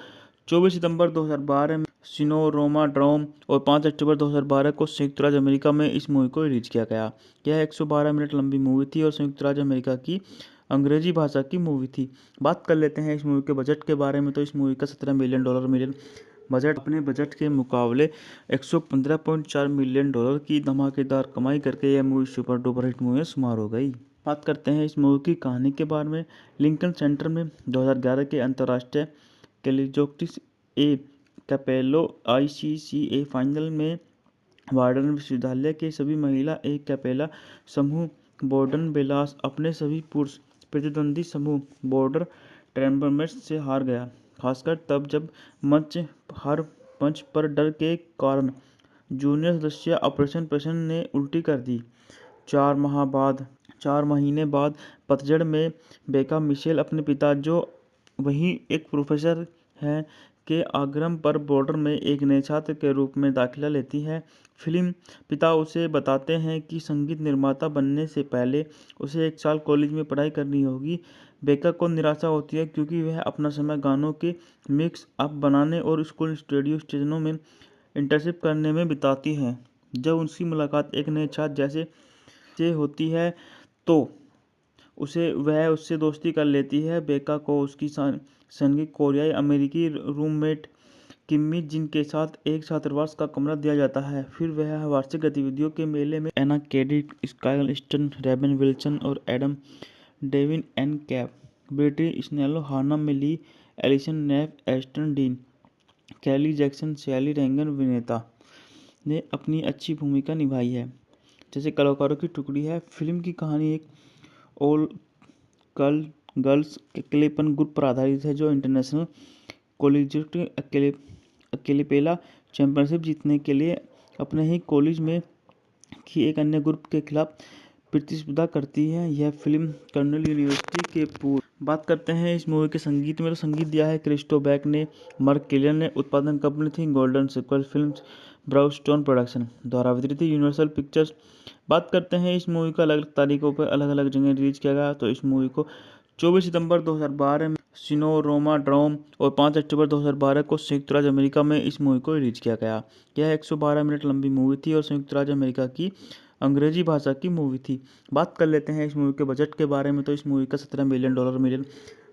24 सितंबर 2012 में सिनेमा ड्रोम और 5 अक्टूबर 2012 को संयुक्त राज्य अमेरिका में इस मूवी को रिलीज किया गया। यह 112 मिनट लंबी मूवी थी और संयुक्त राज्य अमेरिका की अंग्रेजी भाषा की मूवी थी। बात कर लेते हैं इस मूवी के बजट के बारे में। तो इस मूवी का $17 मिलियन बजट अपने बजट के मुकाबले $115.4 मिलियन की धमाकेदार कमाई करके यह movie super duper hit movie में शुमार हो गई। बात करते हैं इस मूवी की कहानी के बारे में। लिंकन सेंटर में 2011 के अंतर्राष्ट्रीय कैलिजोक्टिस ए कैपेलो ICCA फाइनल में वार्डन विश्वविद्यालय के सभी महिला ए कैपेला समूह बॉर्डन बेलास अपने सभी पुरुष प्रतिद्वंदी समूह बॉर्डर ट्रेम्बरमेट्स से हार गया, खासकर तब जब हर मंच पर डर के कारण जूनियर सदस्य ऑपरेशन प्रसन्न ने उल्टी कर दी। 4 महीने बाद पतझड़ में बेका मिशेल अपने पिता जो वहीं एक प्रोफेसर हैं के आग्रह पर बॉर्डर में एक नए छात्र के रूप में दाखिला लेती है। फिल्म पिता उसे बताते हैं कि संगीत निर्माता बनने से पहले उसे 1 साल कॉलेज में पढ़ाई करनी होगी। बेका को निराशा होती है क्योंकि वह अपना समय गानों के मिक्स अप बनाने और स्कूल रेडियो स्टेशनों में इंटर्नशिप करने में बिताती है। जब उनकी मुलाकात एक नए छात्र जैसे से होती है तो वह उससे दोस्ती कर लेती है। बेका को उसकी संगीत कोरियाई अमेरिकी रूममेट किम्मी जिन के साथ एक छात्रावास का कमरा दिया जाता है। फिर वह वार्षिक गतिविधियों के मेले में Anna Cadet, Sky stun, Ray-Ban Wilson और एडम डेविन एन कैप, ब्रिटी स्नेलो, हाना मिली, एलिसन नेफ, एस्टन डीन, कैली जैक्सन, शैली रेंगन विनेता ने अपनी अच्छी भूमिका निभाई है। जैसे कलाकारों की टुकड़ी है। फिल्म की कहानी एक ऑल गर्ल्स अकेलेपन ग्रुप पर आधारित है जो इंटरनेशनल कॉलेजिएट अकेलेपेला चैंपियनशिप जीतने के लिए अपने ही कॉलेज में की एक अन्य ग्रुप के खिलाफ प्रतिस्पर्धा करती है। यह फिल्म कर्नल यूनिवर्सिटी के पूर्व। बात करते हैं इस मूवी के संगीत में। तो संगीत दिया है क्रिस्टो बैक ने, मार्क किलियन ने। उत्पादन कंपनी थी गोल्डन सिक्वल फिल्म्स, ब्राउनस्टोन प्रोडक्शन द्वारा वितरित यूनिवर्सल पिक्चर्स। बात करते हैं इस मूवी को अलग अलग तारीखों पर अलग अलग जगह रिलीज किया गया। तो इस मूवी को 24 सितंबर 2012 में सिनेमा ड्रोम और 5 अक्टूबर 2012 को संयुक्त राज्य अमेरिका में इस मूवी को रिलीज किया गया। यह 112 मिनट लंबी मूवी थी और संयुक्त राज्य अमेरिका की अंग्रेजी भाषा की मूवी थी। बात कर लेते हैं इस मूवी के बजट के बारे में। तो इस मूवी का $17 मिलियन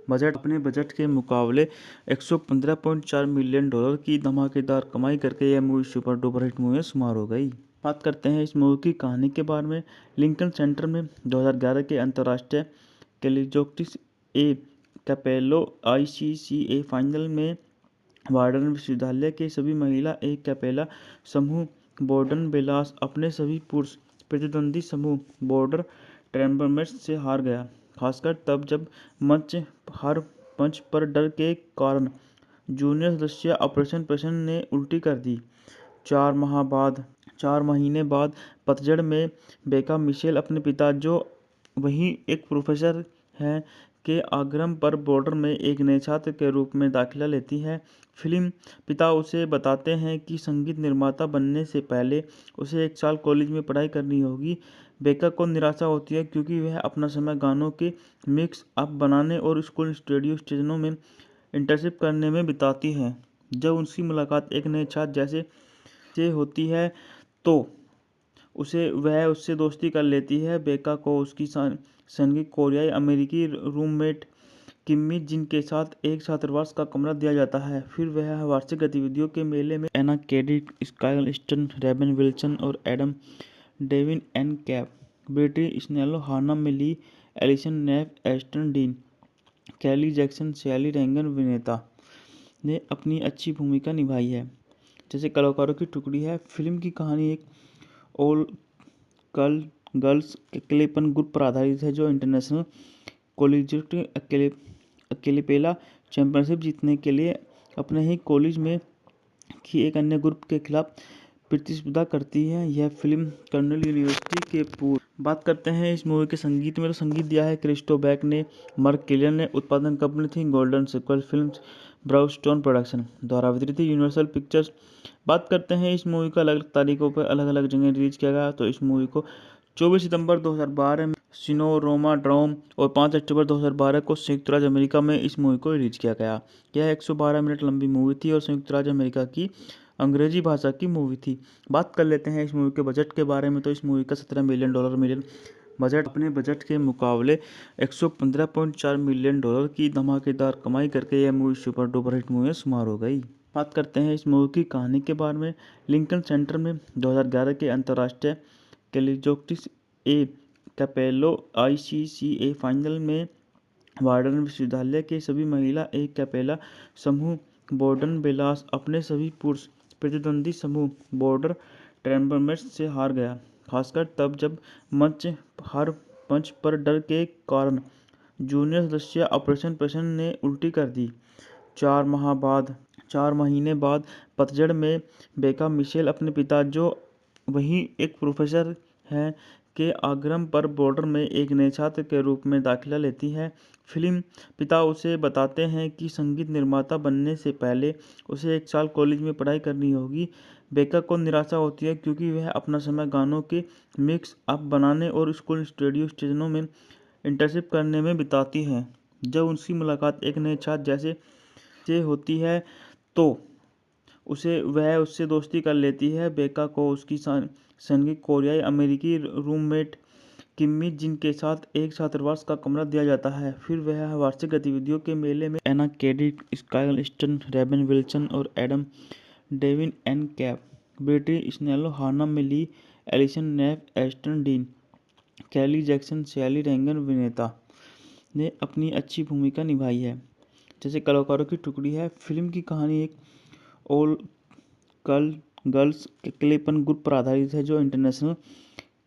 बजट अपने बजट के मुकाबले $115.4 मिलियन की धमाकेदार कमाई करके यह movie super duper hit movie में शुमार हो गई। बात करते हैं इस मूवी की कहानी के बारे में। लिंकन सेंटर में 2011 के अंतर्राष्ट्रीय कैलिजोक्टिस ए कैपेलो ICCA फाइनल में वार्डन विश्वविद्यालय के सभी महिला ए कैपेला समूह बॉर्डन बेलास अपने सभी पुरुष प्रतिद्वंदी समूह बॉर्डर ट्रेम्बरमेट्स से हार गया, खासकर तब जब हर मंच पर डर के कारण जूनियर सदस्य ऑपरेशन प्रसन्न ने उल्टी कर दी। 4 महीने बाद पतझड़ में बेका मिशेल अपने पिता जो वहीं एक प्रोफेसर हैं के आग्रह पर बॉर्डर में एक नए छात्र के रूप में दाखिला लेती है। फिल्म पिता उसे बताते हैं कि संगीत निर्माता बनने से पहले उसे 1 साल कॉलेज में पढ़ाई करनी होगी। बेका को निराशा होती है क्योंकि वह अपना समय गानों के मिक्स अप बनाने और स्कूल रेडियो स्टेशनों में इंटर्नशिप करने में बिताती है। जब उसकी मुलाकात एक नए छात्र जैसे से होती है तो वह उससे दोस्ती कर लेती है। बेका को उसकी संगीत कोरियाई अमेरिकी रूममेट किम्मी जिन के साथ एक छात्रावास का कमरा दिया जाता है। फिर वह वार्षिक गतिविधियों के मेले में Anna Cadet, Sky stun, Ray-Ban Wilson और एडम डेविन एन कैप, ब्रिटी स्नेलो, हाना मिली, एलिसन नेफ, एस्टन डीन, कैली जैक्सन, शैली रेंगन विनेता ने अपनी अच्छी भूमिका निभाई है। जैसे कलाकारों की टुकड़ी है। फिल्म की कहानी एक ऑल गर्ल्स एक्लेपन ग्रुप पर आधारित है जो इंटरनेशनल कॉलेजिएट अकेलेपेला चैंपियनशिप जीतने के लिए अपने ही कॉलेज में की एक अन्य ग्रुप के खिलाफ प्रतिस्पर्धा करती है। यह फिल्म कर्नल यूनिवर्सिटी के पूर्व। बात करते हैं इस मूवी के संगीत में। तो संगीत दिया है क्रिस्टो बैक ने, मार्क किलियन ने। उत्पादन कंपनी थी गोल्डन सिक्वल फिल्म्स, ब्राउनस्टोन प्रोडक्शन द्वारा वितरित यूनिवर्सल पिक्चर्स। बात करते हैं इस मूवी को अलग अलग तारीखों पर अलग अलग जगह रिलीज किया गया। तो इस मूवी को 24 सितंबर 2012 में सिनेमा ड्रोम और 5 अक्टूबर 2012 को संयुक्त राज्य अमेरिका में इस मूवी को रिलीज किया गया। यह 112 मिनट लंबी मूवी थी और संयुक्त राज्य अमेरिका की अंग्रेजी भाषा की मूवी थी। बात कर लेते हैं इस मूवी के बजट के बारे में। तो इस मूवी का $17 मिलियन बजट अपने बजट के मुकाबले $115.4 मिलियन की धमाकेदार कमाई करके यह movie super duper hit movie में शुमार हो गई। बात करते हैं इस मूवी की कहानी के बारे में। लिंकन सेंटर में 2011 के अंतर्राष्ट्रीय कैलिजोक्टिस ए कैपेलो ICCA फाइनल में वार्डन विश्वविद्यालय के सभी महिला एक कैपेला समूह बॉर्डन बेलास अपने सभी पुरुष प्रतिद्वंदी समूह बॉर्डर ट्रेम्बरमेट्स से हार गया, खासकर तब जब हर मंच पर डर के कारण जूनियर सदस्य ऑपरेशन प्रसन्न ने उल्टी कर दी। 4 महीने बाद पतझड़ में बेका मिशेल अपने पिता जो वहीं एक प्रोफेसर हैं के आग्रह पर बॉर्डर में एक नए छात्र के रूप में दाखिला लेती है। फिल्म पिता उसे बताते हैं कि संगीत निर्माता बनने से पहले उसे 1 साल कॉलेज में पढ़ाई करनी होगी। बेका को निराशा होती है क्योंकि वह अपना समय गानों के मिक्स अप बनाने और स्कूल रेडियो स्टेशनों में इंटर्नशिप करने में बिताती है। जब उसकी मुलाकात एक नए छात्र जैसे से होती है तो वह उससे दोस्ती कर लेती है। बेका को उसकी संगीत कोरियाई अमेरिकी रूममेट किम्मी जिन के साथ एक छात्रावास का कमरा दिया जाता है। फिर वह वार्षिक गतिविधियों के मेले में Anna Cadet, Sky stun, Ray-Ban Wilson और एडम डेविन एन कैप, ब्रिटी स्नेलो, हाना मिली, एलिसन नेफ, एस्टन डीन, कैली जैक्सन, शैली रेंगन विनेता ने अपनी अच्छी भूमिका निभाई है। जैसे कलाकारों की टुकड़ी है। फिल्म की कहानी एक ऑल गर्ल्स एक्लेपन ग्रुप पर आधारित है जो इंटरनेशनल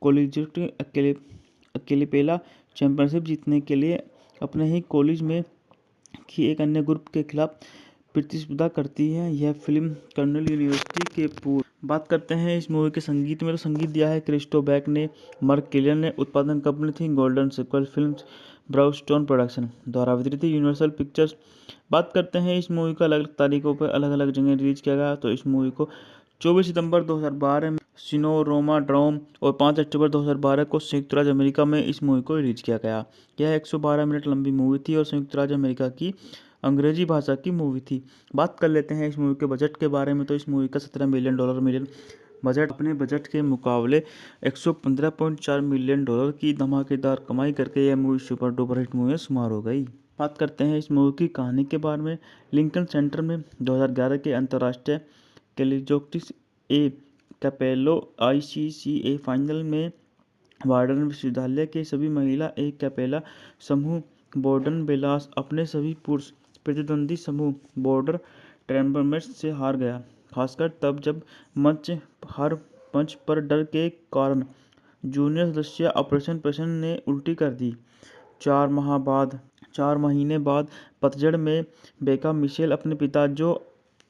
कॉलेजिएट अकेलेपेला चैंपियनशिप जीतने के लिए अपने ही कॉलेज में की एक अन्य ग्रुप के खिलाफ प्रतिस्पर्धा करती है। यह फिल्म कर्नल यूनिवर्सिटी के पूर्व। बात करते हैं इस मूवी के संगीत में। तो संगीत दिया है क्रिस्टो बैक ने, मार्क किलियन ने। उत्पादन कंपनी थी गोल्डन सिक्वल फिल्म्स, ब्राउनस्टोन प्रोडक्शन द्वारा वितरित यूनिवर्सल पिक्चर्स। बात करते हैं इस मूवी को अलग अलग तारीखों पर अलग अलग जगह रिलीज किया गया। तो इस मूवी को 24 सितंबर 2012 में सिनेमा ड्रोम और 5 अक्टूबर 2012 को संयुक्त राज्य अमेरिका में इस मूवी को रिलीज किया गया। यह 112 मिनट लंबी मूवी थी और संयुक्त राज्य अमेरिका की अंग्रेजी भाषा की मूवी थी। बात कर लेते हैं इस मूवी के बजट के बारे में। तो इस मूवी का $17 मिलियन बजट अपने बजट के मुकाबले $115.4 मिलियन की धमाकेदार कमाई करके यह movie super duper hit movie में शुमार हो गई। बात करते हैं इस मूवी की कहानी के बारे में। लिंकन सेंटर में 2011 के अंतर्राष्ट्रीय कैलिजोक्टिस ए कैपेलो ICCA फाइनल में वार्डन विश्वविद्यालय के सभी महिला एक कैपेला समूह बॉर्डन बेलास अपने सभी पुरुष प्रतिद्वंदी समूह बॉर्डर ट्रेम्बरमेट्स से हार गया, खासकर तब जब हर मंच पर डर के कारण जूनियर सदस्य ऑपरेशन प्रसन्न ने उल्टी कर दी। 4 महीने बाद पतझड़ में बेका मिशेल अपने पिता जो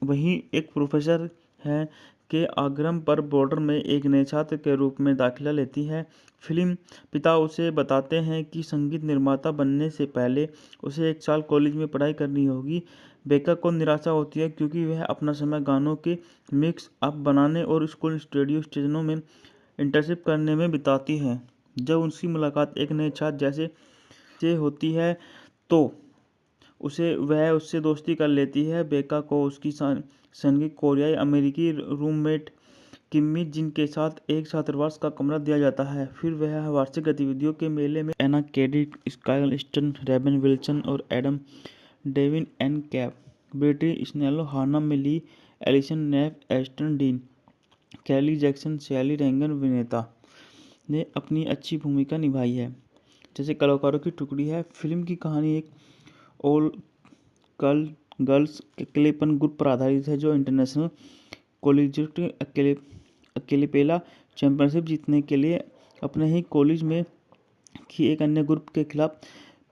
वहीं एक प्रोफेसर हैं के आग्रह पर बॉर्डर में एक नए छात्र के रूप में दाखिला लेती है। फिल्म पिता उसे बताते हैं कि संगीत निर्माता बनने से पहले उसे 1 साल कॉलेज में पढ़ाई करनी होगी। बेका को निराशा होती है क्योंकि वह अपना समय गानों के मिक्स अप बनाने और स्कूल रेडियो स्टेशनों में इंटर्नशिप करने में बिताती है। जब उनकी मुलाकात एक नए छात्र जैसे से होती है तो वह उससे दोस्ती कर लेती है। बेका को उसकी संगीत कोरियाई अमेरिकी रूममेट किम्मी जिन के साथ एक छात्रावास का कमरा दिया जाता है। फिर वह वार्षिक गतिविधियों के मेले में Anna Cadet, Sky stun, Ray-Ban Wilson और एडम डेविन एन कैप, ब्रिटी स्नेलो, हाना मिली, एलिसन नेफ, एस्टन डीन, कैली जैक्सन, शैली रेंगन विनेता ने अपनी अच्छी भूमिका निभाई है। जैसे कलाकारों की टुकड़ी है। फिल्म की कहानी एक ऑल गर्ल्स अकेलेपन ग्रुप पर आधारित है जो इंटरनेशनल कॉलेजिएट अकेलेपेला चैंपियनशिप जीतने के लिए अपने ही कॉलेज में की एक अन्य ग्रुप के खिलाफ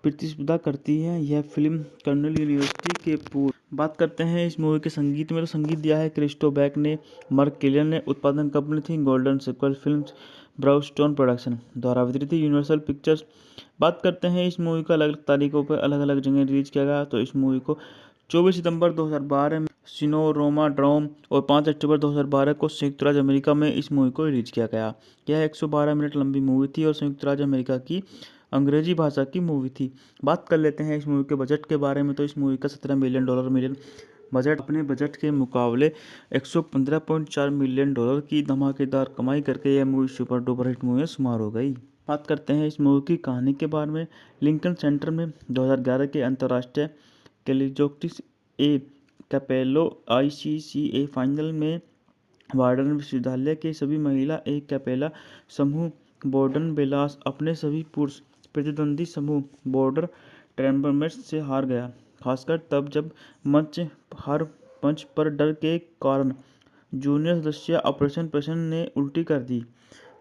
प्रतिस्पर्धा करती है। यह फिल्म कर्नल यूनिवर्सिटी के पूर्व। बात करते हैं इस मूवी के संगीत में। तो संगीत दिया है क्रिस्टो बैक ने, मार्क किलियन ने। उत्पादन कंपनी थी गोल्डन सिक्वल फिल्म्स, ब्राउनस्टोन प्रोडक्शन द्वारा वितरित यूनिवर्सल पिक्चर्स। बात करते हैं इस मूवी को अलग अलग तारीखों पर अलग अलग जगह रिलीज किया गया। तो इस मूवी को 24 सितंबर 2012 में सिनेमा ड्रोम और 5 अक्टूबर 2012 को संयुक्त राज्य अमेरिका में इस मूवी को रिलीज किया गया। यह 112 मिनट लंबी मूवी थी और संयुक्त राज्य अमेरिका की अंग्रेजी भाषा की मूवी थी। बात कर लेते हैं इस मूवी के बजट के बारे में। तो इस मूवी का $17 मिलियन बजट अपने बजट के मुकाबले $115.4 मिलियन की धमाकेदार कमाई करके यह movie super duper hit movie में शुमार हो गई। बात करते हैं इस मूवी की कहानी के बारे में। लिंकन सेंटर में 2011 के अंतर्राष्ट्रीय कैलिजोक्टिस ए कैपेलो ICCA फाइनल में वार्डन विश्वविद्यालय के सभी महिला ए कैपेला समूह बॉर्डन बेलास अपने सभी पुरुष प्रतिद्वंदी समूह बॉर्डर ट्रैम्बरमेट्स से हार गया, खासकर तब जब हर मंच पर डर के कारण जूनियर सदस्य ऑपरेशन प्रसन्न ने उल्टी कर दी।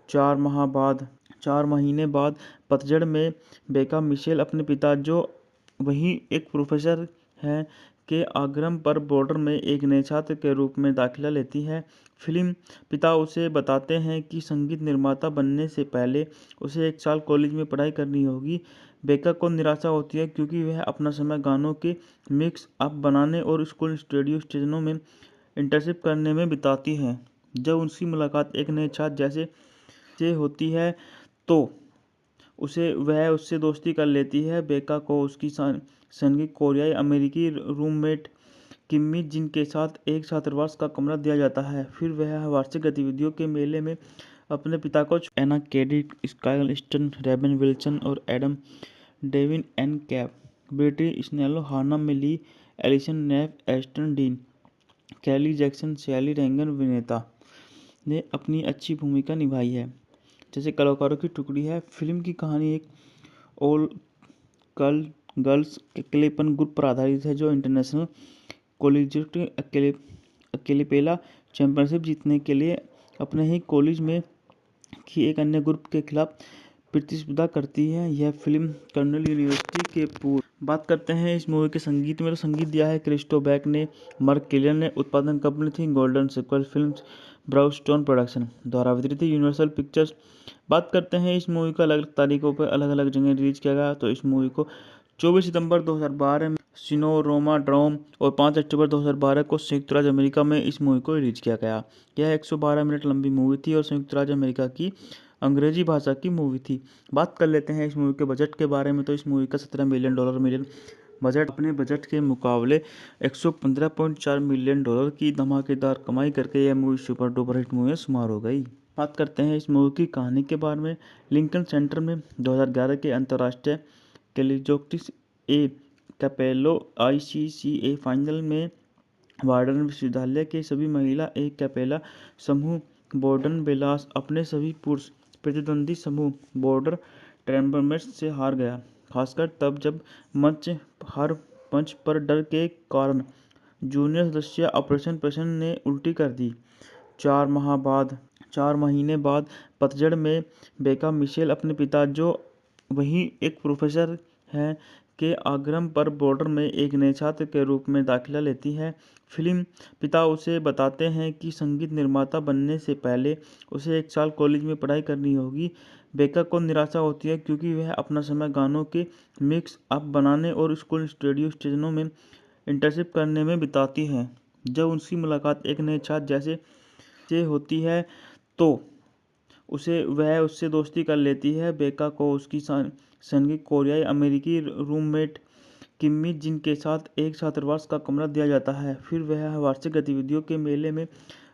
4 महीने बाद पतझड़ में बेका मिशेल अपने पिता जो वहीं एक प्रोफेसर हैं के आग्रह पर बॉर्डर में एक नए छात्र के रूप में दाखिला लेती है। फिल्म पिता उसे बताते हैं कि संगीत निर्माता बनने से पहले उसे 1 साल कॉलेज में पढ़ाई करनी होगी। बेका को निराशा होती है क्योंकि वह अपना समय गानों के मिक्स अप बनाने और स्कूल रेडियो स्टेशनों में इंटर्नशिप करने में बिताती है। जब उनकी मुलाकात एक नए छात्र जैसे से होती है तो वह उससे दोस्ती कर लेती है। बेका को उसकी संगीत कोरियाई अमेरिकी रूममेट किम्मी जिन के साथ एक छात्रावास का कमरा दिया जाता है। फिर वह वार्षिक गतिविधियों के मेले में अपने पिता को Anna Cadet, Sky stun, Ray-Ban Wilson और एडम डेविन एन कैप, ब्रिटी स्नेलो, हाना मिली, एलिसन नेफ, एस्टन डीन, कैली जैक्सन, शैली रेंगन विनेता ने अपनी अच्छी भूमिका निभाई है। जैसे कलाकारों की टुकड़ी है। फिल्म की कहानी एक ऑल गर्ल्स अकेलेपन ग्रुप पर आधारित है जो इंटरनेशनल कॉलेजिएट अकेलेपेला चैंपियनशिप जीतने के लिए अपने ही कॉलेज में की एक अन्य ग्रुप के खिलाफ प्रतिस्पर्धा करती है। यह फिल्म कर्नल यूनिवर्सिटी के पूर्व। बात करते हैं इस मूवी के संगीत में। तो संगीत दिया है क्रिस्टो बैक ने, मार्क किलियन ने। उत्पादन कंपनी थी गोल्डन सिक्वल फिल्म्स, ब्राउनस्टोन प्रोडक्शन द्वारा वितरित यूनिवर्सल पिक्चर्स। बात करते हैं इस मूवी को अलग अलग तारीखों पर अलग अलग जगह रिलीज किया गया। तो इस मूवी को 24 सितंबर 2012 में सिनेमा ड्रोम और 5 अक्टूबर 2012 को संयुक्त राज्य अमेरिका में इस मूवी को रिलीज किया गया। यह 112 मिनट लंबी मूवी थी और संयुक्त राज्य अमेरिका की अंग्रेजी भाषा की मूवी थी। बात कर लेते हैं इस मूवी के बजट के बारे में। तो इस मूवी का $17 मिलियन बजट अपने बजट के मुकाबले $115.4 मिलियन की धमाकेदार कमाई करके यह movie super duper hit movie में शुमार हो गई। बात करते हैं इस मूवी की कहानी के बारे में। लिंकन सेंटर में 2011 के अंतर्राष्ट्रीय कैलिजोक्टिस ए कैपेलो ICCA फाइनल में वार्डन विश्वविद्यालय के सभी महिला ए कैपेला समूह बॉर्डन बेलास अपने सभी पुरुष प्रतिद्वंदी समूह बॉर्डर ट्रैम्बरमेट्स से हार गया, खासकर तब जब हर मंच पर डर के कारण जूनियर सदस्य ऑपरेशन प्रसन्न ने उल्टी कर दी। 4 महीने बाद पतझड़ में बेका मिशेल अपने पिता जो वहीं एक प्रोफेसर हैं के आग्रह पर बॉर्डर में एक नए छात्र के रूप में दाखिला लेती है। फिल्म पिता उसे बताते हैं कि संगीत निर्माता बनने से पहले उसे 1 साल कॉलेज में पढ़ाई करनी होगी। बेका को निराशा होती है क्योंकि वह अपना समय गानों के मिक्स अप बनाने और स्कूल रेडियो स्टेशनों में इंटर्नशिप करने में बिताती है। जब उनकी मुलाकात एक नए छात्र जैसे से होती है तो वह उससे दोस्ती कर लेती है। बेका को उसकी संगीत कोरियाई अमेरिकी रूममेट किम्मी जिन के साथ एक छात्रावास का कमरा दिया जाता है। फिर वह वार्षिक गतिविधियों के मेले में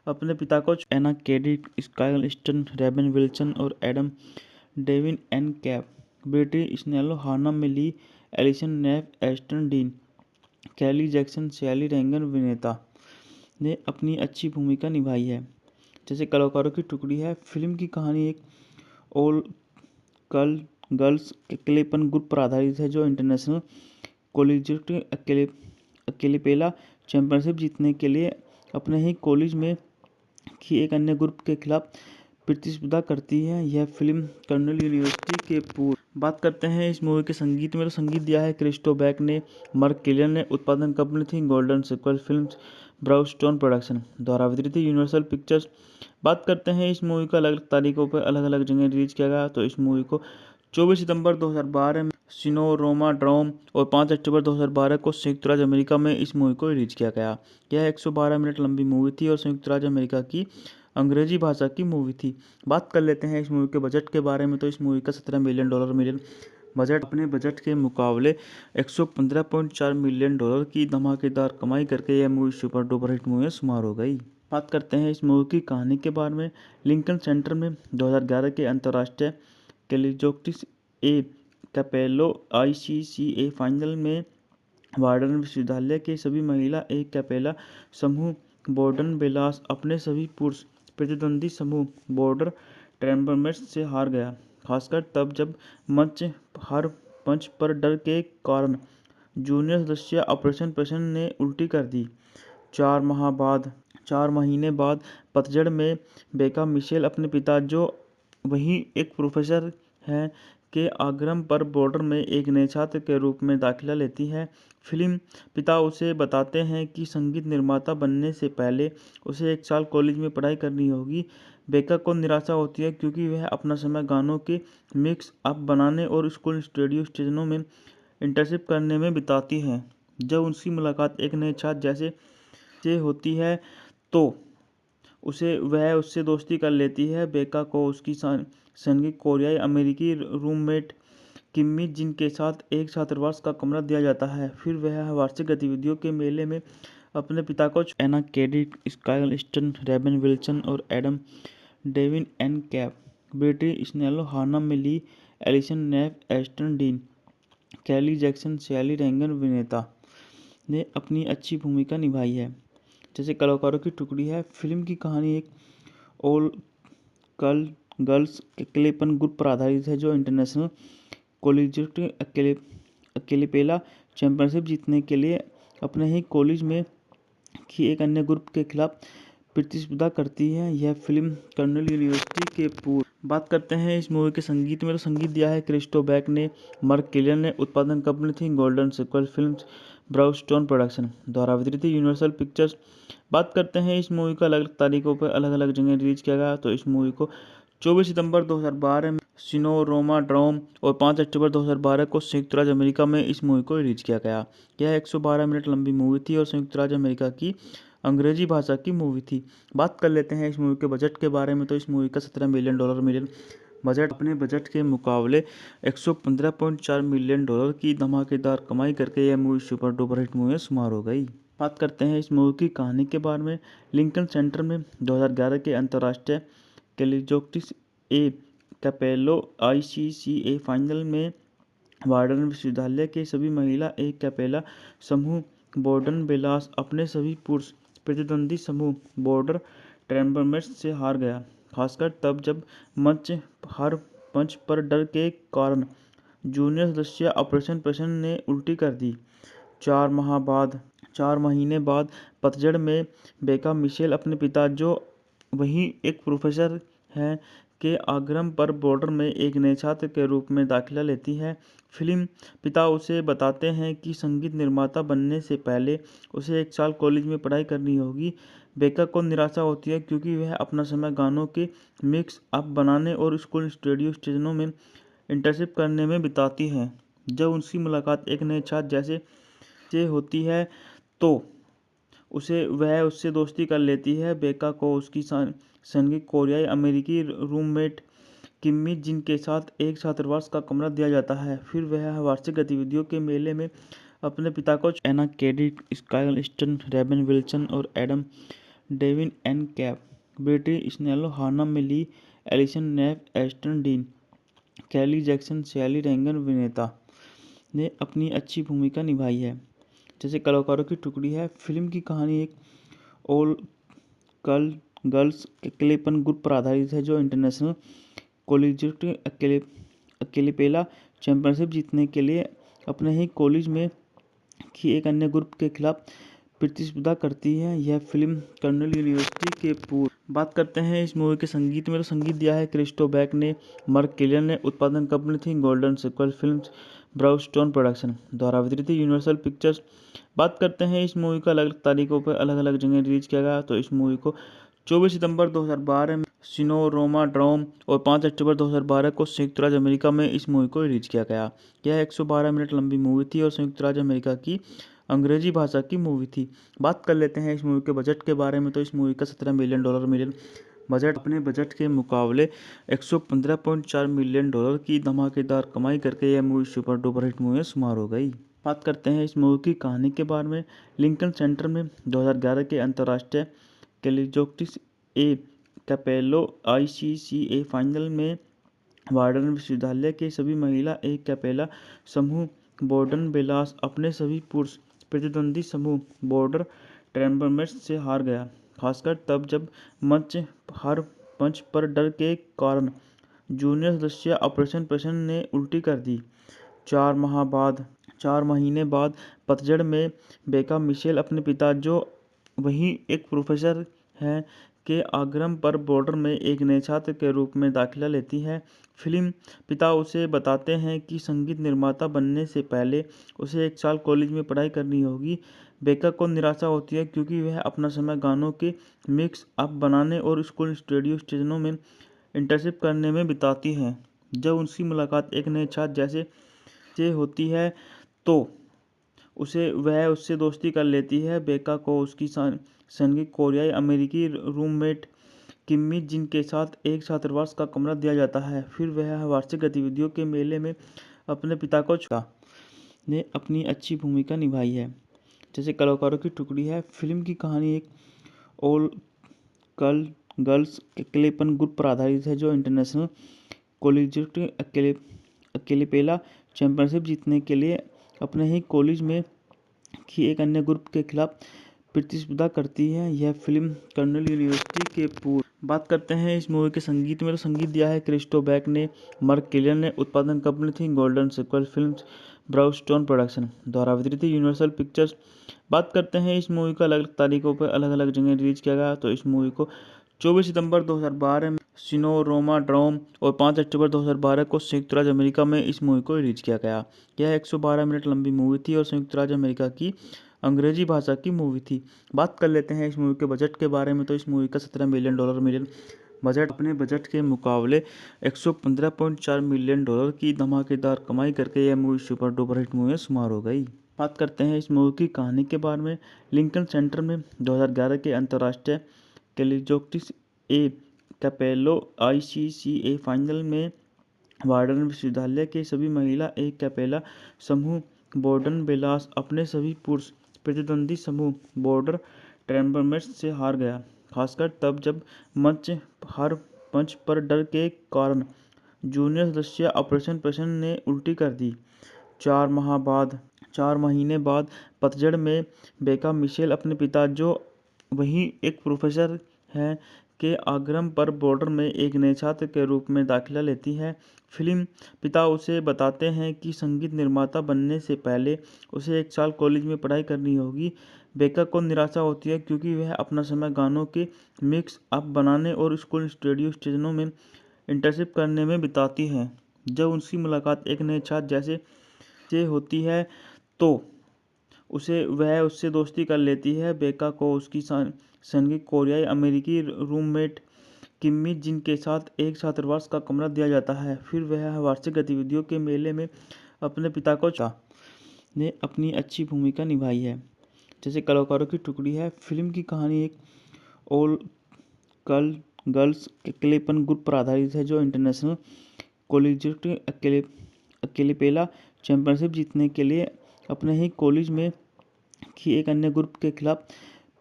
अपने पिता को Anna KD, sky stun, Ray-Ban Wilson और एडम डेविन एन कैप, ब्रिटी स्नेलो, हाना मिली, एलिसन नेफ, एस्टन डीन, कैली जैक्सन, शैली रेंगन विनेता ने अपनी अच्छी भूमिका निभाई है। जैसे कलाकारों की टुकड़ी है। फिल्म की कहानी एक ऑल गर्ल्स अकेलेपन ग्रुप पर आधारित है जो इंटरनेशनल कॉलेजिएट अकेलेपेला चैंपियनशिप जीतने के लिए अपने ही कॉलेज में की एक अन्य ग्रुप के खिलाफ प्रतिस्पर्धा करती है। यह फिल्म कर्नल यूनिवर्सिटी के पूर्व। बात करते हैं इस मूवी के संगीत में, तो संगीत दिया है क्रिस्टो बैक ने, मार्क किलियन ने। उत्पादन कंपनी थी गोल्डन सीक्वल फिल्म्स, ब्राउनस्टोन प्रोडक्शन द्वारा वितरित यूनिवर्सल पिक्चर्स। बात करते हैं इस मूवी को अलग अलग तारीखों पर अलग अलग जगह रिलीज किया गया। तो इस मूवी को 24 सितंबर 2012 में सिनेमा ड्रोम और 5 अक्टूबर 2012 को संयुक्त राज्य अमेरिका में इस मूवी को रिलीज किया गया। यह 112 मिनट लंबी मूवी थी और संयुक्त राज्य अमेरिका की अंग्रेजी भाषा की मूवी थी। बात कर लेते हैं इस मूवी के बजट के बारे में। तो इस मूवी का $17 मिलियन बजट अपने बजट के मुकाबले $115.4 मिलियन की धमाकेदार कमाई करके यह movie super duper hit movie में शुमार हो गई। बात करते हैं इस मूवी की कहानी के बारे में। लिंकन सेंटर में 2011 के अंतर्राष्ट्रीय कैलिजोक्टिस ए कैपेलो ICCA फाइनल में वार्डन विश्वविद्यालय के सभी महिला एक कैपेला समूह बॉर्डन बेलास अपने सभी पुरुष प्रतिद्वंदी समूह बॉर्डर ट्रेम्बरमेट्स से हार गया, खासकर तब जब हर मंच पर डर के कारण जूनियर सदस्य ऑपरेशन प्रसन्न ने उल्टी कर दी। 4 महीने बाद पतझड़ में बेका मिशेल अपने पिता जो वहीं एक प्रोफेसर हैं के आग्रह पर बॉर्डर में एक नए छात्र के रूप में दाखिला लेती है। फिल्म पिता उसे बताते हैं कि संगीत निर्माता बनने से पहले उसे 1 साल कॉलेज में पढ़ाई करनी होगी। बेका को निराशा होती है क्योंकि वह अपना समय गानों के मिक्स अप बनाने और स्कूल रेडियो स्टेशनों में इंटर्नशिप करने में बिताती है। जब उनकी मुलाकात एक नए छात्र जैसे से होती है तो वह उससे दोस्ती कर लेती है। बेका को उसकी संगीत कोरियाई अमेरिकी रूममेट किम्मी जिन के साथ एक छात्रावास का कमरा दिया जाता है। फिर वह वार्षिक गतिविधियों के मेले में अपने पिता को Anna KD, sky stun, Ray-Ban Wilson और एडम डेविन एन कैप, ब्रिटी स्नेलो, हाना मिली, एलिसन नेफ, एस्टन डीन, कैली जैक्सन, शैली रेंगन विनेता ने अपनी अच्छी भूमिका निभाई है। जैसे कलाकारों की टुकड़ी है। फिल्म की कहानी एक ऑल गर्ल्स अकेलेपन ग्रुप पर आधारित है जो इंटरनेशनल कॉलेजिएट अकेलेपेला चैंपियनशिप जीतने के लिए अपने ही कॉलेज में की एक अन्य ग्रुप के खिलाफ प्रतिस्पर्धा करती है। यह फिल्म कर्नल यूनिवर्सिटी के पूर्व। बात करते हैं इस मूवी के संगीत में, तो संगीत दिया है क्रिस्टो बैक ने, मार्क किलियन ने। उत्पादन कंपनी थी गोल्डन सीक्वल फिल्म्स, ब्राउनस्टोन प्रोडक्शन द्वारा वितरित यूनिवर्सल पिक्चर्स। बात करते हैं इस मूवी को अलग अलग तारीखों पर अलग अलग जगह रिलीज किया गया। तो इस मूवी को 24 सितंबर 2012 में सिनेमा ड्रोम और 5 अक्टूबर 2012 को संयुक्त राज्य अमेरिका में इस मूवी को रिलीज किया गया। यह 112 मिनट लंबी मूवी थी और संयुक्त राज्य अमेरिका की अंग्रेजी भाषा की मूवी थी। बात कर लेते हैं इस मूवी के बजट के बारे में। तो इस मूवी का $17 मिलियन बजट अपने बजट के मुकाबले $115.4 मिलियन की धमाकेदार कमाई करके यह movie super duper hit movie में शुमार हो गई। बात करते हैं इस मूवी की कहानी के बारे में। लिंकन सेंटर में 2011 के अंतर्राष्ट्रीय कैलिजोक्टिस ए कैपेलो ICCA फाइनल में वार्डन विश्वविद्यालय के सभी महिला एक कैपेला समूह बॉर्डन बेलास अपने सभी पुरुष प्रतिद्वंदी समूह बॉर्डर ट्रेम्बरमेट्स से हार गया, खासकर तब जब हर मंच पर डर के कारण जूनियर सदस्य ऑपरेशन प्रसन्न ने उल्टी कर दी। 4 महीने बाद पतझड़ में बेका मिशेल अपने पिता जो वहीं एक प्रोफेसर हैं के आग्रह पर बॉर्डर में एक नए छात्र के रूप में दाखिला लेती है। फिल्म पिता उसे बताते हैं कि संगीत निर्माता बनने से पहले उसे 1 साल कॉलेज में पढ़ाई करनी होगी। बेका को निराशा होती है क्योंकि वह अपना समय गानों के मिक्स अप बनाने और स्कूल रेडियो स्टेशनों में इंटर्नशिप करने में बिताती है। जब उसकी मुलाकात एक नए छात्र जैसे से होती है तो वह उससे दोस्ती कर लेती है। बेका को उसकी संगीत कोरियाई अमेरिकी रूममेट किम्मी जिन के साथ एक छात्रावास का कमरा दिया जाता है। फिर वह वार्षिक गतिविधियों के मेले में अपने पिता को Anna KD, sky stun, Ray-Ban Wilson और एडम डेविन एन कैप, ब्रिटी स्नेलो, हाना मिली, एलिसन नेफ, एस्टन डीन, कैली जैक्सन, शैली रेंगन विनेता ने अपनी अच्छी भूमिका निभाई है। जैसे कलाकारों की टुकड़ी है। फिल्म की कहानी एक ऑल गर्ल्स अकेलेपन ग्रुप पर आधारित है जो इंटरनेशनल कॉलेजिएट अकेलेपेला चैंपियनशिप जीतने के लिए अपने ही कॉलेज में की एक अन्य ग्रुप के खिलाफ प्रतिस्पर्धा करती है। यह फिल्म कर्नल यूनिवर्सिटी के पूर्व। बात करते हैं इस मूवी के संगीत में। तो संगीत दिया है क्रिस्टो बैक ने, मार्क किलियन ने। उत्पादन कंपनी थी गोल्डन सिक्वल फिल्म्स, ब्राउनस्टोन प्रोडक्शन द्वारा वितरित यूनिवर्सल पिक्चर्स। बात करते हैं इस मूवी को अलग अलग तारीखों पर अलग अलग जगह रिलीज किया गया। तो इस मूवी को 24 सितंबर 2012 में सिनेरोमा ड्रोम और 5 अक्टूबर 2012 को संयुक्त राज्य अमेरिका में इस मूवी को रिलीज किया गया। यह 112 मिनट लंबी मूवी थी और संयुक्त राज्य अमेरिका की अंग्रेजी भाषा की मूवी थी। बात कर लेते हैं इस मूवी के बजट के बारे में। तो इस मूवी का $17 मिलियन बजट अपने बजट के मुकाबले $115.4 मिलियन की धमाकेदार कमाई करके यह movie super duper hit movie में शुमार हो गई। बात करते हैं इस मूवी की कहानी के बारे में। लिंकन सेंटर में 2011 के अंतर्राष्ट्रीय कैलिजोक्टिस ए कैपेलो ICCA फाइनल में वार्डन विश्वविद्यालय के सभी महिला एक कैपेला समूह बॉर्डन बेलास अपने सभी पुरुष प्रतिद्वंदी समूह बॉर्डर ट्रेम्बरमेट्स से हार गया, खासकर तब जब हर मंच पर डर के कारण जूनियर सदस्य ऑपरेशन प्रसन्न ने उल्टी कर दी। 4 महीने बाद पतझड़ में बेका मिशेल अपने पिता जो वहीं एक प्रोफेसर हैं के आग्रह पर बॉर्डर में एक नए छात्र के रूप में दाखिला लेती है। फिल्म पिता उसे बताते हैं कि संगीत निर्माता बनने से पहले उसे 1 साल कॉलेज में पढ़ाई करनी होगी। बेका को निराशा होती है क्योंकि वह अपना समय गानों के मिक्स अप बनाने और स्कूल रेडियो स्टेशनों में इंटर्नशिप करने में बिताती है। जब उसकी मुलाकात एक नए छात्र जैसे से होती है तो वह उससे दोस्ती कर लेती है। बेका को उसकी संगीत कोरियाई अमेरिकी रूममेट किम्मी जिन के साथ एक छात्रावास का कमरा दिया जाता है। फिर वह वार्षिक गतिविधियों के मेले में अपने पिता को ने अपनी अच्छी भूमिका निभाई है। जैसे कलाकारों की टुकड़ी है। फिल्म की कहानी एक ऑल गर्ल्स अकेलेपन ग्रुप पर आधारित है जो इंटरनेशनल कॉलेजिएट अकेलेपेला चैंपियनशिप जीतने के लिए अपने ही कॉलेज में की एक अन्य ग्रुप के खिलाफ प्रतिस्पर्धा करती है। यह फिल्म कर्नल यूनिवर्सिटी के पूर्व। बात करते हैं इस मूवी के संगीत में। तो संगीत दिया है क्रिस्टो बैक ने, मार्क किलियन ने। उत्पादन कंपनी थी गोल्डन सिक्वल फिल्म्स, ब्राउनस्टोन प्रोडक्शन द्वारा वितरित यूनिवर्सल पिक्चर्स। बात करते हैं इस मूवी को अलग अलग तारीखों पर अलग अलग जगह रिलीज किया गया। तो इस मूवी को 24 सितंबर 2012 में सिनेरोमा ड्रोम और 5 अक्टूबर 2012 को संयुक्त राज्य अमेरिका में इस मूवी को रिलीज किया गया। यह 112 मिनट लंबी मूवी थी और संयुक्त राज्य अमेरिका की अंग्रेजी भाषा की मूवी थी। बात कर लेते हैं इस मूवी के बजट के बारे में। तो इस मूवी का $17 मिलियन बजट अपने बजट के मुकाबले $115.4 मिलियन की धमाकेदार कमाई करके यह movie super duper hit movie में शुमार हो गई। बात करते हैं इस मूवी की कहानी के बारे में। लिंकन सेंटर में 2011 के अंतर्राष्ट्रीय कैलिजोक्टिस ए कैपेलो ICCA फाइनल में वार्डन विश्वविद्यालय के सभी महिला एक कैपेला समूह बॉर्डन बेलास अपने सभी पुरुष प्रतिद्वंदी समूह बॉर्डर ट्रेम्बरमेट्स से हार गया, खासकर तब जब हर मंच पर डर के कारण जूनियर सदस्य ऑपरेशन प्रसन्न ने उल्टी कर दी। 4 महीने बाद पतझड़ में बेका मिशेल अपने पिता जो वहीं एक प्रोफेसर हैं के आग्रह पर बॉर्डर में एक नए छात्र के रूप में दाखिला लेती है। फिल्म पिता उसे बताते हैं कि संगीत निर्माता बनने से पहले उसे 1 साल कॉलेज में पढ़ाई करनी होगी। बेका को निराशा होती है क्योंकि वह अपना समय गानों के मिक्स अप बनाने और स्कूल रेडियो स्टेशनों में इंटर्नशिप करने में बिताती है। जब उनकी मुलाकात एक नए छात्र जैसे से होती है तो वह उससे दोस्ती कर लेती है। बेका को उसकी संगी कोरियाई अमेरिकी रूममेट किम्मी जिन के साथ एक छात्रावास का कमरा दिया जाता है। फिर वह वार्षिक गतिविधियों के मेले में अपने पिता को ने अपनी अच्छी भूमिका निभाई है। जैसे कलाकारों की टुकड़ी है। फिल्म की कहानी एक ऑल गर्ल्स अकेलेपन ग्रुप पर आधारित है जो इंटरनेशनल कॉलेजिएट अकेलेपेला चैंपियनशिप जीतने के लिए अपने ही कॉलेज में की एक अन्य ग्रुप के खिलाफ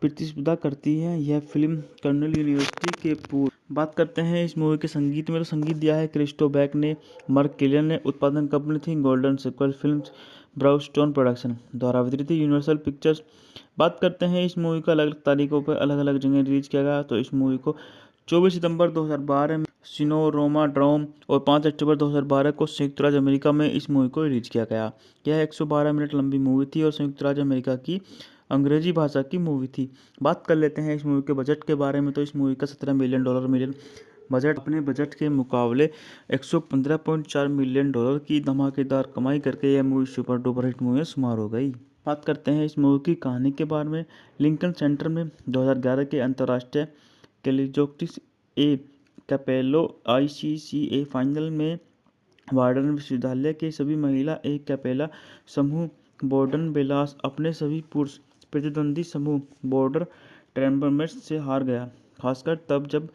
प्रतिस्पर्धा करती है। यह फिल्म कर्नेल यूनिवर्सिटी के पूर्व बात करते हैं इस मूवी के संगीत में। तो संगीत दिया है क्रिस्टो बैक ने, मार्क किलियन ने। उत्पादन कंपनी थी गोल्डन सिक्वल फिल्म्स, ब्राउनस्टोन प्रोडक्शन द्वारा वितरित यूनिवर्सल पिक्चर्स। बात करते हैं इस मूवी को अलग अलग तारीखों पर अलग अलग जगह रिलीज किया गया। तो इस मूवी को 24 सितंबर 2012 में सिनेरोमा ड्रोम और 5 अक्टूबर 2012 को संयुक्त राज्य अमेरिका में इस मूवी को रिलीज किया गया। यह 112 मिनट लंबी मूवी थी और संयुक्त राज्य अमेरिका की अंग्रेजी भाषा की मूवी थी। बात कर लेते हैं इस मूवी के बजट के बारे में। तो इस मूवी का $17 मिलियन बजट अपने बजट के मुकाबले $115.4 मिलियन की धमाकेदार कमाई करके यह movie super duper hit movie में शुमार हो गई। बात करते हैं इस मूवी की कहानी के बारे में। लिंकन सेंटर में 2011 के अंतर्राष्ट्रीय कैलिजोक्टिस ए कैपेलो ICCA फाइनल में वार्डन विश्वविद्यालय के सभी महिला एक कैपेला समूह बॉर्डन बेलास अपने सभी पुरुष प्रतिद्वंदी समूह बॉर्डर ट्रेम्बरमेट्स से हार गया, खासकर तब जब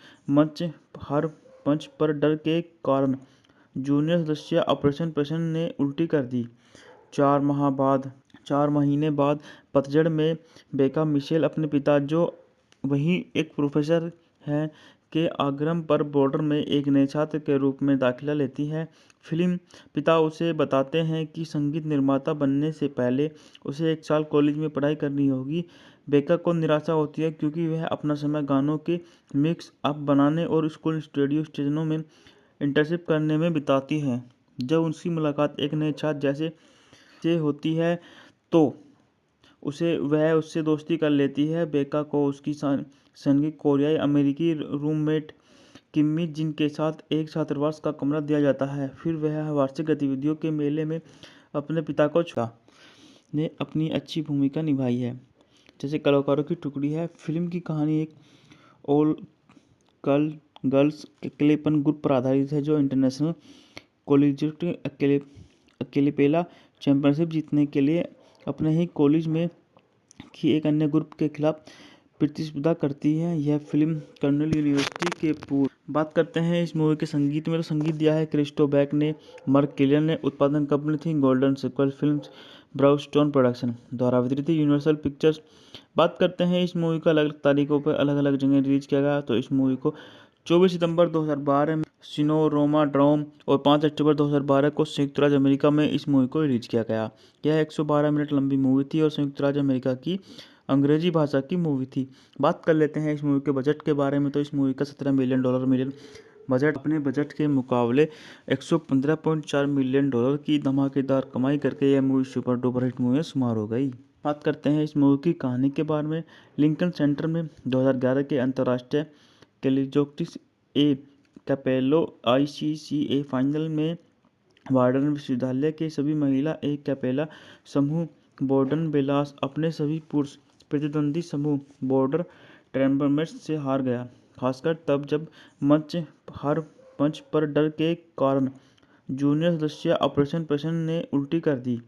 हर मंच पर डर के कारण जूनियर सदस्य ऑपरेशन प्रसन्न ने उल्टी कर दी। 4 महीने बाद पतझड़ में बेका मिशेल अपने पिता जो वहीं एक प्रोफेसर हैं के आग्रह पर बॉर्डर में एक नए छात्र के रूप में दाखिला लेती है। फिल्म पिता उसे बताते हैं कि संगीत निर्माता बनने से पहले उसे 1 साल कॉलेज में पढ़ाई करनी होगी। बेका को निराशा होती है क्योंकि वह अपना समय गानों के मिक्स अप बनाने और स्कूल रेडियो स्टेशनों में इंटर्नशिप करने में बिताती है। जब उनकी मुलाकात एक नए छात्र जैसे से होती है तो वह उससे दोस्ती कर लेती है। बेका को उसकी संगी कोरियाई अमेरिकी रूममेट किम्मी जिन के साथ एक छात्रावास का कमरा दिया जाता है। फिर वह वार्षिक गतिविधियों के मेले में अपने पिता को ने अपनी अच्छी भूमिका निभाई है। जैसे कलाकारों की टुकड़ी है। फिल्म की कहानी एक ऑल गर्ल्स अकेलेपन ग्रुप पर आधारित है जो इंटरनेशनल कॉलेजिएट अकेलेपेला चैंपियनशिप जीतने के लिए अपने ही कॉलेज में की एक अन्य ग्रुप के खिलाफ प्रतिस्पर्धा करती है। यह फिल्म कर्नेल यूनिवर्सिटी के पूर्व बात करते हैं इस मूवी के संगीत में। तो संगीत दिया है क्रिस्टो बैक ने, मार्क किलियन ने। उत्पादन कंपनी थी गोल्डन सिक्वल फिल्म्स, ब्राउनस्टोन प्रोडक्शन द्वारा वितरित यूनिवर्सल पिक्चर्स। बात करते हैं इस मूवी को अलग अलग तारीखों पर अलग अलग जगह रिलीज किया गया। तो इस मूवी को 24 सितंबर 2012 में सिनेरोमा ड्रोम और 5 अक्टूबर 2012 को संयुक्त राज्य अमेरिका में इस मूवी को रिलीज किया गया। यह 112 मिनट लंबी मूवी थी और संयुक्त राज्य अमेरिका की अंग्रेजी भाषा की मूवी थी। बात कर लेते हैं इस मूवी के बजट के बारे में। तो इस मूवी का $17 मिलियन बजट अपने बजट के मुकाबले $115.4 मिलियन की धमाकेदार कमाई करके यह movie super duper hit movie में शुमार हो गई। बात करते हैं इस मूवी की कहानी के बारे में। लिंकन सेंटर में 2011 के अंतर्राष्ट्रीय कैलिजोक्टिस ए कैपेलो ICCA फाइनल में वार्डन विश्वविद्यालय के सभी महिला एक कैपेला समूह बॉर्डन बेलास अपने सभी पुरुष प्रतिद्वंदी समूह बॉर्डर ट्रेम्बरमेट्स से हार गया, खासकर तब जब हर मंच पर डर के कारण जूनियर सदस्य ऑपरेशन प्रसन्न ने उल्टी कर दी।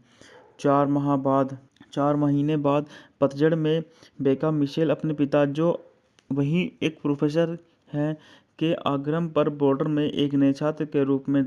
4 महीने बाद पतझड़ में बेका मिशेल अपने पिता जो वहीं एक प्रोफेसर हैं के आग्रह पर बॉर्डर में एक नए छात्र के रूप में